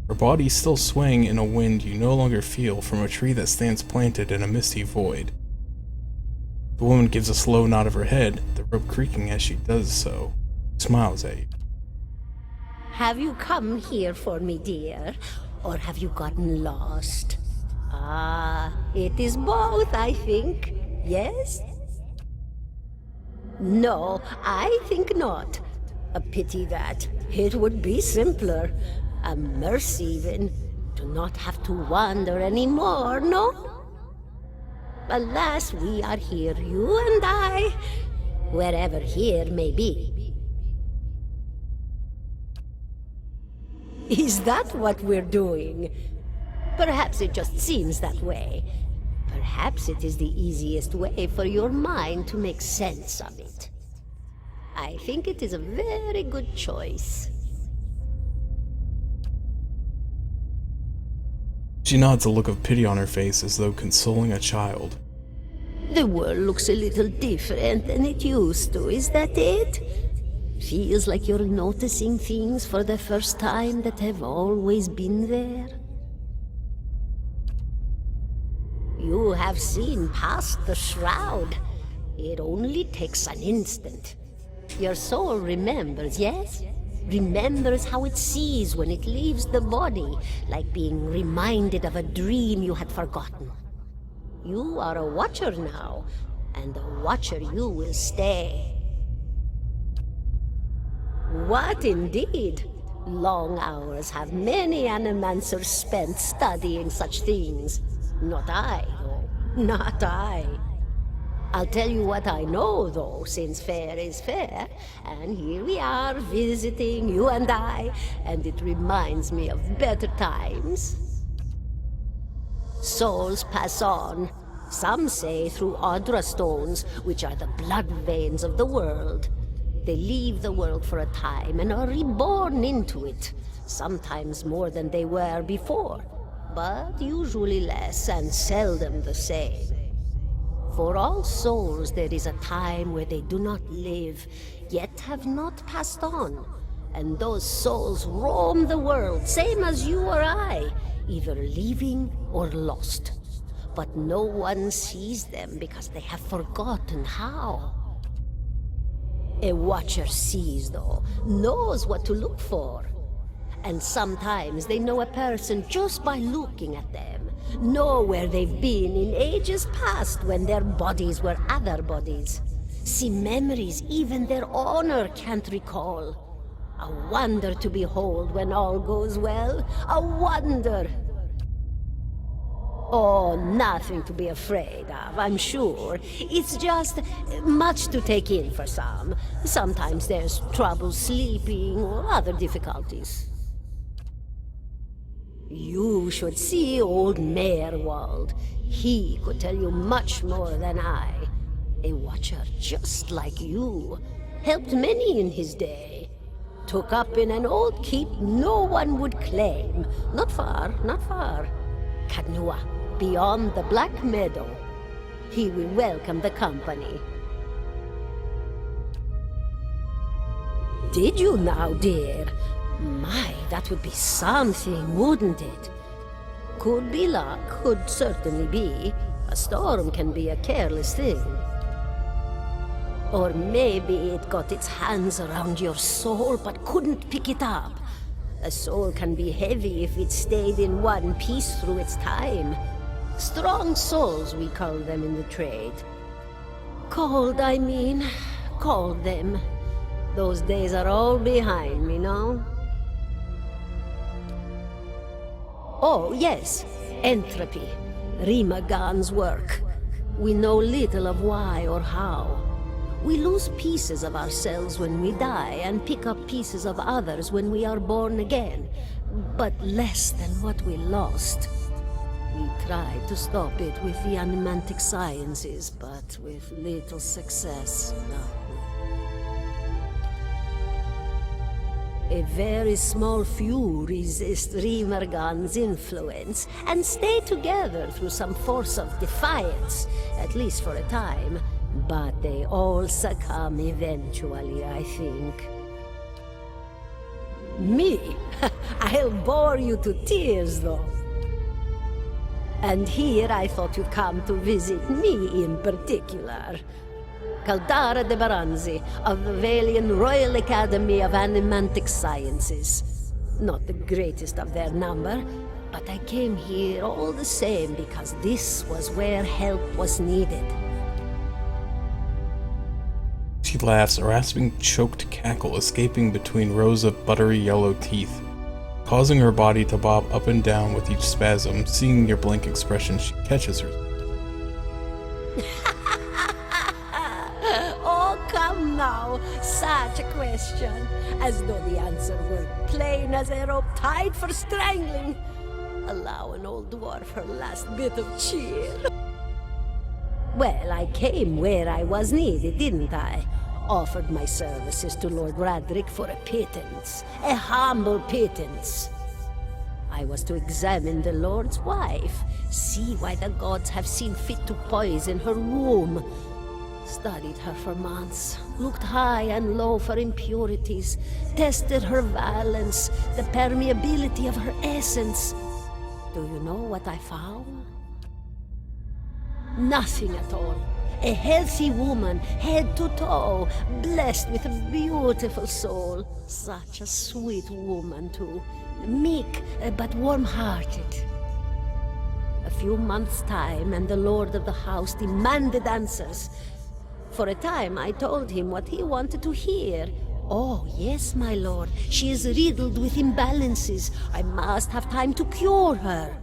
Her body still swaying in a wind you no longer feel from a tree that stands planted in a misty void. The woman gives a slow nod of her head, the rope creaking as she does so. Smiles at you. Have you come here for me, dear? Or have you gotten lost? Ah, it is both, I think. Yes? No, I think not. A pity that. It would be simpler. A mercy, even. To not have to wander anymore, no? Alas, we are here, you and I. Wherever here may be. Is that what we're doing? Perhaps it just seems that way. Perhaps it is the easiest way for your mind to make sense of it. I think it is a very good choice. She nods, a look of pity on her face as though consoling a child. The world looks a little different than it used to, is that it? Feels like you're noticing things for the first time that have always been there. You have seen past the shroud. It only takes an instant. Your soul remembers, yes? Remembers how it sees when it leaves the body, like being reminded of a dream you had forgotten. You are a watcher now, and a watcher you will stay. What indeed? Long hours have many animancers spent studying such things. Not I, though. Not I. I'll tell you what I know, though, since fair is fair, and here we are visiting, you and I, and it reminds me of better times. Souls pass on, some say through Audra stones, which are the blood veins of the world. They leave the world for a time and are reborn into it, sometimes more than they were before, but usually less and seldom the same. For all souls there is a time where they do not live, yet have not passed on, and those souls roam the world, same as you or I, either living or lost. But no one sees them because they have forgotten how. A watcher sees, though, knows what to look for. And sometimes they know a person just by looking at them, know where they've been in ages past when their bodies were other bodies. See memories even their owner can't recall. A wonder to behold when all goes well, a wonder! Oh, nothing to be afraid of, I'm sure. It's just much to take in for some. Sometimes there's trouble sleeping or other difficulties. You should see old Meerwald. He could tell you much more than I. A watcher just like you. Helped many in his day. Took up in an old keep no one would claim. Not far, not far. Kadnua, beyond the Black Meadow. He will welcome the company. Did you now, dear? My, that would be something, wouldn't it? Could be luck, could certainly be. A storm can be a careless thing. Or maybe it got its hands around your soul but couldn't pick it up. A soul can be heavy if it stayed in one piece through its time. Strong souls, we call them in the trade. Cold, I mean. Called them. Those days are all behind me, no? Oh, yes. Entropy. Rimagan's work. We know little of why or how. We lose pieces of ourselves when we die and pick up pieces of others when we are born again, but less than what we lost. We tried to stop it with the animantic sciences, but with little success. No. A very small few resist Rimergan's influence and stay together through some force of defiance, at least for a time. But they all succumb eventually, I think. Me? I'll bore you to tears, though. And here I thought you'd come to visit me in particular. Caldara de Baranzi, of the Valian Royal Academy of Animantic Sciences. Not the greatest of their number, but I came here all the same because this was where help was needed. She laughs, a rasping, choked cackle escaping between rows of buttery yellow teeth, causing her body to bob up and down with each spasm. Seeing your blank expression, she catches her. Oh, come now. Such a question. As though the answer were plain as a rope tied for strangling. Allow an old dwarf her last bit of cheer. Well, I came where I was needed, didn't I? Offered my services to Lord Radric for a pittance. A humble pittance. I was to examine the Lord's wife, see why the gods have seen fit to poison her womb. Studied her for months, looked high and low for impurities, tested her valence, the permeability of her essence. Do you know what I found? Nothing at all. A healthy woman, head to toe, blessed with a beautiful soul. Such a sweet woman, too. Meek, but warm-hearted. A few months' time, and the lord of the house demanded answers. For a time, I told him what he wanted to hear, Oh, yes, my lord. She is riddled with imbalances. I must have time to cure her.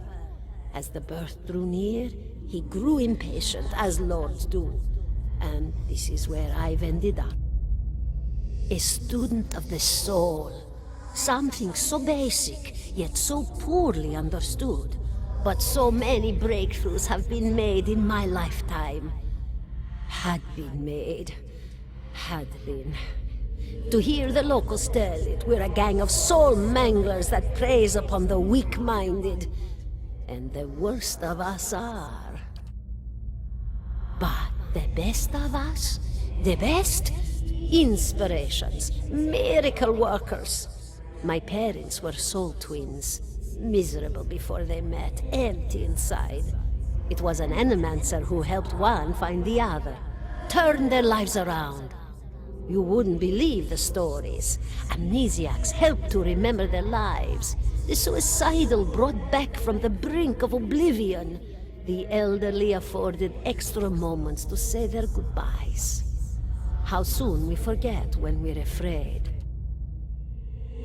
As the birth drew near, he grew impatient, as lords do. And this is where I've ended up. A student of the soul. Something so basic, yet so poorly understood. But so many breakthroughs have been made in my lifetime. Had been. To hear the locals tell it, we're a gang of soul manglers that preys upon the weak-minded. And the worst of us are. But the best of us? The best? Inspirations. Miracle workers. My parents were soul twins. Miserable before they met, empty inside. It was an animancer who helped one find the other. Turned their lives around. You wouldn't believe the stories. Amnesiacs helped to remember their lives. The suicidal brought back from the brink of oblivion. The elderly afforded extra moments to say their goodbyes. How soon we forget when we're afraid.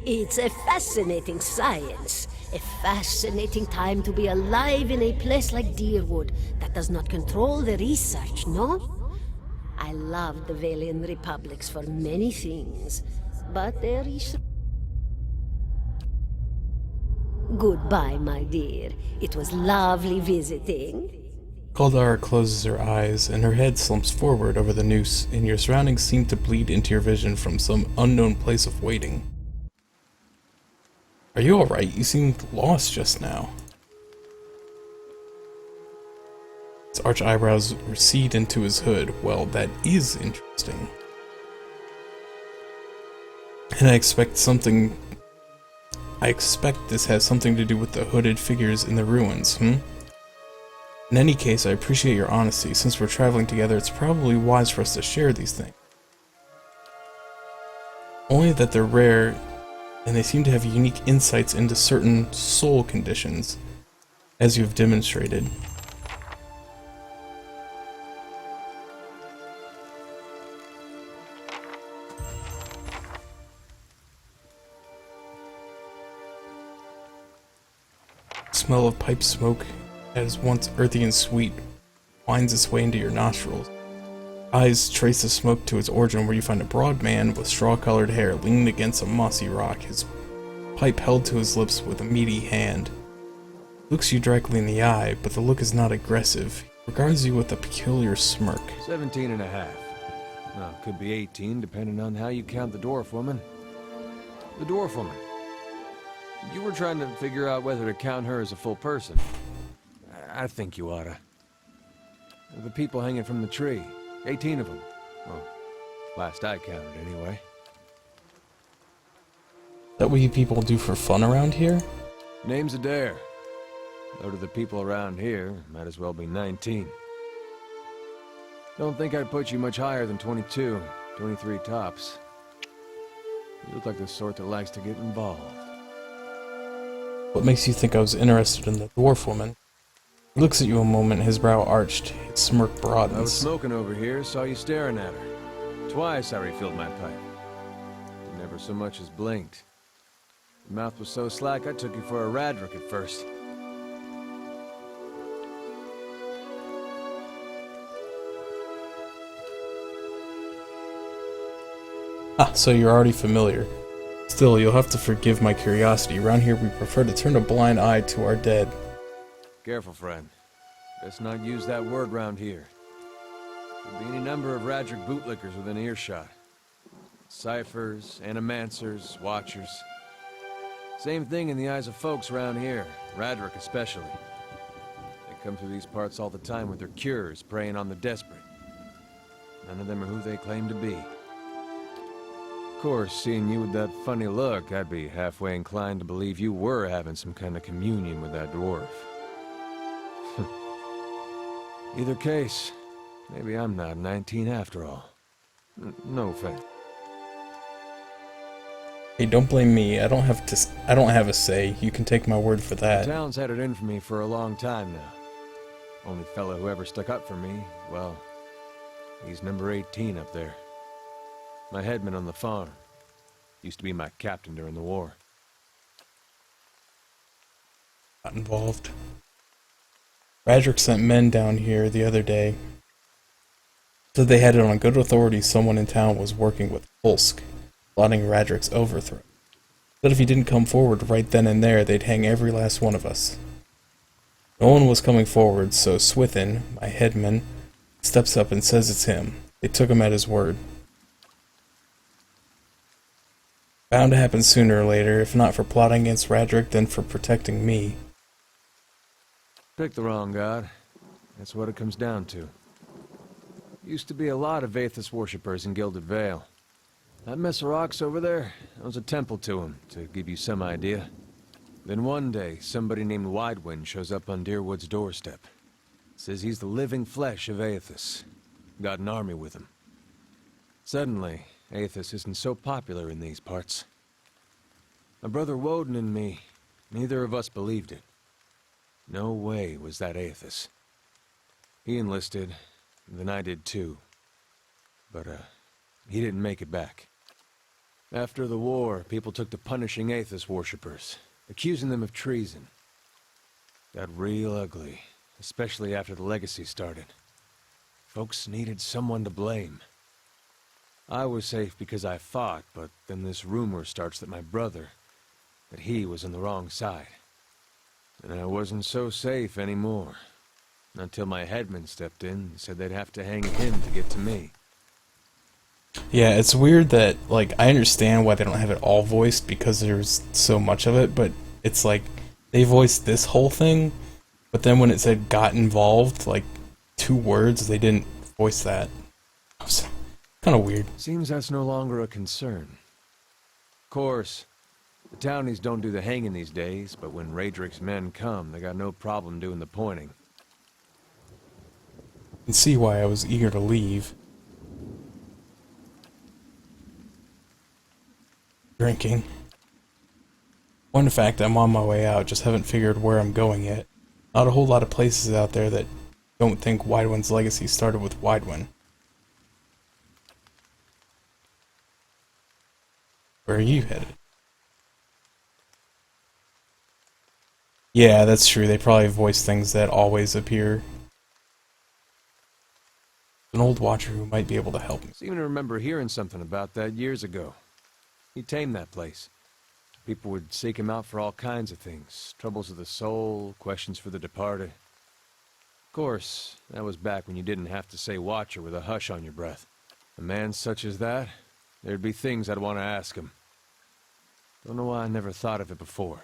It's a fascinating science. A fascinating time to be alive in a place like Deerwood that does not control the research, no? I love the Valian Republics for many things, but there is... Goodbye, my dear. It was lovely visiting. Kaldara closes her eyes, and her head slumps forward over the noose, and your surroundings seem to bleed into your vision from some unknown place of waiting. Are you alright? You seemed lost just now. His arched eyebrows recede into his hood. Well, that is interesting. And I expect this has something to do with the hooded figures in the ruins, In any case, I appreciate your honesty. Since we're traveling together, it's probably wise for us to share these things. Only that they're rare, and they seem to have unique insights into certain soul conditions, as you have demonstrated. Smell of pipe smoke, as once earthy and sweet, winds its way into your nostrils. Eyes trace the smoke to its origin, where you find a broad man with straw-colored hair leaning against a mossy rock, his pipe held to his lips with a meaty hand. He looks you directly in the eye, but the look is not aggressive. He regards you with a peculiar smirk. 17 and a half. Well, could be 18, depending on how you count the dwarf woman. The dwarf woman. You were trying to figure out whether to count her as a full person. I think you oughta. The people hanging from the tree. 18 of them. Well, last I counted, anyway. That what you people do for fun around here? Name's Adair. Though to the people around here, might as well be 19. Don't think I'd put you much higher than 22, 23 tops. You look like the sort that likes to get involved. What makes you think I was interested in the dwarf woman? He looks at you a moment, his brow arched, his smirk broadens. I was smoking over here, saw you staring at her. Twice I refilled my pipe. You never so much as blinked. Your mouth was so slack I took you for a Radric at first. Ah, so you're already familiar. Still, you'll have to forgive my curiosity. Around here we prefer to turn a blind eye to our dead. Careful, friend. Best not use that word round here. There'll be any number of Radric bootlickers within earshot. Ciphers, animancers, watchers. Same thing in the eyes of folks around here, Radric especially. They come through these parts all the time with their cures, preying on the desperate. None of them are who they claim to be. Of course, seeing you with that funny look, I'd be halfway inclined to believe you were having some kind of communion with that dwarf. Either case, maybe I'm not 19 after all. No offense. Hey, don't blame me. I don't have a say. You can take my word for that. The town's had it in for me for a long time now. Only fellow who ever stuck up for me, well, he's number 18 up there. My headman on the farm. Used to be my captain during the war. Not involved. Radric sent men down here the other day. Said they had it on good authority someone in town was working with Ulsk, plotting Radric's overthrow. But if he didn't come forward right then and there, they'd hang every last one of us. No one was coming forward, so Swithin, my headman, steps up and says it's him. They took him at his word. Bound to happen sooner or later, if not for plotting against Radric, then for protecting me. Picked the wrong god. That's what it comes down to. Used to be a lot of Aethys worshippers in Gilded Vale. That mess of rocks over there, that was a temple to him, to give you some idea. Then one day, somebody named Widewind shows up on Deerwood's doorstep. Says he's the living flesh of Aethys. Got an army with him. Suddenly, Aethys isn't so popular in these parts. My brother Woden and me, neither of us believed it. No way was that Aethys. He enlisted, and then I did too. But, he didn't make it back. After the war, people took to punishing Aethys worshippers, accusing them of treason. Got real ugly, especially after the Legacy started. Folks needed someone to blame. I was safe because I fought, but then this rumor starts that my brother, that he was on the wrong side. And I wasn't so safe anymore. Until my headman stepped in and said they'd have to hang him to get to me. Yeah, it's weird that, like, I understand why they don't have it all voiced because there's so much of it, but it's like, they voiced this whole thing, but then when it said got involved, like, 2 words, they didn't voice that. It was kind of weird. Seems that's no longer a concern. Of course, the townies don't do the hanging these days, but when Radric's men come, they got no problem doing the pointing. You can see why I was eager to leave. Drinking. One fact, I'm on my way out, just haven't figured where I'm going yet. Not a whole lot of places out there that don't think Widewind's legacy started with Widewind. Where are you headed? Yeah, that's true. They probably voice things that always appear. An old watcher who might be able to help me. Seem to remember hearing something about that years ago. He tamed that place. People would seek him out for all kinds of things. Troubles of the soul, questions for the departed. Of course, that was back when you didn't have to say watcher with a hush on your breath. A man such as that, there'd be things I'd want to ask him. Don't know why I never thought of it before.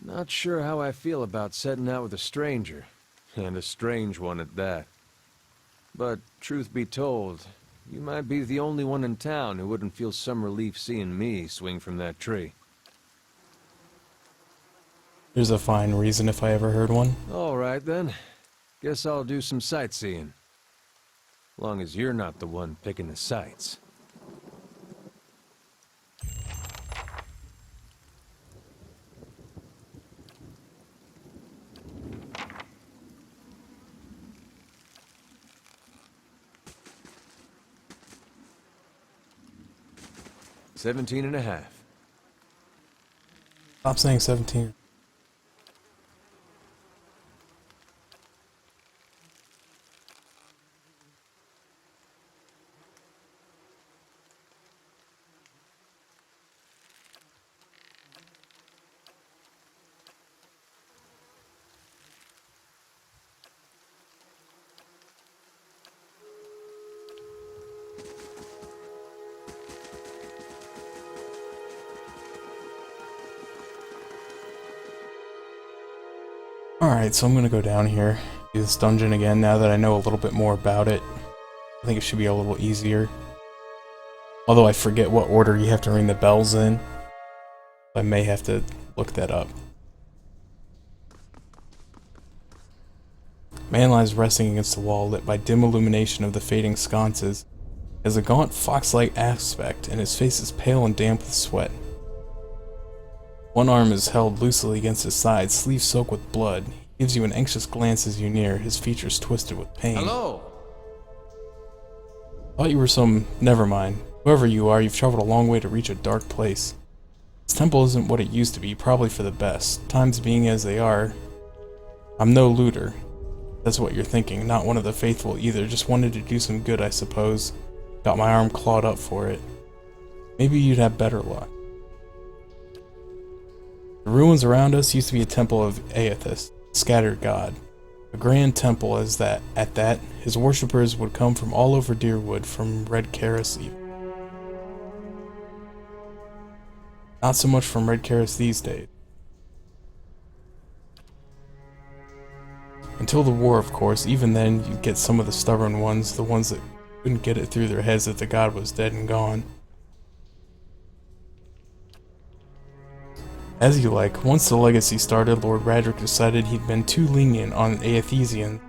Not sure how I feel about setting out with a stranger, and a strange one at that. But, truth be told, you might be the only one in town who wouldn't feel some relief seeing me swing from that tree. There's a fine reason if I ever heard one. All right, then. Guess I'll do some sightseeing. Long as you're not the one picking the sights. $17.5. Stop saying 17. Alright, so I'm gonna go down here, do this dungeon again now that I know a little bit more about it. I think it should be a little easier. Although I forget what order you have to ring the bells in. I may have to look that up. Man lies resting against the wall, lit by dim illumination of the fading sconces. He has a gaunt, fox-like aspect, and his face is pale and damp with sweat. One arm is held loosely against his side, sleeve soaked with blood. He gives you an anxious glance as you near, his features twisted with pain. Hello! Thought you were some... never mind. Whoever you are, you've traveled a long way to reach a dark place. This temple isn't what it used to be, probably for the best. Times being as they are, I'm no looter. That's what you're thinking, not one of the faithful either, just wanted to do some good, I suppose. Got my arm clawed up for it. Maybe you'd have better luck. The ruins around us used to be a temple of Aethys, scattered god. A grand temple as that. At that, his worshippers would come from all over Deerwood, from Red Karis even. Not so much from Red Karis these days. Until the war, of course. Even then, you'd get some of the stubborn ones, the ones that couldn't get it through their heads that the god was dead and gone. As you like, once the legacy started, Lord Radric decided he'd been too lenient on Aethesians.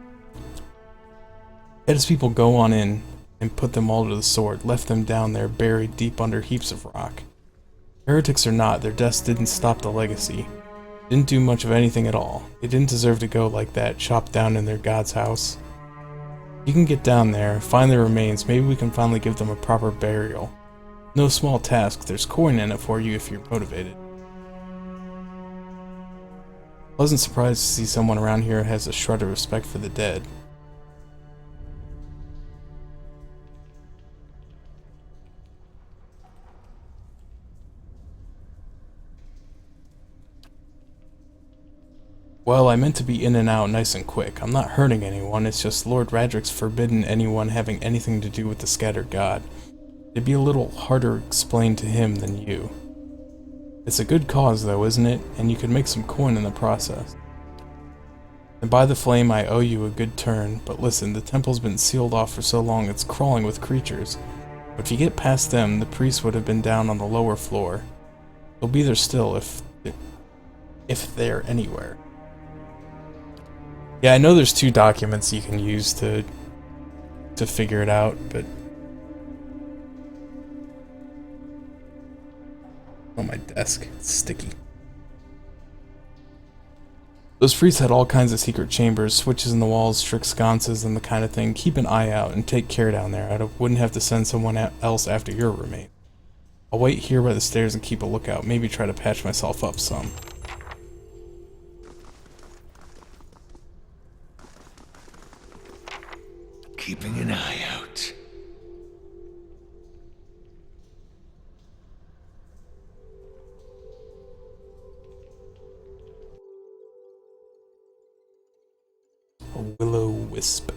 Had his people go on in and put them all to the sword, left them down there buried deep under heaps of rock. Heretics or not, their deaths didn't stop the legacy. Didn't do much of anything at all. They didn't deserve to go like that, chopped down in their god's house. You can get down there, find their remains, maybe we can finally give them a proper burial. No small task, there's coin in it for you if you're motivated. Wasn't surprised to see someone around here who has a shred of respect for the dead. Well, I meant to be in and out nice and quick. I'm not hurting anyone, it's just Lord Radric's forbidden anyone having anything to do with the Scattered God. It'd be a little harder explained to him than you. It's a good cause though, isn't it? And you could make some coin in the process. And by the flame, I owe you a good turn, but listen, the temple's been sealed off for so long it's crawling with creatures. But if you get past them, the priest would have been down on the lower floor. They'll be there still if they're anywhere. Yeah, I know there's 2 documents you can use to figure it out, but on my desk, it's sticky. Those priests had all kinds of secret chambers, switches in the walls, strict sconces, and the kind of thing. Keep an eye out and take care down there. I wouldn't have to send someone else after your remains. I'll wait here by the stairs and keep a lookout. Maybe try to patch myself up some. Keeping an eye out. A will-o-wisp.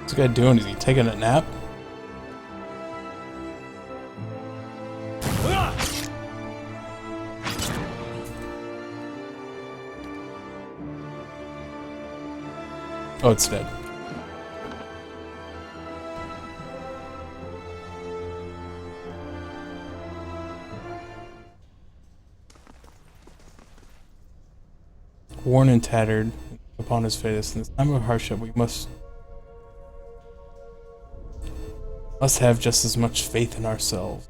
What's this guy doing? Is he taking a nap? Oh, it's dead. Worn and tattered upon his face, in this time of hardship we must have just as much faith in ourselves.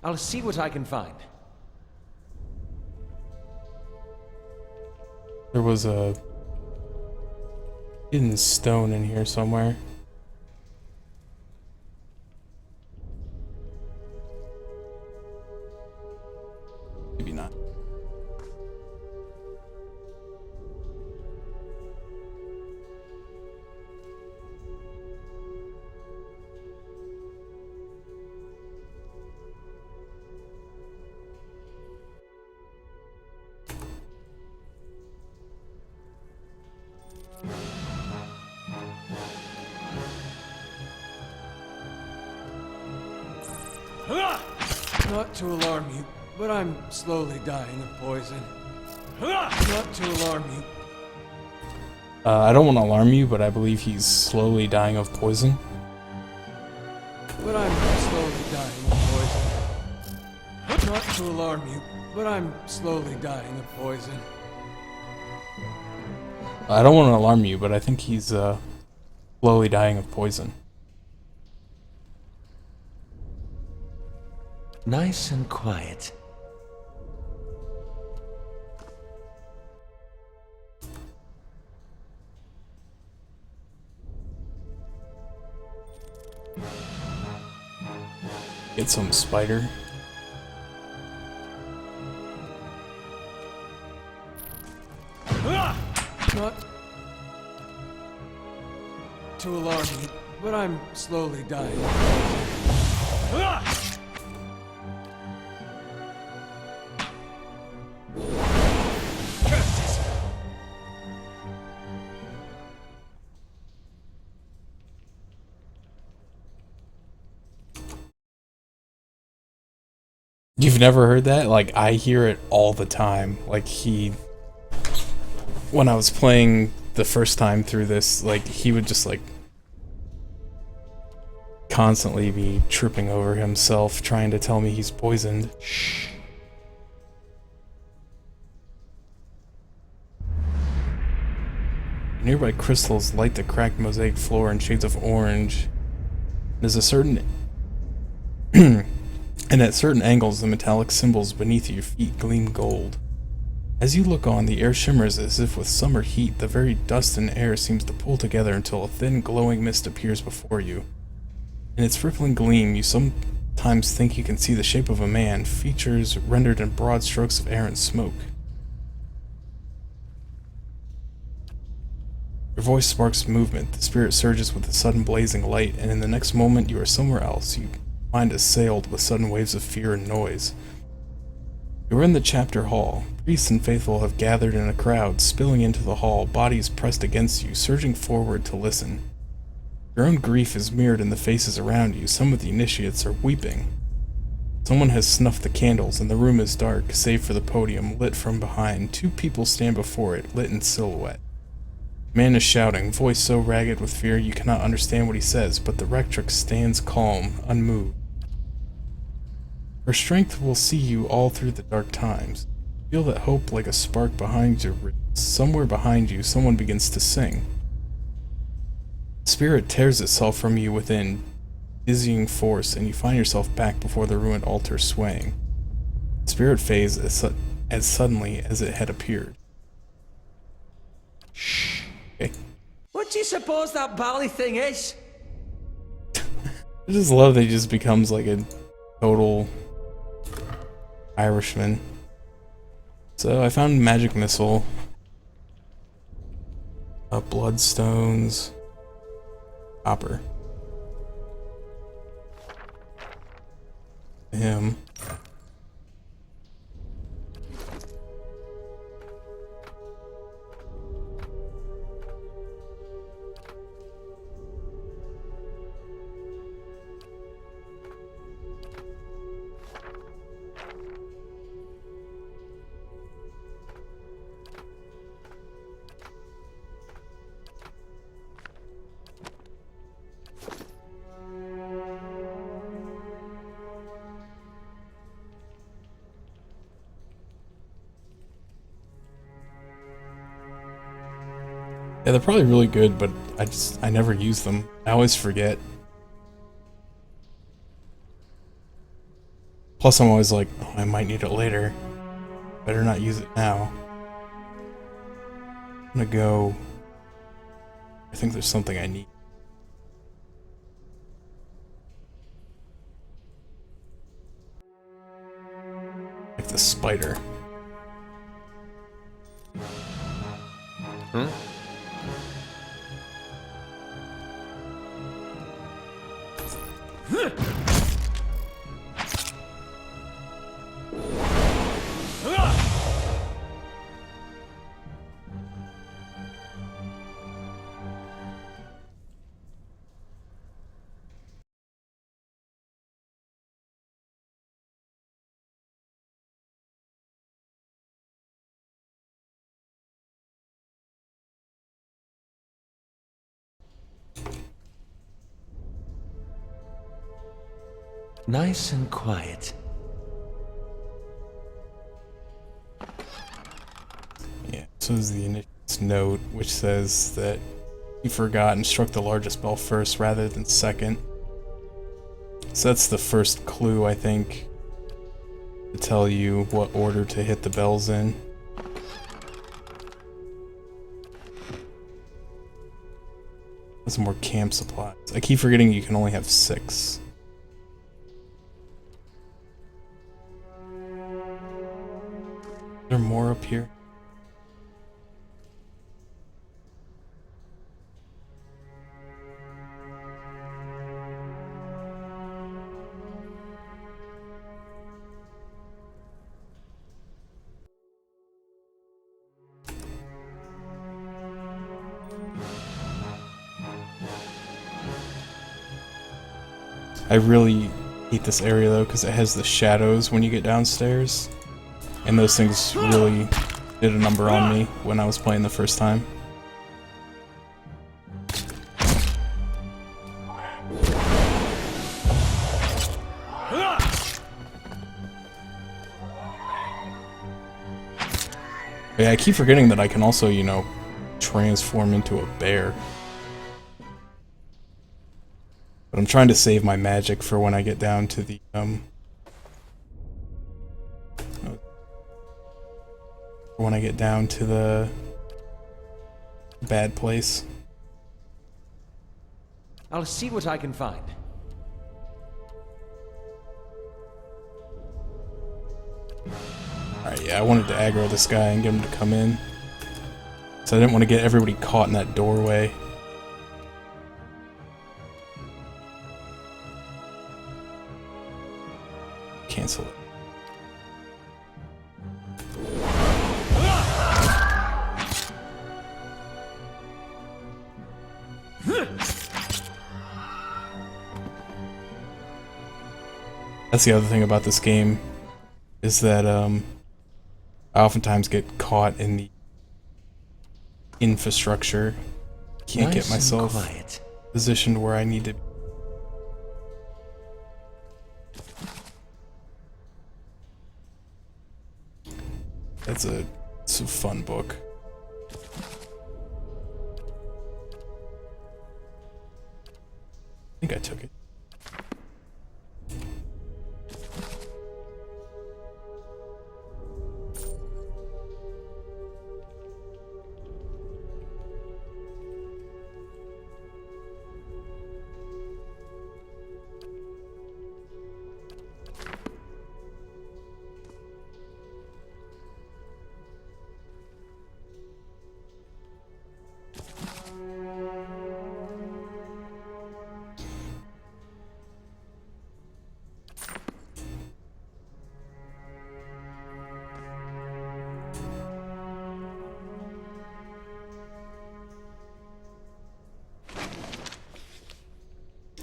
I'll see what I can find. There was a hidden stone in here somewhere. Maybe not. Not to alarm you, but I'm slowly dying of poison. Not to alarm you. I don't want to alarm you, but I believe he's slowly dying of poison. But I'm slowly dying of poison. Not to alarm you, but I'm slowly dying of poison. I don't want to alarm you, but I think he's slowly dying of poison. Nice and quiet. Get some spider. Not to alarm you, but I'm slowly dying. You've never heard that? Like, I hear it all the time. Like, when I was playing the first time through this, like, he would just, like, constantly be tripping over himself, trying to tell me he's poisoned. Shh. Nearby crystals light the cracked mosaic floor in shades of orange. There's a certain... and at certain angles, the metallic symbols beneath your feet gleam gold. As you look on, the air shimmers as if with summer heat. The very dust and air seems to pull together until a thin glowing mist appears before you. In its rippling gleam, you sometimes think you can see the shape of a man, features rendered in broad strokes of air and smoke. Your voice sparks movement, the spirit surges with a sudden blazing light, and in the next moment you are somewhere else. You mind assailed with sudden waves of fear and noise. You are in the chapter hall. Priests and faithful have gathered in a crowd, spilling into the hall, bodies pressed against you, surging forward to listen. Your own grief is mirrored in the faces around you. Some of the initiates are weeping. Someone has snuffed the candles, and the room is dark, save for the podium, lit from behind. Two people stand before it, lit in silhouette. Man is shouting, voice so ragged with fear you cannot understand what he says, but the rectrix stands calm, unmoved. Her strength will see you all through the dark times. Feel that hope like a spark behind your ribs. Somewhere behind you, someone begins to sing. Spirit tears itself from you within dizzying force, and you find yourself back before the ruined altar swaying. Spirit fades as suddenly as it had appeared. Shh. Okay. What do you suppose that bally thing is? I just love that he just becomes like a total Irishman. So I found magic missile, bloodstones, copper. Him. Yeah, they're probably really good, but I never use them. I always forget. Plus I'm always like, oh, I might need it later. Better not use it now. I'm gonna go... I think there's something I need. Like the spider. Hmm? Nice and quiet. Yeah, so is the initiate's note, which says that he forgot and struck the largest bell first rather than second. So that's the first clue, I think, to tell you what order to hit the bells in. Some more camp supplies. I keep forgetting you can only have 6. Is there more up here? I really hate this area though because it has the shadows when you get downstairs, and those things really did a number on me when I was playing the first time. But yeah, I keep forgetting that I can also, you know, transform into a bear. But I'm trying to save my magic for when I get down to the, when I get down to the bad place. I'll see what I can find. Alright, yeah, I wanted to aggro this guy and get him to come in. So I didn't want to get everybody caught in that doorway. Cancel it. That's the other thing about this game, is that I oftentimes get caught in the infrastructure. Can't get myself positioned where I need to be. It's a fun book. I think I took it.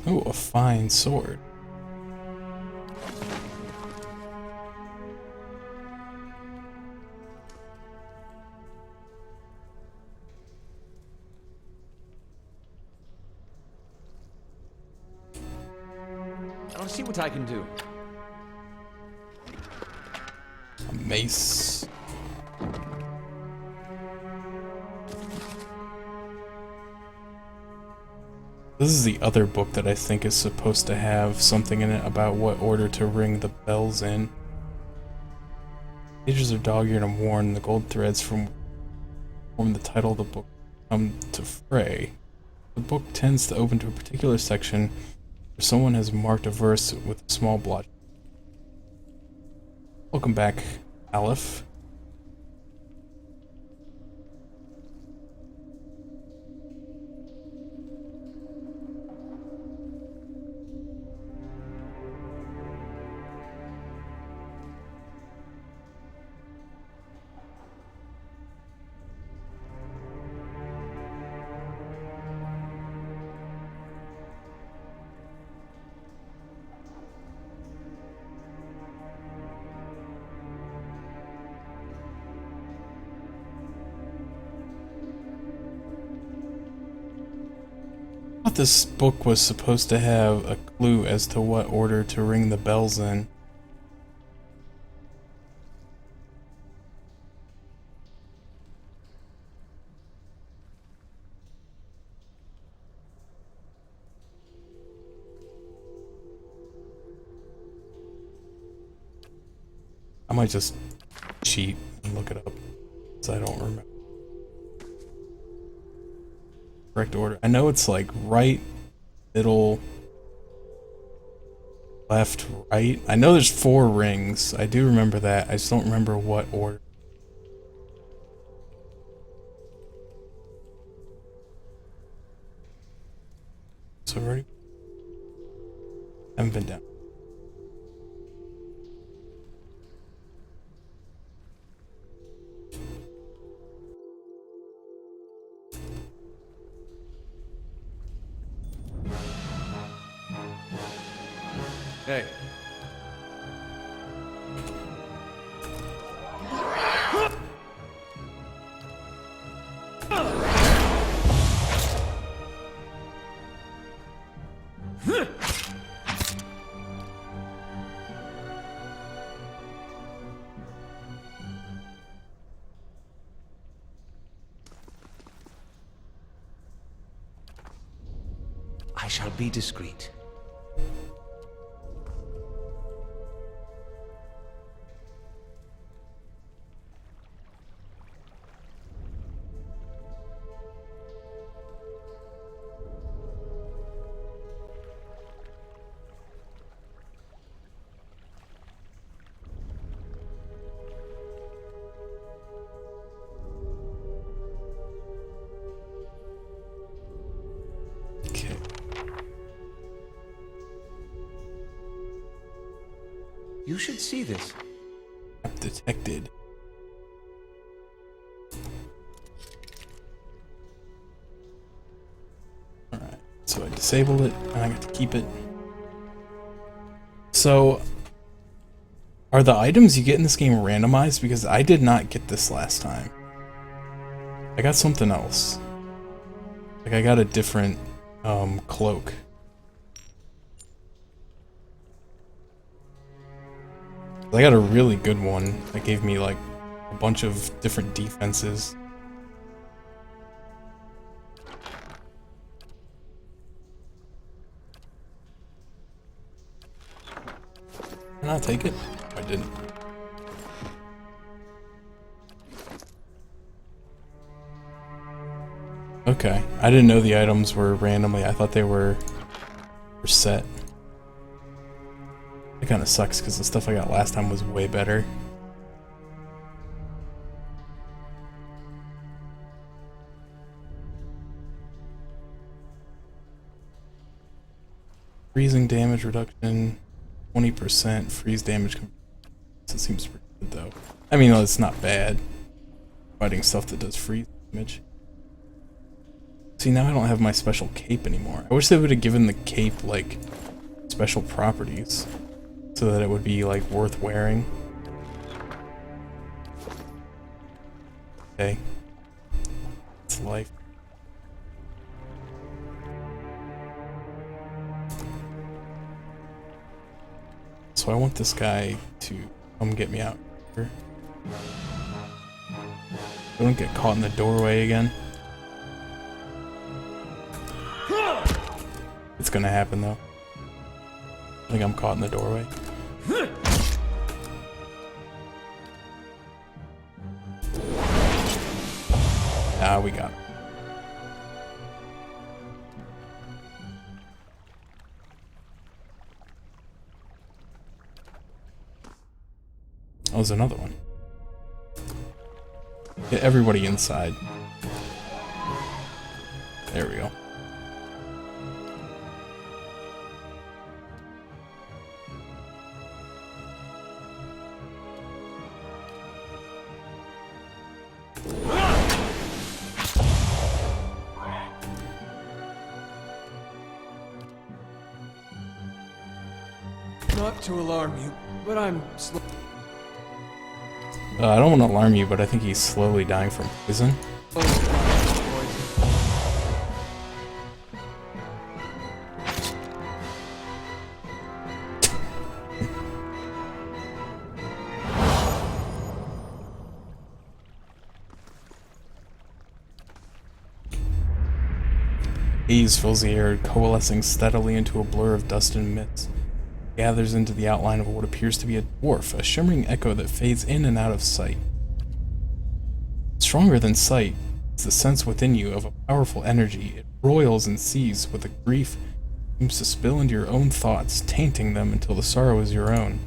Oh, a fine sword. I'll see what I can do. A mace. This is the other book that I think is supposed to have something in it about what order to ring the bells in. Pages are dog-eared and worn, the gold threads form the title of the book come to fray. The book tends to open to a particular section where someone has marked a verse with a small blotch. Welcome back, Aleph. thought this book was supposed to have a clue as to what order to ring the bells in. I might just cheat and look it up, because I don't remember. Correct order. I know it's like right, middle, left, right. I know there's 4 rings. I do remember that. I just don't remember what order. So already haven't been down. Hey. I shall be discreet. You should see this. Detected. Alright, so I disabled it, and I got to keep it. So, are the items you get in this game randomized? Because I did not get this last time. I got something else. Like, I got a different, cloak. I got a really good one that gave me like a bunch of different defenses. Can I take it? I didn't. Okay, I didn't know the items were randomly. I thought they were set. It kind of sucks because the stuff I got last time was way better. Freezing damage reduction, 20%. Freeze damage. It seems pretty good though. I mean, it's not bad. Fighting stuff that does freeze damage. See, now I don't have my special cape anymore. I wish they would have given the cape like special properties, so that it would be like worth wearing. Okay. It's life. So I want this guy to come get me out here. I don't get caught in the doorway again. It's gonna happen though. I think I'm caught in the doorway. Ah, we got it. Oh, there's another one. Get everybody inside. There we go. Not to alarm you, but I'm slow. I don't want to alarm you, but I think he's slowly dying from poison. Haze fills the air, coalescing steadily into a blur of dust and mist. It gathers into the outline of what appears to be a dwarf, a shimmering echo that fades in and out of sight. Stronger than sight is the sense within you of a powerful energy. It roils and seethes with a grief that seems to spill into your own thoughts, tainting them until the sorrow is your own.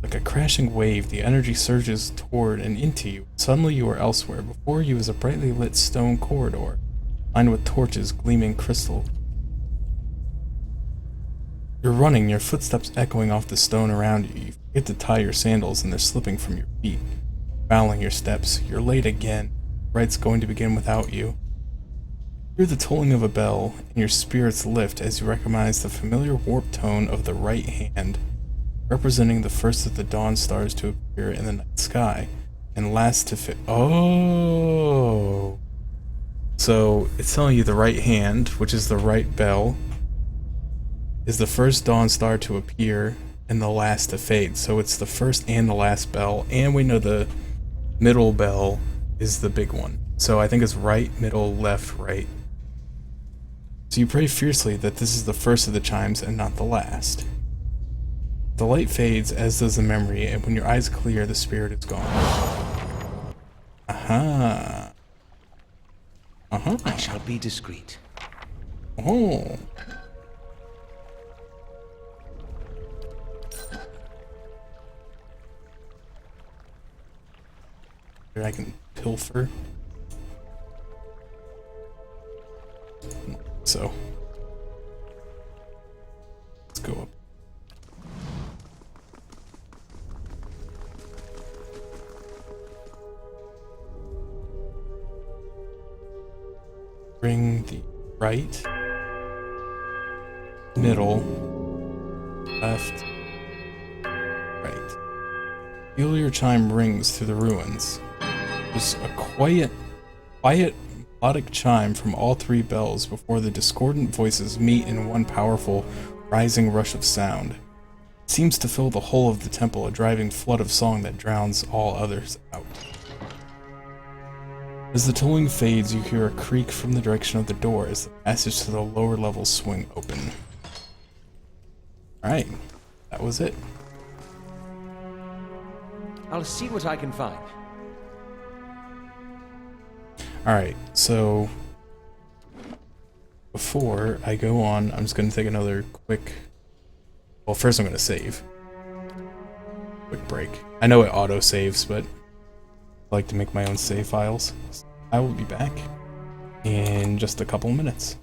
Like a crashing wave, the energy surges toward and into you. Suddenly you are elsewhere. Before you is a brightly lit stone corridor, lined with torches gleaming crystal. You're running, your footsteps echoing off the stone around you. You forget to tie your sandals and they're slipping from your feet. Fouling your steps, you're late again. The right's going to begin without you. You hear the tolling of a bell, and your spirits lift as you recognize the familiar warped tone of the right hand, representing the first of the dawn stars to appear in the night sky, and last to fit. Oh! So, it's telling you the right hand, which is the right bell, is the first dawn star to appear, and the last to fade. So it's the first and the last bell, and we know the middle bell is the big one. So I think it's right, middle, left, right. So you pray fiercely that this is the first of the chimes and not the last. The light fades, as does the memory, and when your eyes clear, the spirit is gone. Aha. I shall be discreet. Oh. Here I can pilfer. So let's go up. Bring the right, middle, left, right. Feel your chime rings through the ruins. There's a quiet melodic chime from all three bells before the discordant voices meet in one powerful, rising rush of sound. It seems to fill the whole of the temple, a driving flood of song that drowns all others out. As the tolling fades, you hear a creak from the direction of the door as the passage to the lower levels swing open. Alright, that was it. I'll see what I can find. Alright, so before I go on, I'm just going to take another quick... Well, first I'm going to save. Quick break. I know it auto-saves, but I like to make my own save files. I will be back in just a couple minutes.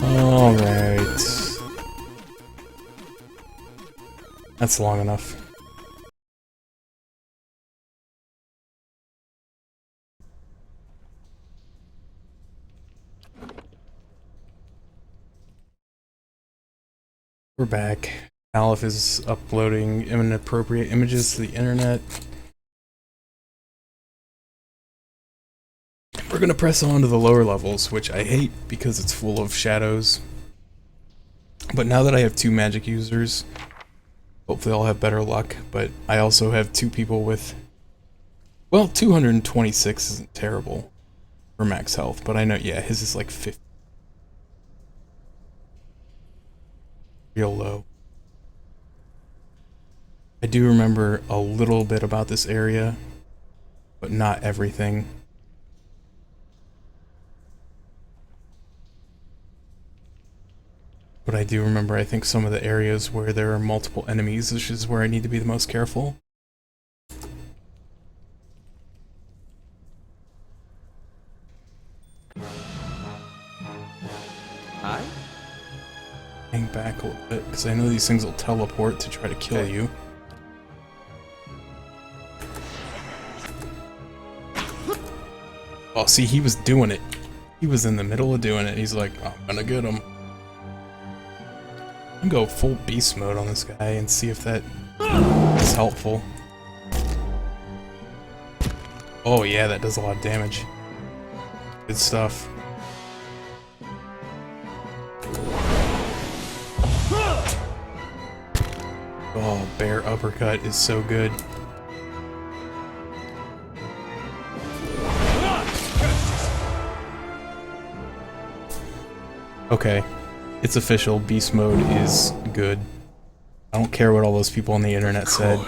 Alright. That's long enough. We're back. Aleph is uploading inappropriate images to the internet. We're gonna press on to the lower levels, which I hate because it's full of shadows. But now that I have 2 magic users, hopefully I'll have better luck. But I also have 2 people with... Well, 226 isn't terrible for max health, but I know, yeah, his is like 50. Real low. I do remember a little bit about this area, but not everything. But I do remember, I think, some of the areas where there are multiple enemies, which is where I need to be the most careful. Hi? Hang back a little bit, because I know these things will teleport to try to kill you. Oh, see, he was doing it. He was in the middle of doing it. He's like, I'm gonna get him. I'm gonna go full beast mode on this guy and see if that is helpful. Oh yeah, that does a lot of damage. Good stuff. Oh, bear uppercut is so good. Okay, it's official. Beast mode is good. I don't care what all those people on the internet said.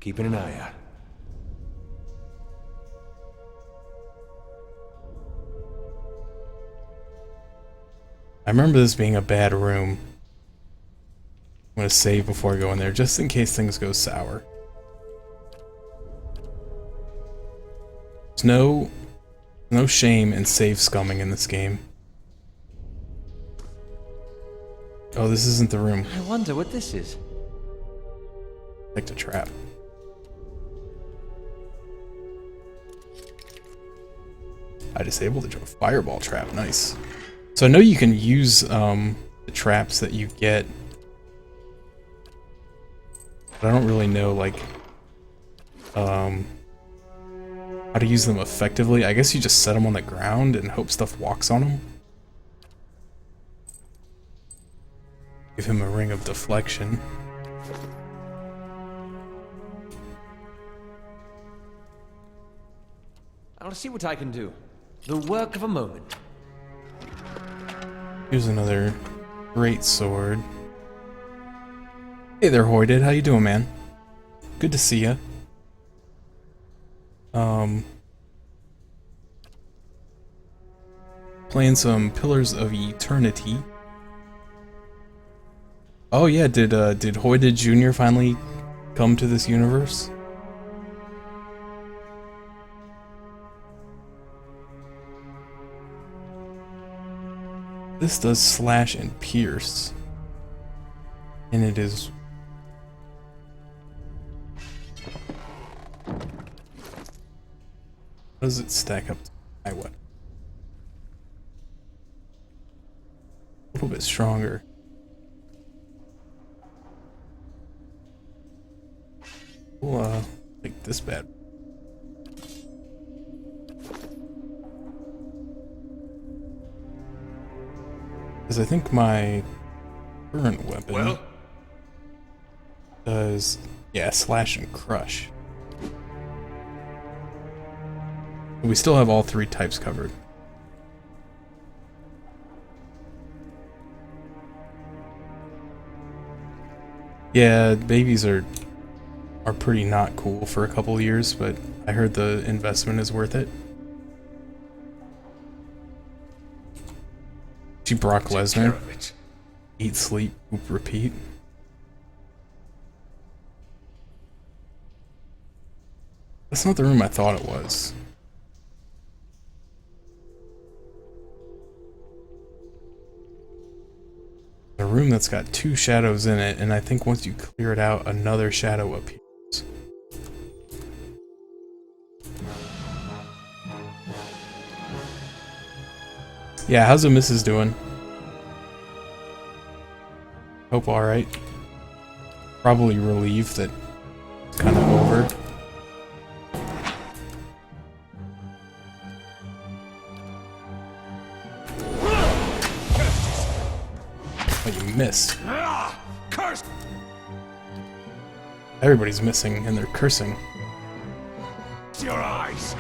Keeping an eye out. I remember this being a bad room. I'm gonna save before I go in there, just in case things go sour. There's no shame in save scumming in this game. Oh, this isn't the room. I wonder what this is. Like the trap. I disabled a fireball trap. Nice. So I know you can use the traps that you get, but I don't really know like how to use them effectively. I guess you just set them on the ground and hope stuff walks on them. Give him a ring of deflection. I'll see what I can do. The work of a moment. Here's another great sword. Hey there, Hoyded. How you doing, man? Good to see ya. Playing some Pillars of Eternity. Oh yeah, did Hoyded Jr. finally come to this universe? This does slash and pierce. And it is... How does it stack up to my weapon? A little bit stronger. We'll, like this bad. Because I think my current weapon does, yeah, slash and crush. We still have all three types covered. Yeah, babies are pretty not cool for a couple of years, but I heard the investment is worth it. See Brock Lesnar. Eat, sleep, poop, repeat. That's not the room I thought it was. A room that's got two shadows in it, and I think once you clear it out, another shadow appears. Yeah, how's the missus doing? Hope alright. Probably relieved that it's kind of over. Oh, you missed. Curse! Everybody's missing and they're cursing. Your eyes!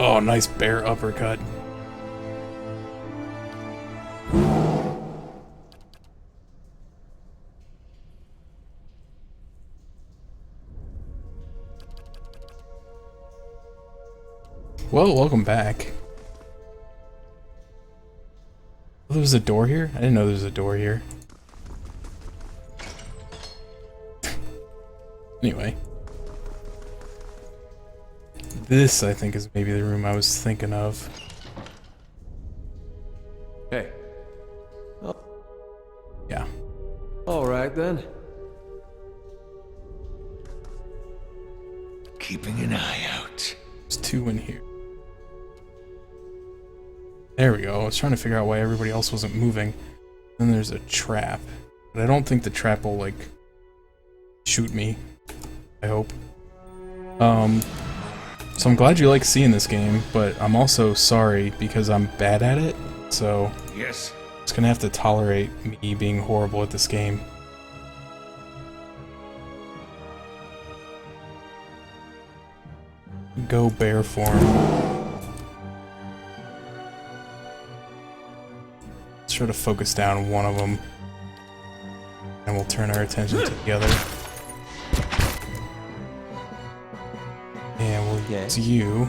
Oh, nice bear uppercut. Well, welcome back. Oh, there was a door here? I didn't know there was a door here. Anyway. This, I think, is maybe the room I was thinking of. Hey. Oh. Yeah. Alright then. Keeping an eye out. There's two in here. There we go. I was trying to figure out why everybody else wasn't moving. Then there's a trap. But I don't think the trap will, like, shoot me. I hope. So I'm glad you like seeing this game, but I'm also sorry because I'm bad at it, so yes, it's gonna have to tolerate me being horrible at this game. Go bear form. Let's try to focus down one of them, and we'll turn our attention to the other. And we'll use you.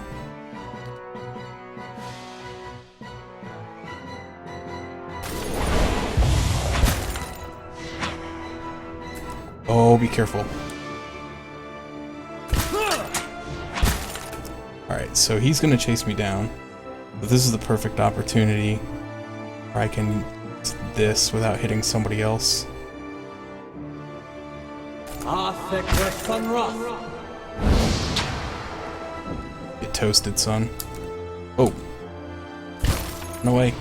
Oh, be careful. Alright, so he's gonna chase me down. But this is the perfect opportunity where I can use this without hitting somebody else. Get toasted, son. Oh. No way.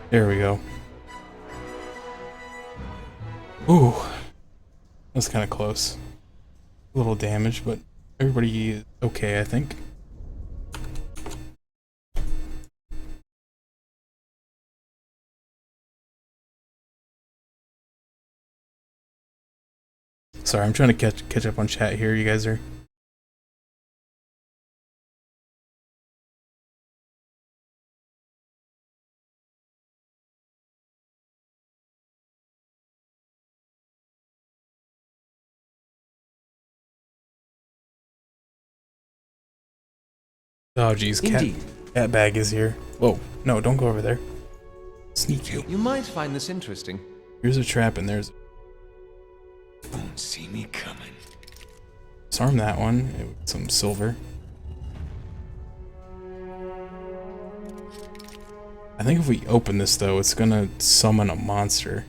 There we go. Ooh. That's kind of close. A little damage, but everybody is okay, I think. Sorry, I'm trying to catch up on chat here. You guys are Oh geez, cat bag is here. Whoa, no, don't go over there. Sneaky. You might find this interesting. Here's a trap and there's... Won't see me coming. Disarm that one with some silver. I think if we open this though, it's gonna summon a monster.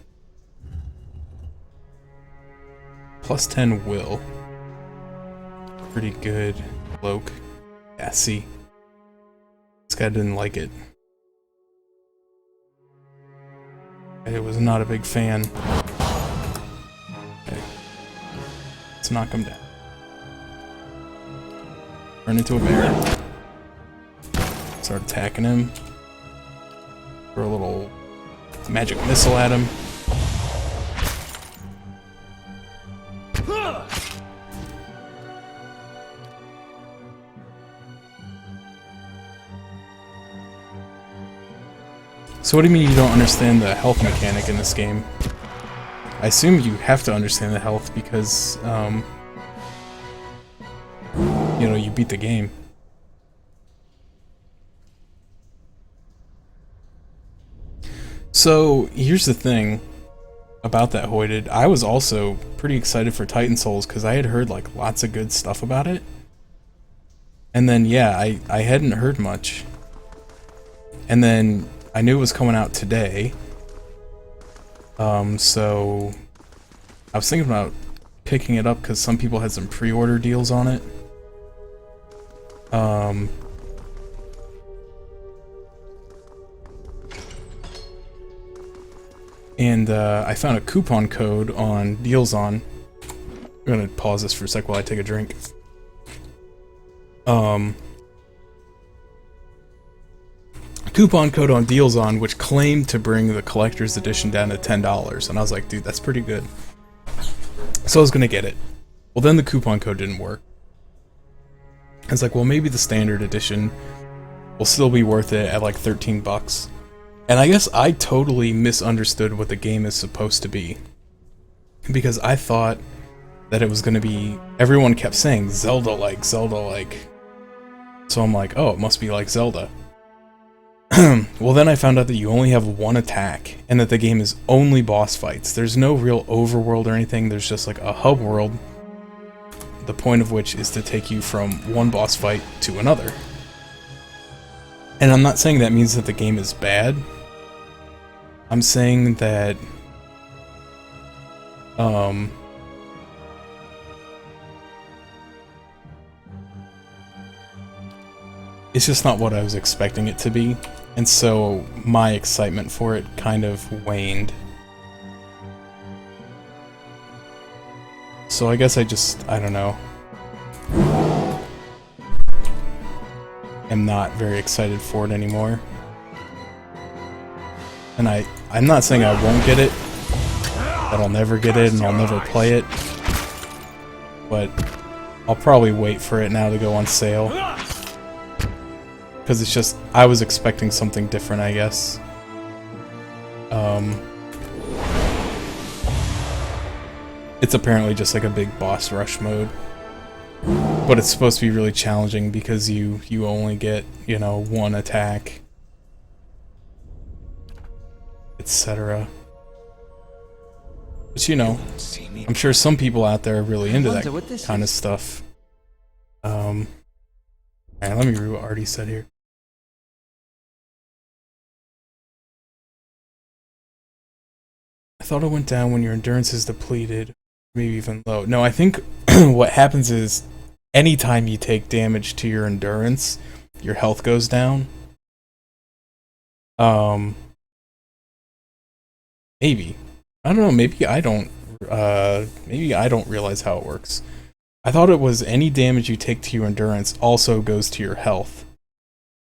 Plus 10 will. Pretty good. Cloak. Yeah, see. This guy didn't like it. It was not a big fan. Okay. Let's knock him down. Turn into a bear. Start attacking him. Throw a little magic missile at him. So what do you mean you don't understand the health mechanic in this game? I assume you have to understand the health because, you know, you beat the game. So, here's the thing about that Hoided. I was also pretty excited for Titan Souls because I had heard, like, lots of good stuff about it. And then, yeah, I hadn't heard much. And then I knew it was coming out today. So I was thinking about picking it up because some people had some pre-order deals on it. And I found a coupon code on DealsOn. I'm gonna pause this for a sec while I take a drink. Coupon code on DealsOn which claimed to bring the collector's edition down to $10, and I was like, dude, that's pretty good. So I was gonna get it. Well, then the coupon code didn't work. I was like, well, maybe the standard edition will still be worth it at like 13 bucks. And I guess I totally misunderstood what the game is supposed to be. Because I thought that it was gonna be... Everyone kept saying Zelda-like, Zelda-like. So I'm like, oh, it must be like Zelda. Well, then I found out that you only have one attack, and that the game is only boss fights. There's no real overworld or anything, there's just like a hub world, the point of which is to take you from one boss fight to another. And I'm not saying that means that the game is bad. I'm saying that it's just not what I was expecting it to be, and so my excitement for it kind of waned. So I guess I don't know, am not very excited for it anymore. And I'm not saying I won't get it, that I'll never get it and I'll never play it, but I'll probably wait for it now to go on sale. Because it's just, I was expecting something different, I guess. It's apparently just like a big boss rush mode. But it's supposed to be really challenging because you only get, you know, one attack, etc. But you know, I'm sure some people out there are really into that kind of stuff. Alright, let me read what Artie said here. I thought it went down when your endurance is depleted, maybe even low. No, I think what happens is anytime you take damage to your endurance, your health goes down. Maybe. I don't know, maybe I don't realize how it works. I thought it was any damage you take to your endurance also goes to your health.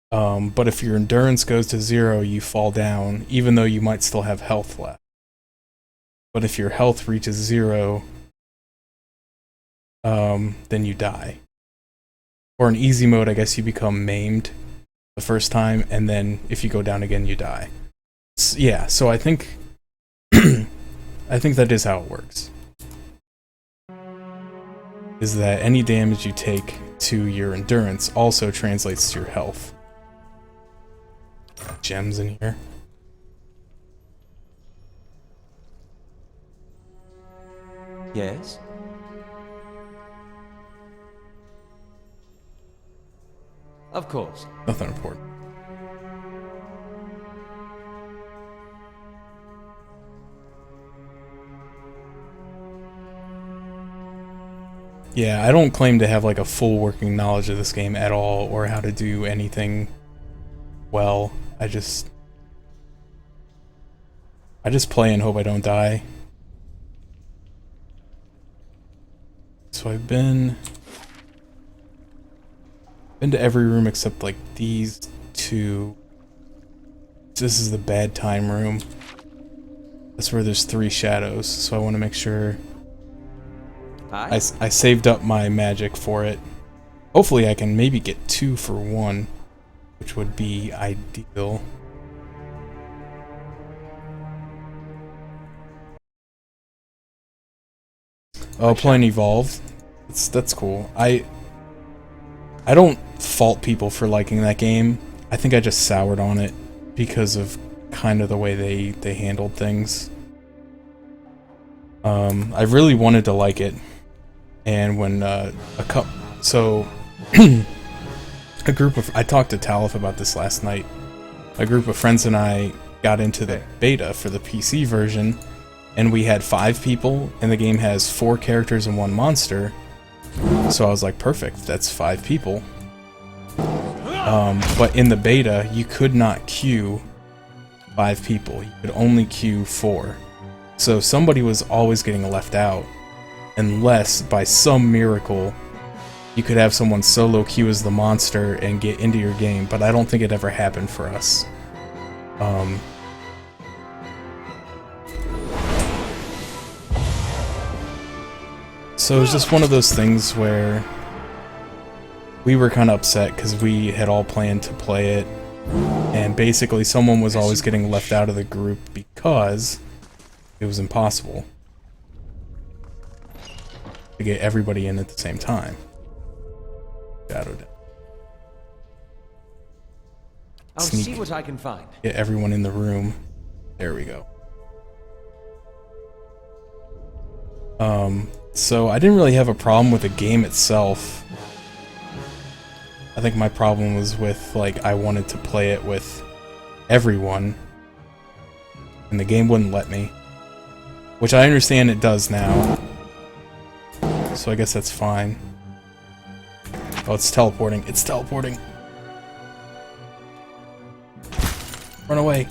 But if your endurance goes to 0, you fall down, even though you might still have health left. But if your health reaches 0, then you die. Or in easy mode, I guess you become maimed the first time, and then if you go down again, you die. Yeah, so I think I think that is how it works. Is that any damage you take to your endurance also translates to your health. Gems in here. Yes? Of course. Nothing important. Yeah, I don't claim to have like a full working knowledge of this game at all, or how to do anything well. I just play and hope I don't die. So I've been to every room except like these two. This is the bad time room. That's where there's 3 shadows, so I want to make sure I saved up my magic for it. Hopefully I can maybe get 2 for 1, which would be ideal. Oh, playing Evolved. That's cool. I don't fault people for liking that game. I think I just soured on it because of kind of the way they handled things. I really wanted to like it, and when I talked to Talif about this last night. A group of friends and I got into the beta for the PC version, and we had 5 people, and the game has 4 characters and 1 monster. So I was like, perfect, that's 5 people. But in the beta, you could not queue 5 people. You could only queue 4. So somebody was always getting left out, unless by some miracle you could have someone solo queue as the monster and get into your game, but I don't think it ever happened for us. So it was just one of those things where we were kind of upset because we had all planned to play it, and basically someone was always getting left out of the group because it was impossible to get everybody in at the same time. Shadow down. I'll see what I can find. Get everyone in the room. There we go. So I didn't really have a problem with the game itself. I think my problem was with, like, I wanted to play it with everyone, and the game wouldn't let me. Which I understand it does now. So I guess that's fine. Oh, it's teleporting. It's teleporting. Run away.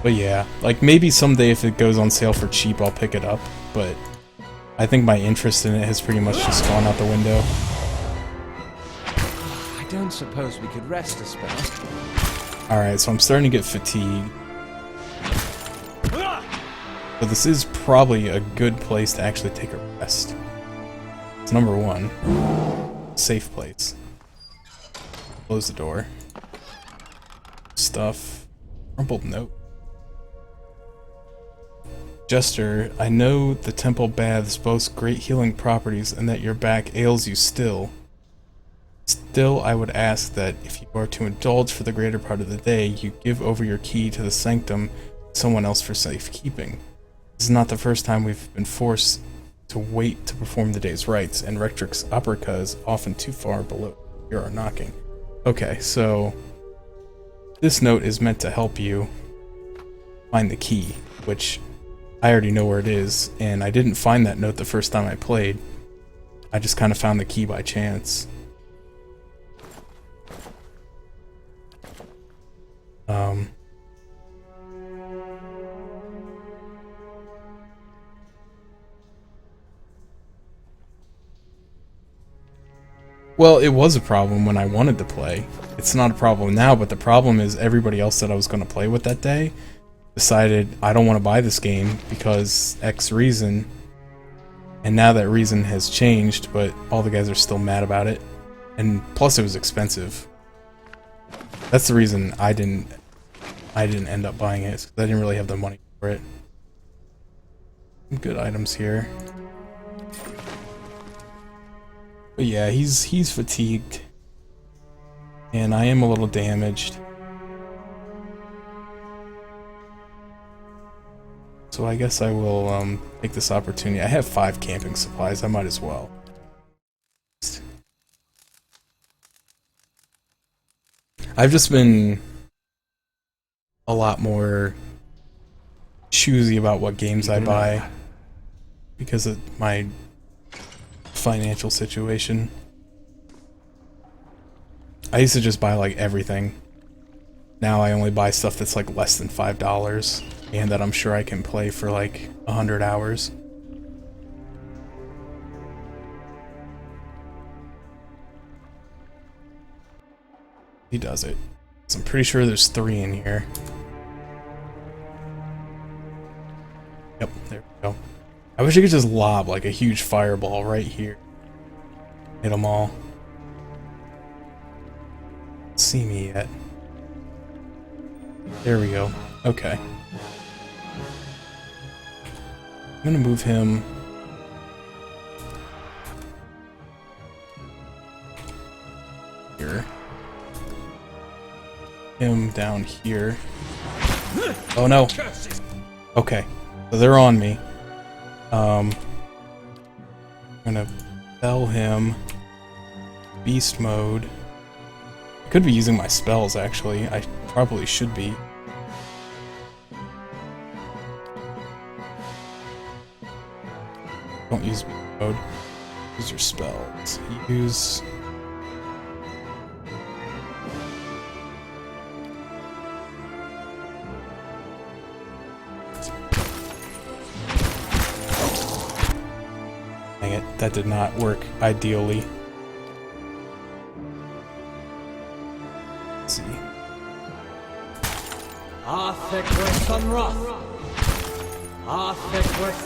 But yeah, like maybe someday if it goes on sale for cheap, I'll pick it up. But I think my interest in it has pretty much just gone out the window. I don't suppose we could rest a spell. Alright, so I'm starting to get fatigued. So this is probably a good place to actually take a rest. It's number 1. Safe place. Close the door. Stuff. Crumpled note. Jester, I know the temple baths boast great healing properties and that your back ails you still. Still, I would ask that if you are to indulge for the greater part of the day, you give over your key to the sanctum to someone else for safekeeping. This is not the first time we've been forced to wait to perform the day's rites, and Rectrix Upperca is often too far below hear our knocking. Okay, so this note is meant to help you find the key, which I already know where it is, and I didn't find that note the first time I played. I just kind of found the key by chance. Well, it was a problem when I wanted to play. It's not a problem now, but the problem is everybody else that I was going to play with that day decided I don't want to buy this game because X reason, and now that reason has changed, but all the guys are still mad about it, and plus it was expensive. That's the reason I didn't end up buying it, because I didn't really have the money for it. Some good items here. But yeah, he's fatigued. And I am a little damaged. So I guess I will take this opportunity. I have 5 camping supplies, I might as well. I've just been a lot more choosy about what games I buy because of my financial situation. I used to just buy like everything. Now I only buy stuff that's like less than $5 and that I'm sure I can play for like 100 hours. He does it. So I'm pretty sure there's 3 in here. Yep, there we go. I wish I could just lob like a huge fireball right here. Hit them all. Don't see me yet. There we go. Okay. I'm gonna move him here. Him down here. Oh no. Okay. So they're on me. I'm gonna bell him. Beast mode. I could be using my spells actually. I probably should be. Don't use beast mode. Use your spells. Use. Dang it, that did not work ideally. Let's see.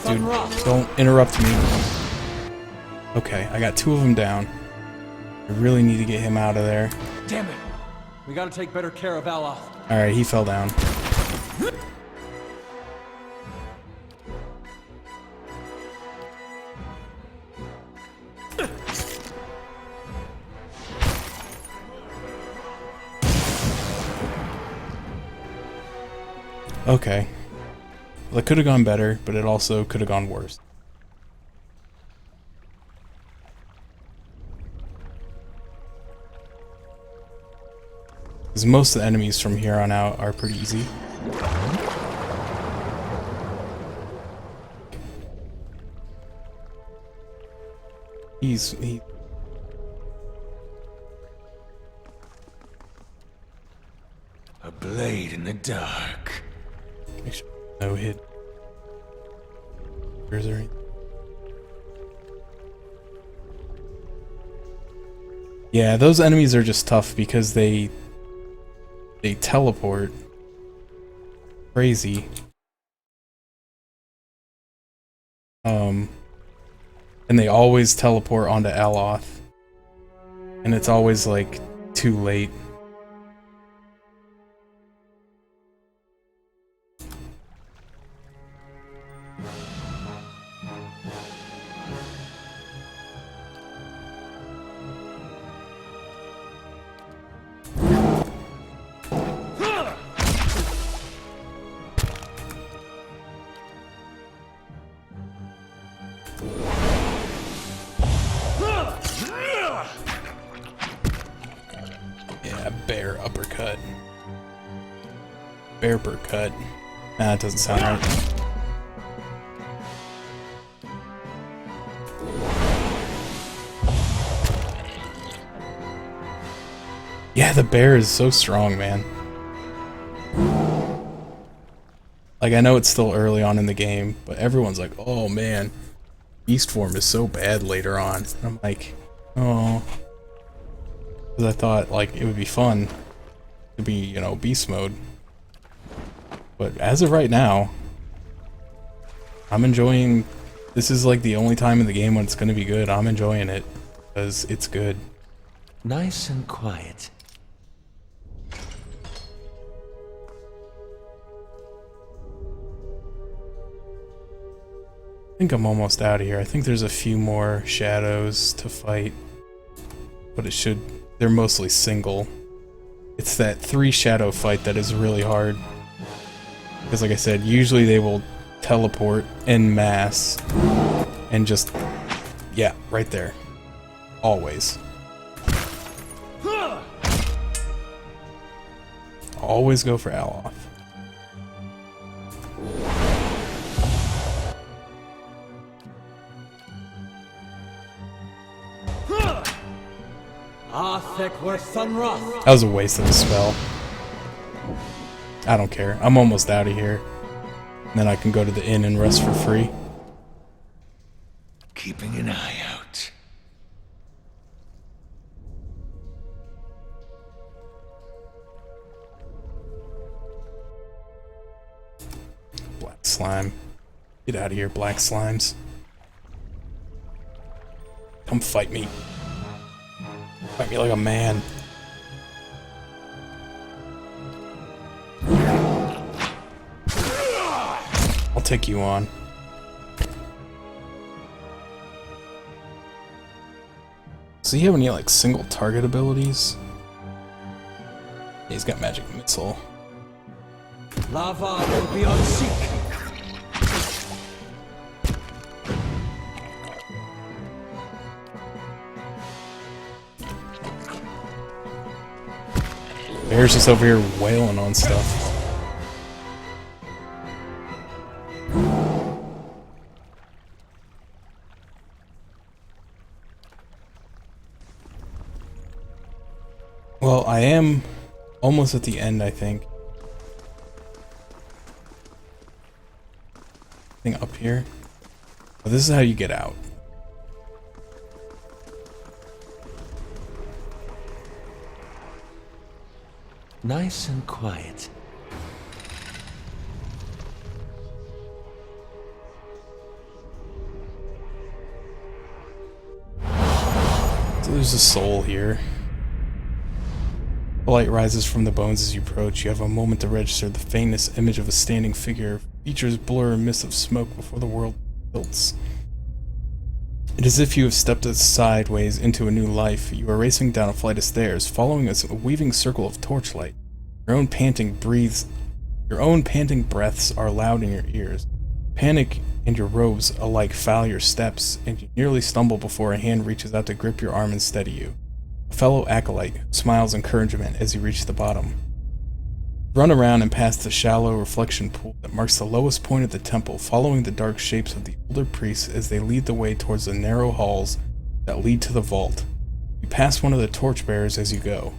Dude, don't interrupt me. Okay, I got 2 of them down. I really need to get him out of there. Damn it! We gotta take better care of Aloth. Alright, he fell down. Okay. Well, it could have gone better, but it also could have gone worse. Because most of the enemies from here on out are pretty easy. He A blade in the dark. Make sure no hit. Where's there? Yeah, those enemies are just tough because they teleport. Crazy. And they always teleport onto Aloth. And it's always like too late. Bear uppercut. Bear uppercut. Nah, that doesn't sound right. Yeah, the bear is so strong, man. Like, I know it's still early on in the game, but everyone's like, oh man, beast form is so bad later on. And I'm like, oh. Because I thought, like, it would be fun to be, you know, beast mode. But as of right now, I'm enjoying... This is, like, the only time in the game when it's going to be good. I'm enjoying it, because it's good. Nice and quiet. I think I'm almost out of here. I think there's a few more shadows to fight, but they're mostly single. It's that 3 shadow fight that is really hard. Because like I said, usually they will teleport en masse and just, yeah, right there. Always. Always go for Aloth. That was a waste of a spell. I don't care. I'm almost out of here. And then I can go to the inn and rest for free. Keeping an eye out. Black slime. Get out of here, black slimes. Come fight me. Fight me like a man. I'll take you on. Does he have any like single target abilities? He's got magic missile. Lava will be on seek. Bear's just over here wailing on stuff. Well, I am almost at the end, I think. Thing up here. Oh, this is how you get out. Nice and quiet. So there's a soul here. The light rises from the bones as you approach. You have a moment to register the faintest image of a standing figure. Features blur a mist of smoke before the world tilts. It is as if you have stepped sideways into a new life. You are racing down a flight of stairs, following a weaving circle of torchlight. Your own panting breaths are loud in your ears. Panic and your robes alike foul your steps, and you nearly stumble before a hand reaches out to grip your arm and steady you. A fellow acolyte smiles encouragement as you reach the bottom. Run around and past the shallow reflection pool that marks the lowest point of the temple, following the dark shapes of the older priests as they lead the way towards the narrow halls that lead to the vault. You pass one of the torchbearers as you go.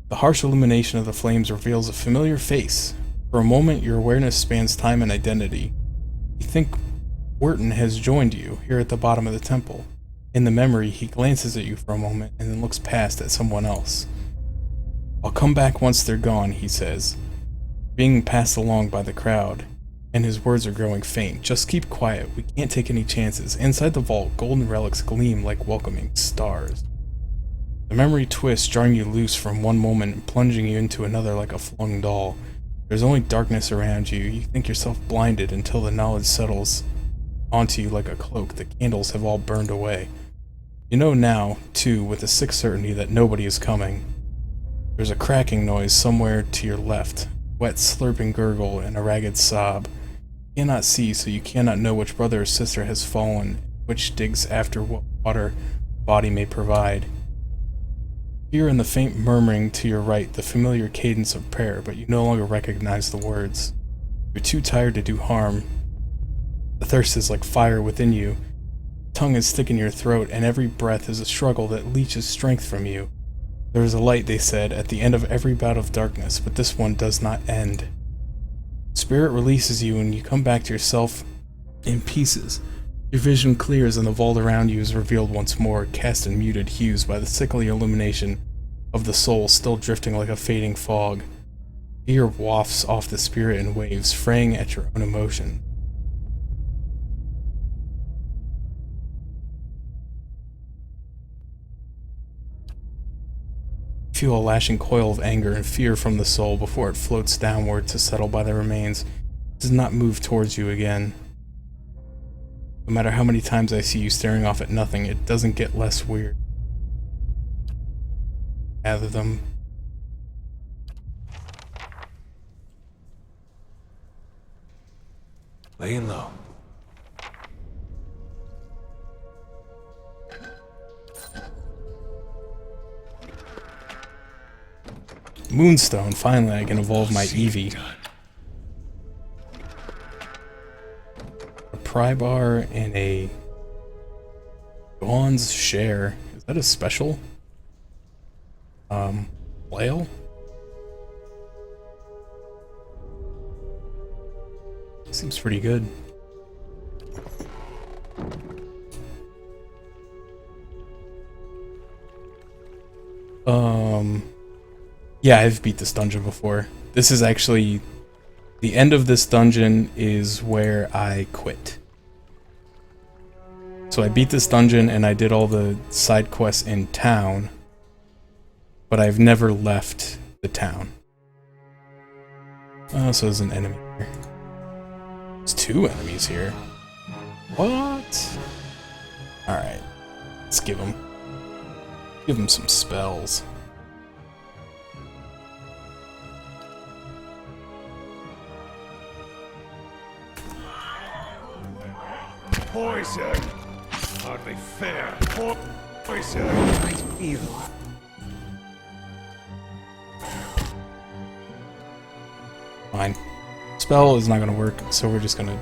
The harsh illumination of the flames reveals a familiar face. For a moment, your awareness spans time and identity. You think Wyrtan has joined you here at the bottom of the temple. In the memory, he glances at you for a moment and then looks past at someone else. "I'll come back once they're gone," he says, being passed along by the crowd, and his words are growing faint. "Just keep quiet, we can't take any chances." Inside the vault, golden relics gleam like welcoming stars. The memory twists, jarring you loose from one moment and plunging you into another like a flung doll. There's only darkness around you. You think yourself blinded until the knowledge settles onto you like a cloak. The candles have all burned away. You know now, too, with a sick certainty that nobody is coming. There's a cracking noise somewhere to your left, wet slurping gurgle and a ragged sob. You cannot see, so you cannot know which brother or sister has fallen, which digs after what water body may provide. Hear in the faint murmuring to your right the familiar cadence of prayer, but you no longer recognize the words. You're too tired to do harm. The thirst is like fire within you. Tongue is thick in your throat, and every breath is a struggle that leaches strength from you. There is a light, they said, at the end of every bout of darkness, but this one does not end. Spirit releases you, and you come back to yourself in pieces. Your vision clears, and the vault around you is revealed once more, cast in muted hues by the sickly illumination of the soul still drifting like a fading fog. Fear wafts off the spirit in waves, fraying at your own emotion. Feel a lashing coil of anger and fear from the soul before it floats downward to settle by the remains. It does not move towards you again. No matter how many times I see you staring off at nothing, it doesn't get less weird. Gather them. Laying low. Moonstone, finally I can evolve my Eevee. A Prybar and a Dawn's Share. Is that a special? Flail? Seems pretty good. Yeah, I've beat this dungeon before. This is actually... The end of this dungeon is where I quit. So I beat this dungeon and I did all the side quests in town, but I've never left the town. Oh, so there's an enemy here. There's 2 enemies here. What? Alright. Let's give him some spells. Poison! Hardly fair. Poison! I feel. Fine. Spell is not gonna work, so we're just gonna...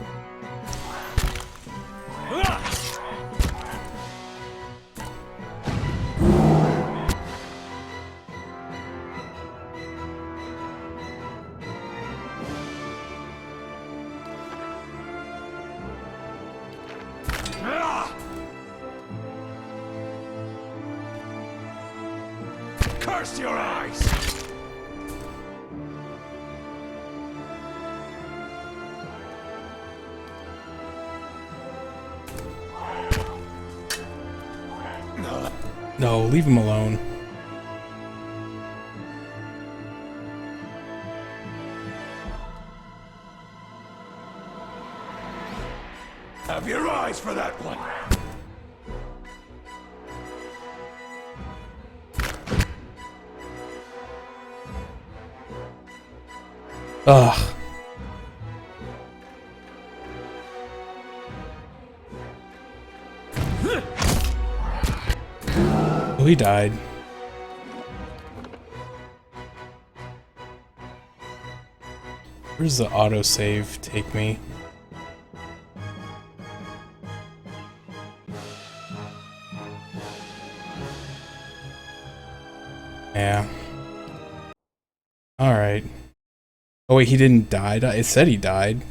Curse your eyes! No, leave him alone. Have your eyes for that one! Ugh. Oh, he died. Where does the autosave take me? Yeah. Alright. Oh wait, he didn't die? It said he died.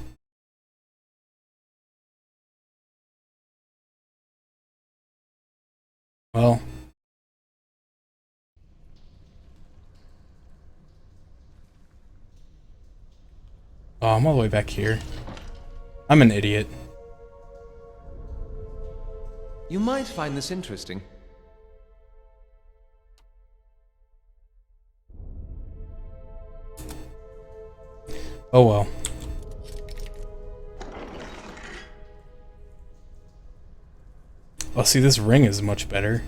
Well. Oh, I'm all the way back here. I'm an idiot. You might find this interesting. Oh well. Oh, see, this ring is much better.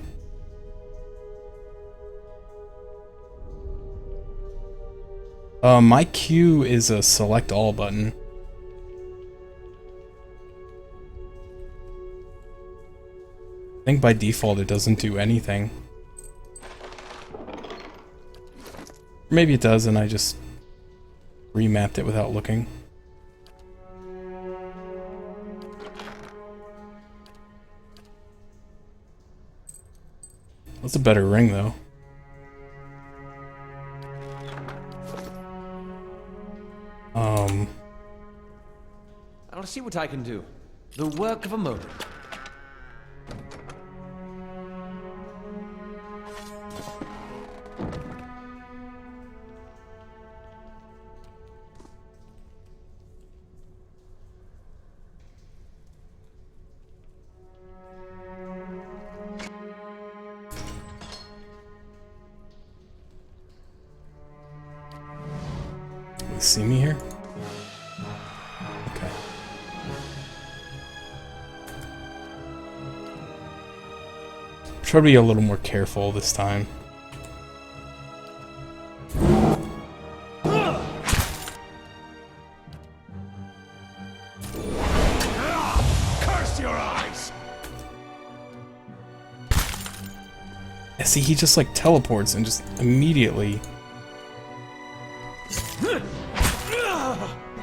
My Q is a select all button. I think by default it doesn't do anything. Maybe it does and I just remapped it without looking. That's a better ring though. I'll see what I can do. The work of a moment. They see me here? Okay. try to be a little more careful this time. Curse your eyes! Yeah, see, he just like teleports and just immediately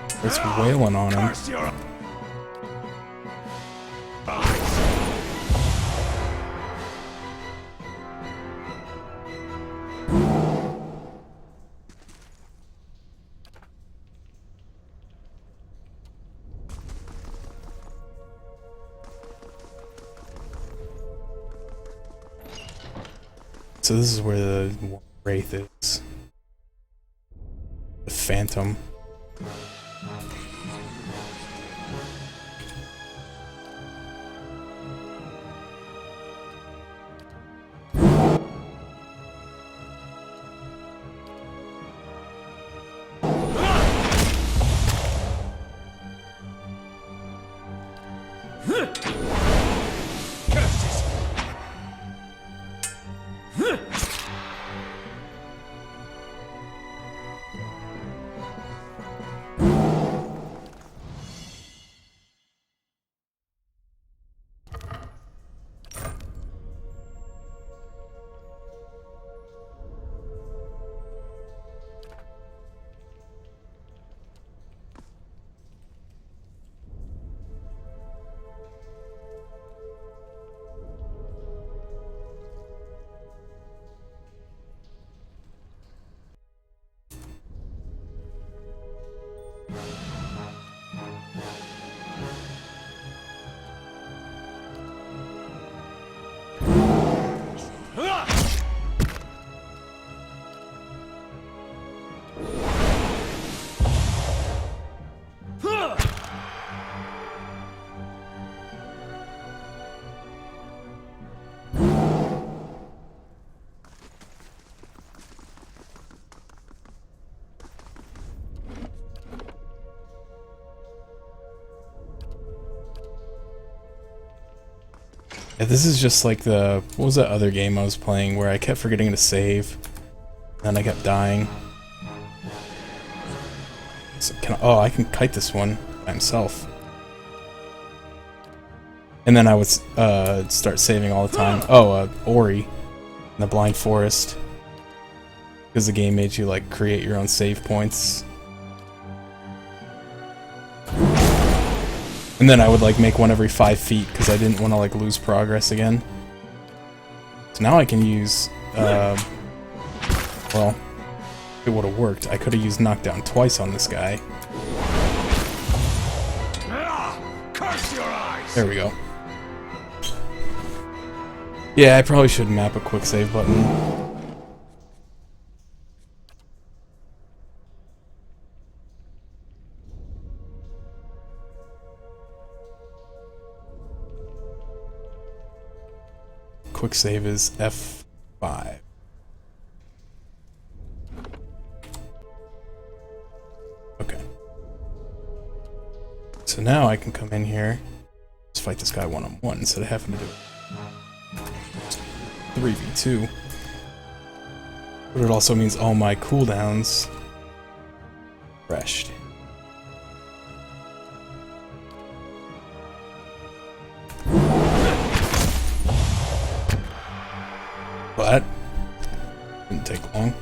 starts wailing on him. Curse your eyes! So this is where the Wraith is. The Phantom. Yeah, this is just like the... What was that other game I was playing where I kept forgetting to save? And I kept dying. So I can kite this one by himself. And then I would start saving all the time. Oh, Ori in the Blind Forest. Because the game made you like create your own save points. And then I would like make one every 5 feet because I didn't want to like lose progress again. So now I can use, well, it would have worked. I could have used knockdown twice on this guy. Curse your eyes! There we go. Yeah, I probably should map a quick save button. Quick save is F5. Okay. So now I can come in here, just fight this guy one-on-one instead of having to do it 3v2. But it also means all my cooldowns refreshed. That didn't take long.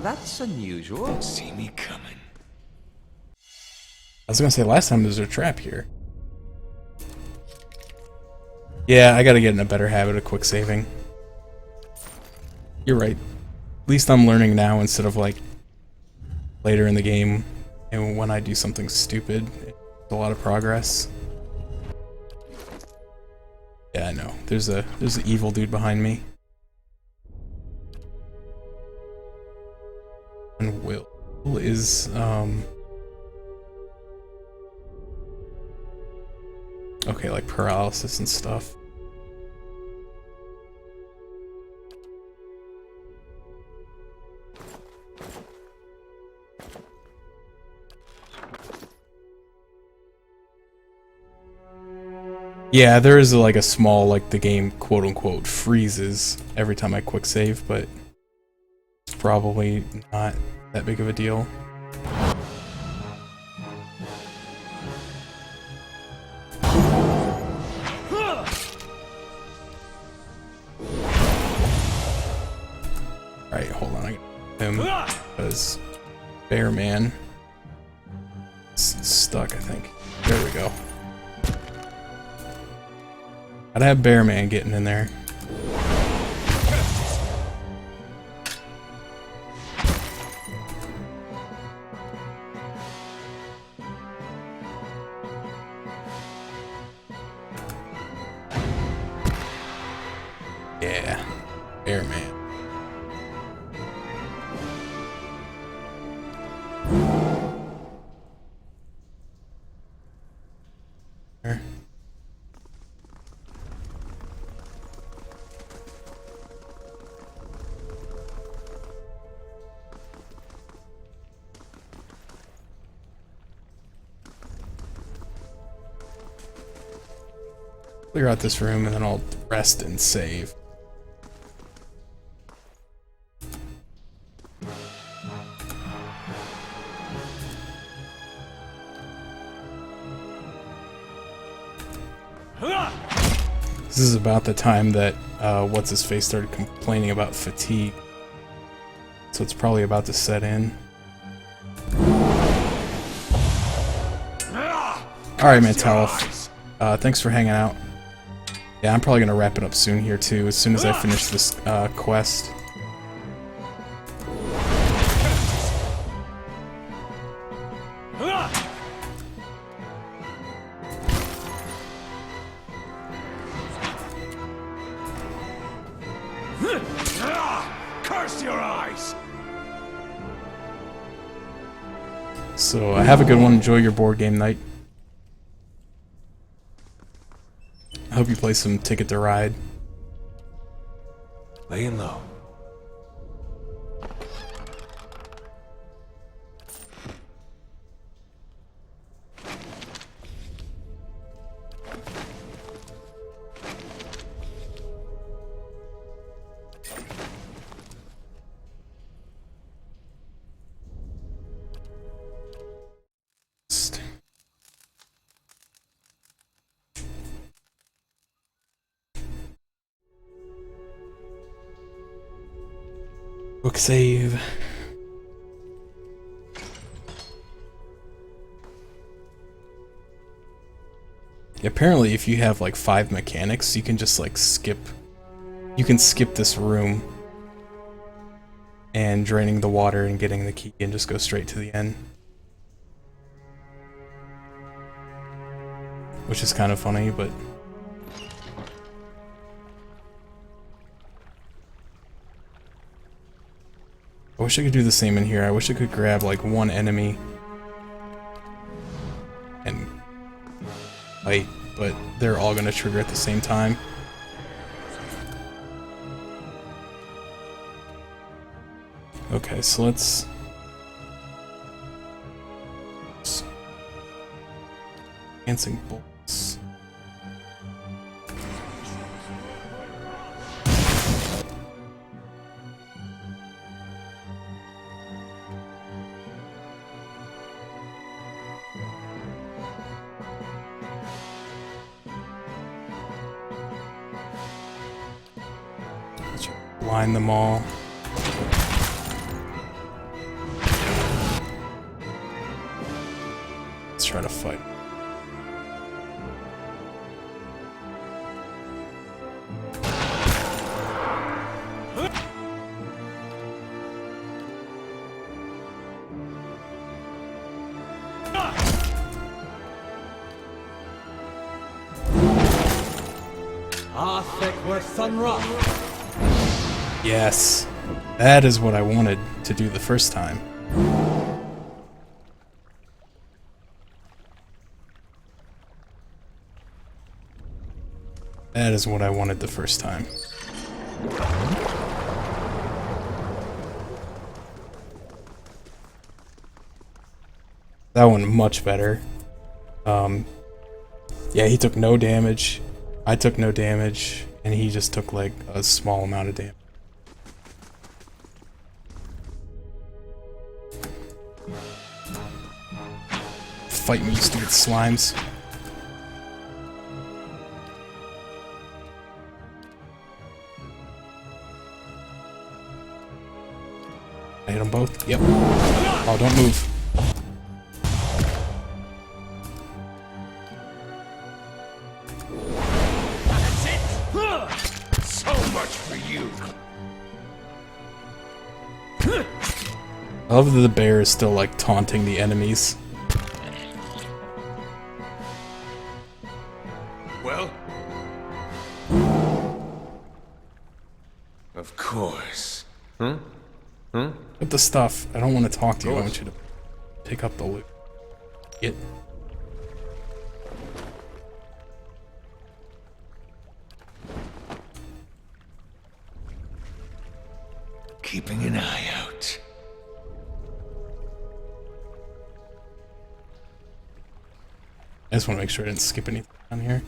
That's unusual. See me coming. I was gonna say last time there was a trap here. Yeah, I gotta get in a better habit of quick saving. You're right. At least I'm learning now instead of like later in the game and when I do something stupid. It's a lot of progress. Yeah, I know. There's an evil dude behind me. And Will is okay, like paralysis and stuff. Yeah, there is like a small, like the game quote unquote freezes every time I quick save, but it's probably not that big of a deal. Alright, hold on, I got him because Bear Man is stuck, I think. There we go. I'd have Bear Man getting in there. Yeah, Bear Man. There. Clear out this room and then I'll rest and save. This is about the time that what's-his-face started complaining about fatigue. So it's probably about to set in. Alright, Mantalif. Thanks for hanging out. Yeah, I'm probably gonna wrap it up soon here too, as soon as I finish this quest. Curse your eyes! So, have a good one. Enjoy your board game night. I hope you play some Ticket to Ride. Laying low. Book save. Apparently, if you have like 5 mechanics, you can just like skip. You can skip this room and draining the water and getting the key and just go straight to the end. Which is kind of funny, but. I wish I could do the same in here. I wish I could grab like one enemy and fight, but they're all gonna trigger at the same time. Okay, so let's dancing bolts. Blind them all. Let's try to fight. Yes, that is what I wanted to do the first time. That is what I wanted the first time. That one much better. Yeah, he took no damage. I took no damage, and he just took like a small amount of damage. Fight me, you stupid slimes. I hit them both? Yep. Oh, don't move. That's it! So much for you! I love that the bear is still like taunting the enemies. Well? Of course. Put the stuff. I don't want to talk to you. I want you to pick up the loot. Get. Keeping an eye out. I just want to make sure I didn't skip anything down here.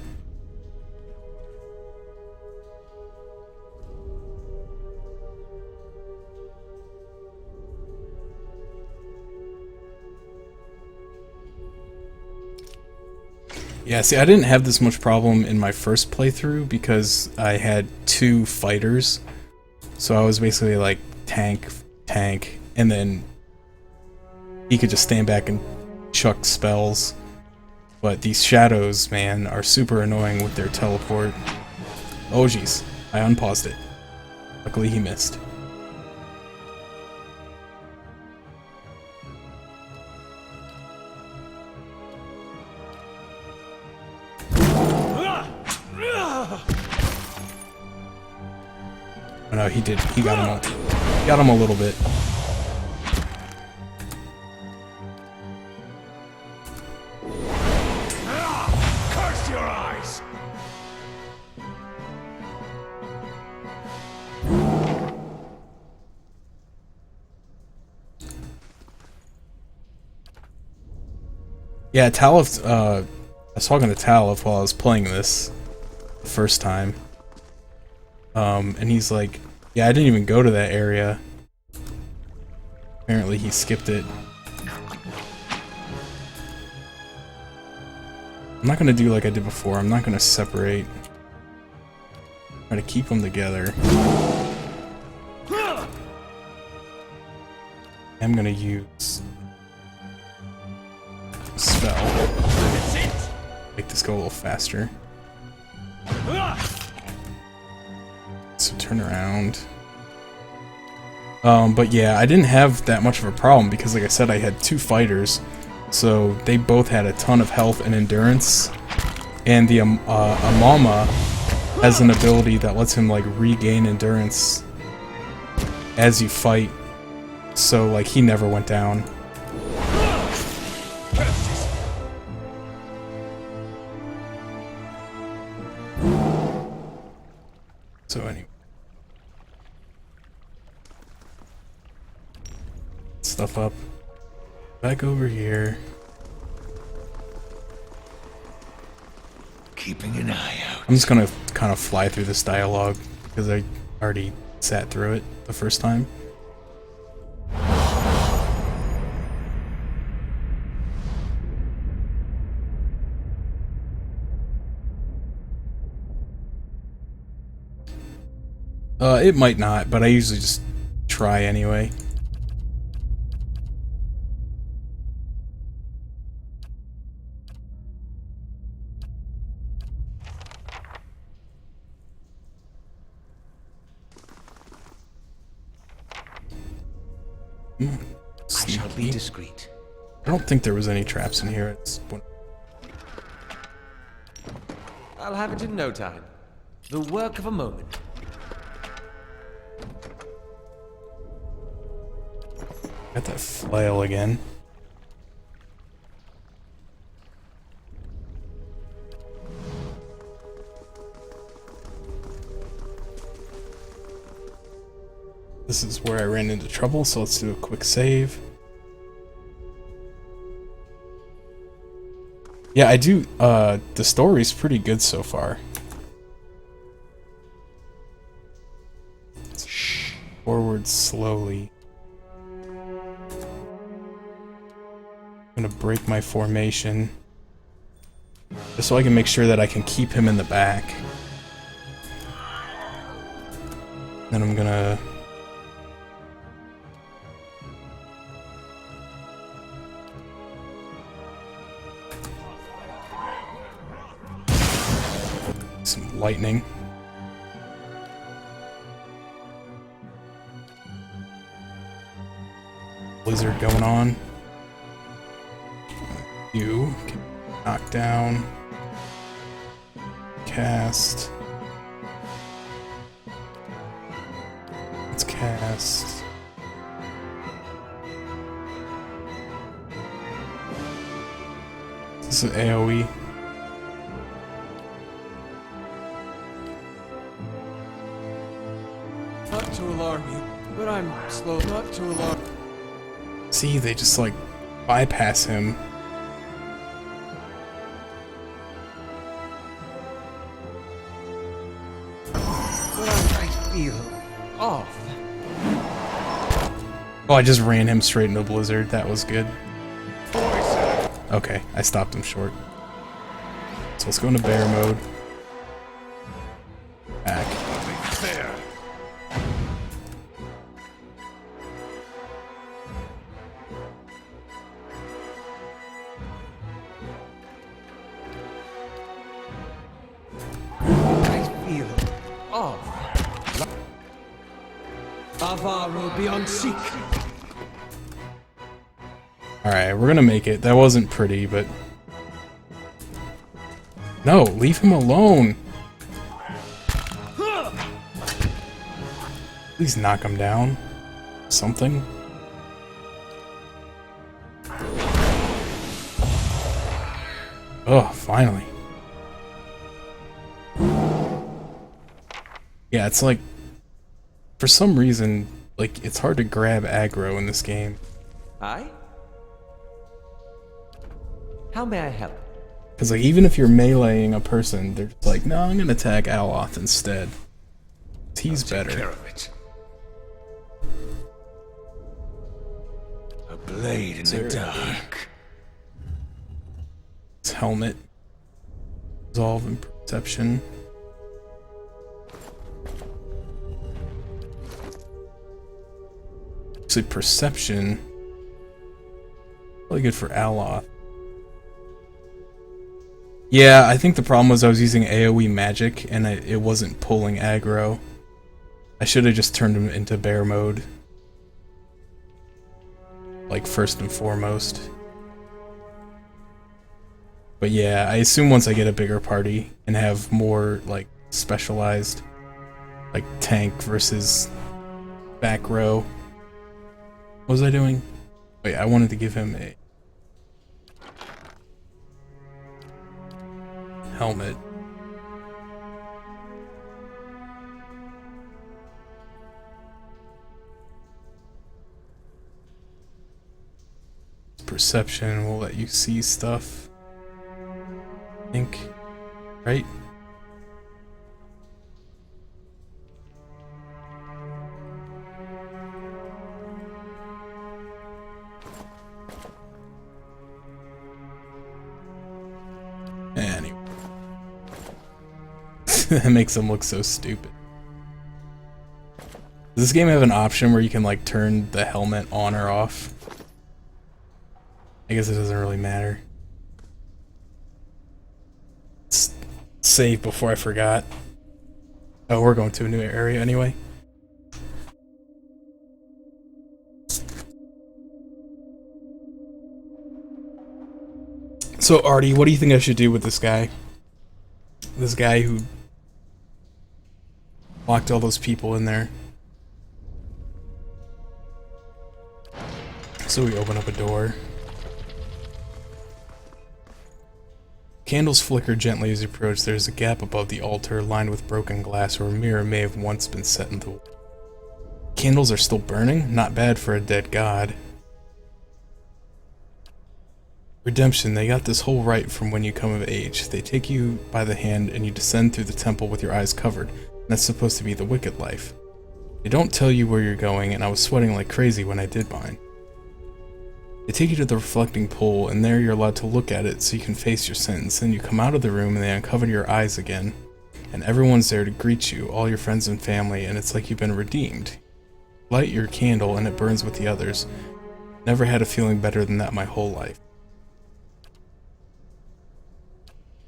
Yeah, see, I didn't have this much problem in my first playthrough because I had 2 fighters. So I was basically like tank, and then he could just stand back and chuck spells. But these shadows, man, are super annoying with their teleport. Oh jeez, I unpaused it. Luckily he missed. Oh no, he did. He got him a little bit. Curse your eyes! Yeah, Talif, I was talking to Talif while I was playing this the first time. And he's like, yeah, I didn't even go to that area. Apparently he skipped it. I'm not gonna do like I did before. I'm not gonna separate. Try to keep them together. I'm gonna use spell. Make this go a little faster. So turn around. But yeah, I didn't have that much of a problem because, like I said, I had 2 fighters, so they both had a ton of health and endurance. And the Amama has an ability that lets him like regain endurance as you fight. So like he never went down. So anyway. Stuff up. Back over here. Keeping an eye out. I'm just gonna kind of fly through this dialogue because I already sat through it the first time. It might not, but I usually just try anyway. I shall be discreet. I don't think there was any traps in here. I'll have it in no time. The work of a moment. Got that flail again. This is where I ran into trouble, so let's do a quick save. Yeah, I do, the story's pretty good so far. forward slowly. I'm gonna break my formation just so I can make sure that I can keep him in the back. Then I'm gonna some lightning. Blizzard going on. You can knock down, cast. Let's cast. This is AoE. Not to alarm you, but I'm slow. Not to alarm. See, they just like bypass him. But I feel off. Oh, I just ran him straight into Blizzard. That was good. Okay, I stopped him short. So let's go into bear mode. Back. Fair. I feel off. Avaro beyond seek. Alright, we're gonna make it. That wasn't pretty, but... No, leave him alone! Please knock him down. Something. Oh, finally. Yeah, it's like... For some reason, like, it's hard to grab aggro in this game. Aye? How may I help? Because, like, even if you're meleeing a person, they're just like, no, I'm gonna attack Aloth instead. He's better. Take care of it. A blade in the dark. His helmet. Resolve and perception. Actually, perception. Really good for Aloth. Yeah, I think the problem was I was using AoE magic and it wasn't pulling aggro. I should have just turned him into bear mode. Like, first and foremost. But yeah, I assume once I get a bigger party and have more, like, specialized, like, tank versus back row. What was I doing? Wait, I wanted to give him a helmet. Perception will let you see stuff. I think. Right? Anyway. That makes him look so stupid. Does this game have an option where you can, like, turn the helmet on or off? I guess it doesn't really matter. Let's save before I forgot. Oh, we're going to a new area anyway. So, Artie, what do you think I should do with this guy? This guy who locked all those people in there. So we open up a door. Candles flicker gently as you approach. There's a gap above the altar lined with broken glass where a mirror may have once been set in the wall. Candles are still burning? Not bad for a dead god. Redemption, they got this whole right from when you come of age. They take you by the hand and you descend through the temple with your eyes covered. That's supposed to be the wicked life. They don't tell you where you're going, and I was sweating like crazy when I did mine. They take you to the reflecting pool, and there you're allowed to look at it so you can face your sins. Then you come out of the room and they uncover your eyes again, and everyone's there to greet you, all your friends and family, and it's like you've been redeemed. Light your candle and it burns with the others. Never had a feeling better than that my whole life.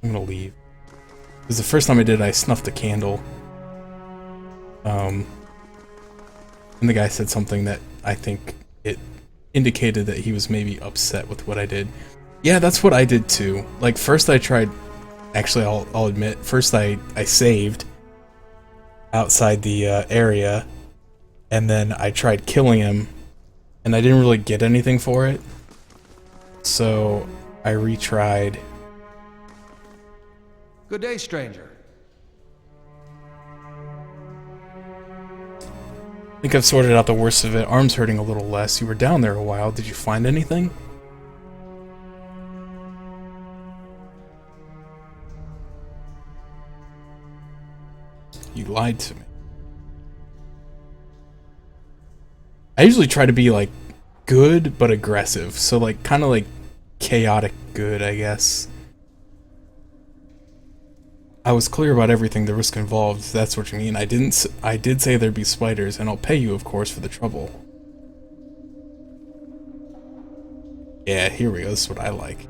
I'm gonna leave. It was the first time I did it, I snuffed the candle. And the guy said something that I think it indicated that he was maybe upset with what I did. Yeah, that's what I did too. Like, first I tried... Actually, I'll admit, first I saved outside the area, and then I tried killing him, and I didn't really get anything for it. So, I retried. Good day, stranger. I think I've sorted out the worst of it. Arm's hurting a little less. You were down there a while. Did you find anything? You lied to me. I usually try to be, like, good but aggressive. So, like, kind of like chaotic good, I guess. I was clear about everything, the risk involved, if that's what you mean. I did say there'd be spiders, and I'll pay you, of course, for the trouble. Yeah, here we go. This is what I like.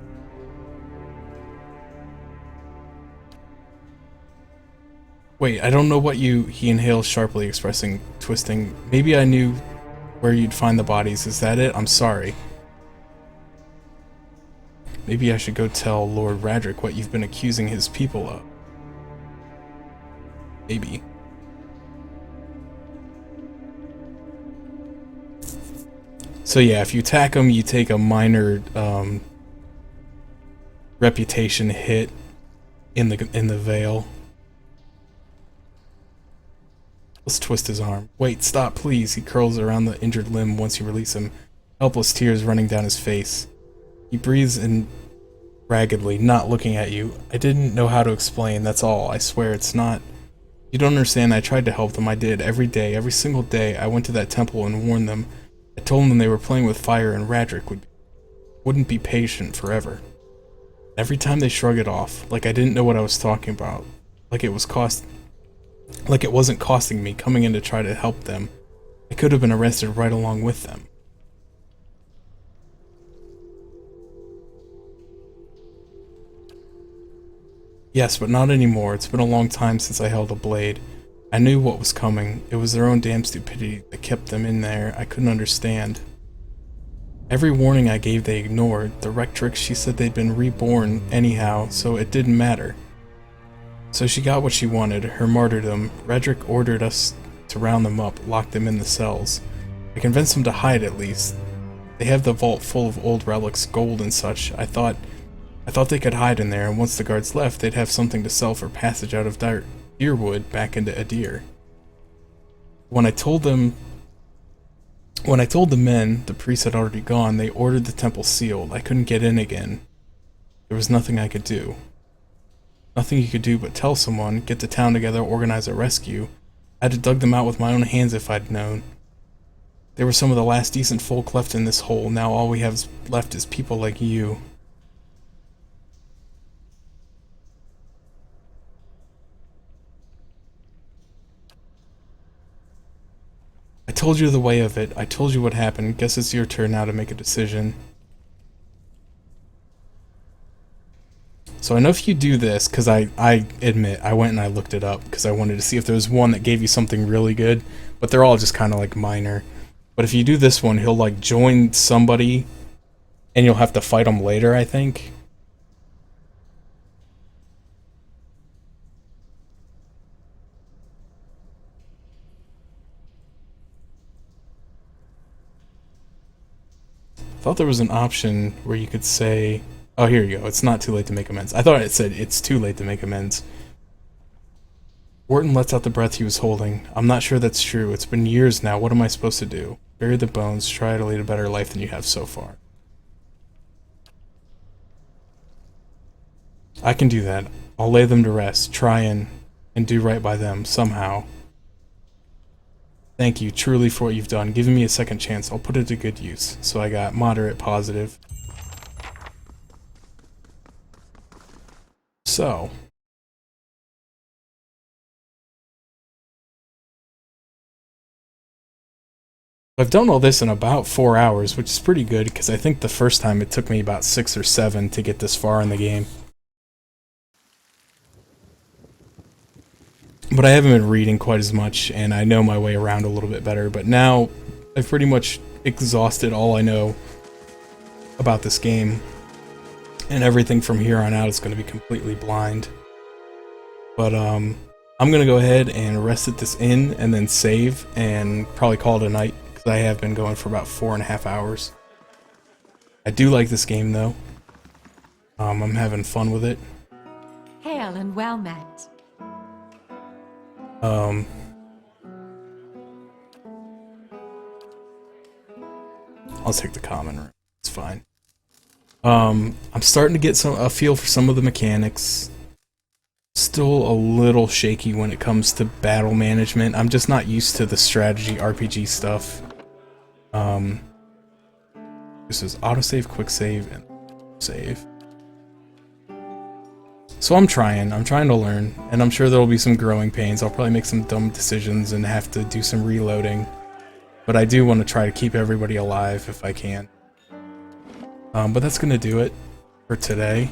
Wait, I don't know what you... He inhales sharply, expressing twisting. Maybe I knew where you'd find the bodies. Is that it? I'm sorry. Maybe I should go tell Lord Radric what you've been accusing his people of. Maybe. So yeah, if you attack them, you take a minor reputation hit in the Vale. Let's twist his arm. Wait, stop, please. He curls around the injured limb once you release him, helpless tears running down his face. He breathes in raggedly, not looking at you. I didn't know how to explain, that's all. I swear it's not... You don't understand, I tried to help them, I did, every day, every single day. I went to that temple and warned them. I told them they were playing with fire and Radric wouldn't be patient forever. Every time they shrug it off, like I didn't know what I was talking about. Like it wasn't costing me coming in to try to help them. I could have been arrested right along with them. Yes, but not anymore. It's been a long time since I held a blade. I knew what was coming. It was their own damn stupidity that kept them in there. I couldn't understand. Every warning I gave they ignored. The Rectrix, she said they'd been reborn anyhow, so it didn't matter. So she got what she wanted, her martyrdom. Radric ordered us to round them up, lock them in the cells. I convinced them to hide at least. They have the vault full of old relics, gold and such. I thought they could hide in there, and once the guards left, they'd have something to sell for passage out of Deerwood back into Adir. When I told the men the priest had already gone, they ordered the temple sealed. I couldn't get in again. There was nothing I could do. Nothing you could do but tell someone, get the town together, organize a rescue. I'd have dug them out with my own hands if I'd known. They were some of the last decent folk left in this hole. Now all we have left is people like you. I told you the way of it. I told you what happened. Guess it's your turn now to make a decision. So I know if you do this, because I admit, I went and I looked it up, because I wanted to see if there was one that gave you something really good, but they're all just kind of like minor. But if you do this one, he'll like join somebody, and you'll have to fight him later, I think. I thought there was an option where you could say... Oh, here you go. It's not too late to make amends. I thought it said it's too late to make amends. Wharton lets out the breath he was holding. I'm not sure that's true. It's been years now. What am I supposed to do? Bury the bones. Try to lead a better life than you have so far. I can do that. I'll lay them to rest. Try and do right by them, somehow. Thank you truly for what you've done. Giving me a second chance. I'll put it to good use. So I got moderate positive. So. I've done all this in about 4 hours, which is pretty good because I think the first time it took me about 6 or 7 to get this far in the game. But I haven't been reading quite as much, and I know my way around a little bit better. But now I've pretty much exhausted all I know about this game, and everything from here on out is going to be completely blind. But I'm going to go ahead and rest at this inn and then save and probably call it a night, because I have been going for about 4.5 hours. I do like this game though. I'm having fun with it. Hail and well met. I'll take the common room. It's fine. I'm starting to get a feel for some of the mechanics. Still a little shaky when it comes to battle management. I'm just not used to the strategy RPG stuff. This is autosave, quick save, and save. So I'm trying to learn, and I'm sure there'll be some growing pains. I'll probably make some dumb decisions and have to do some reloading. But I do want to try to keep everybody alive if I can. But that's gonna do it for today.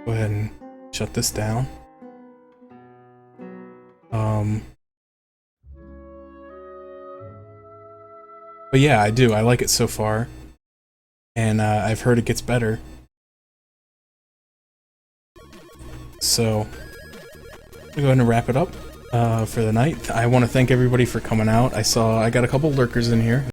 Go ahead and shut this down. But yeah, I do. I like it so far. And I've heard it gets better. So, I'm gonna go ahead and wrap it up for the night. I want to thank everybody for coming out. I got a couple lurkers in here.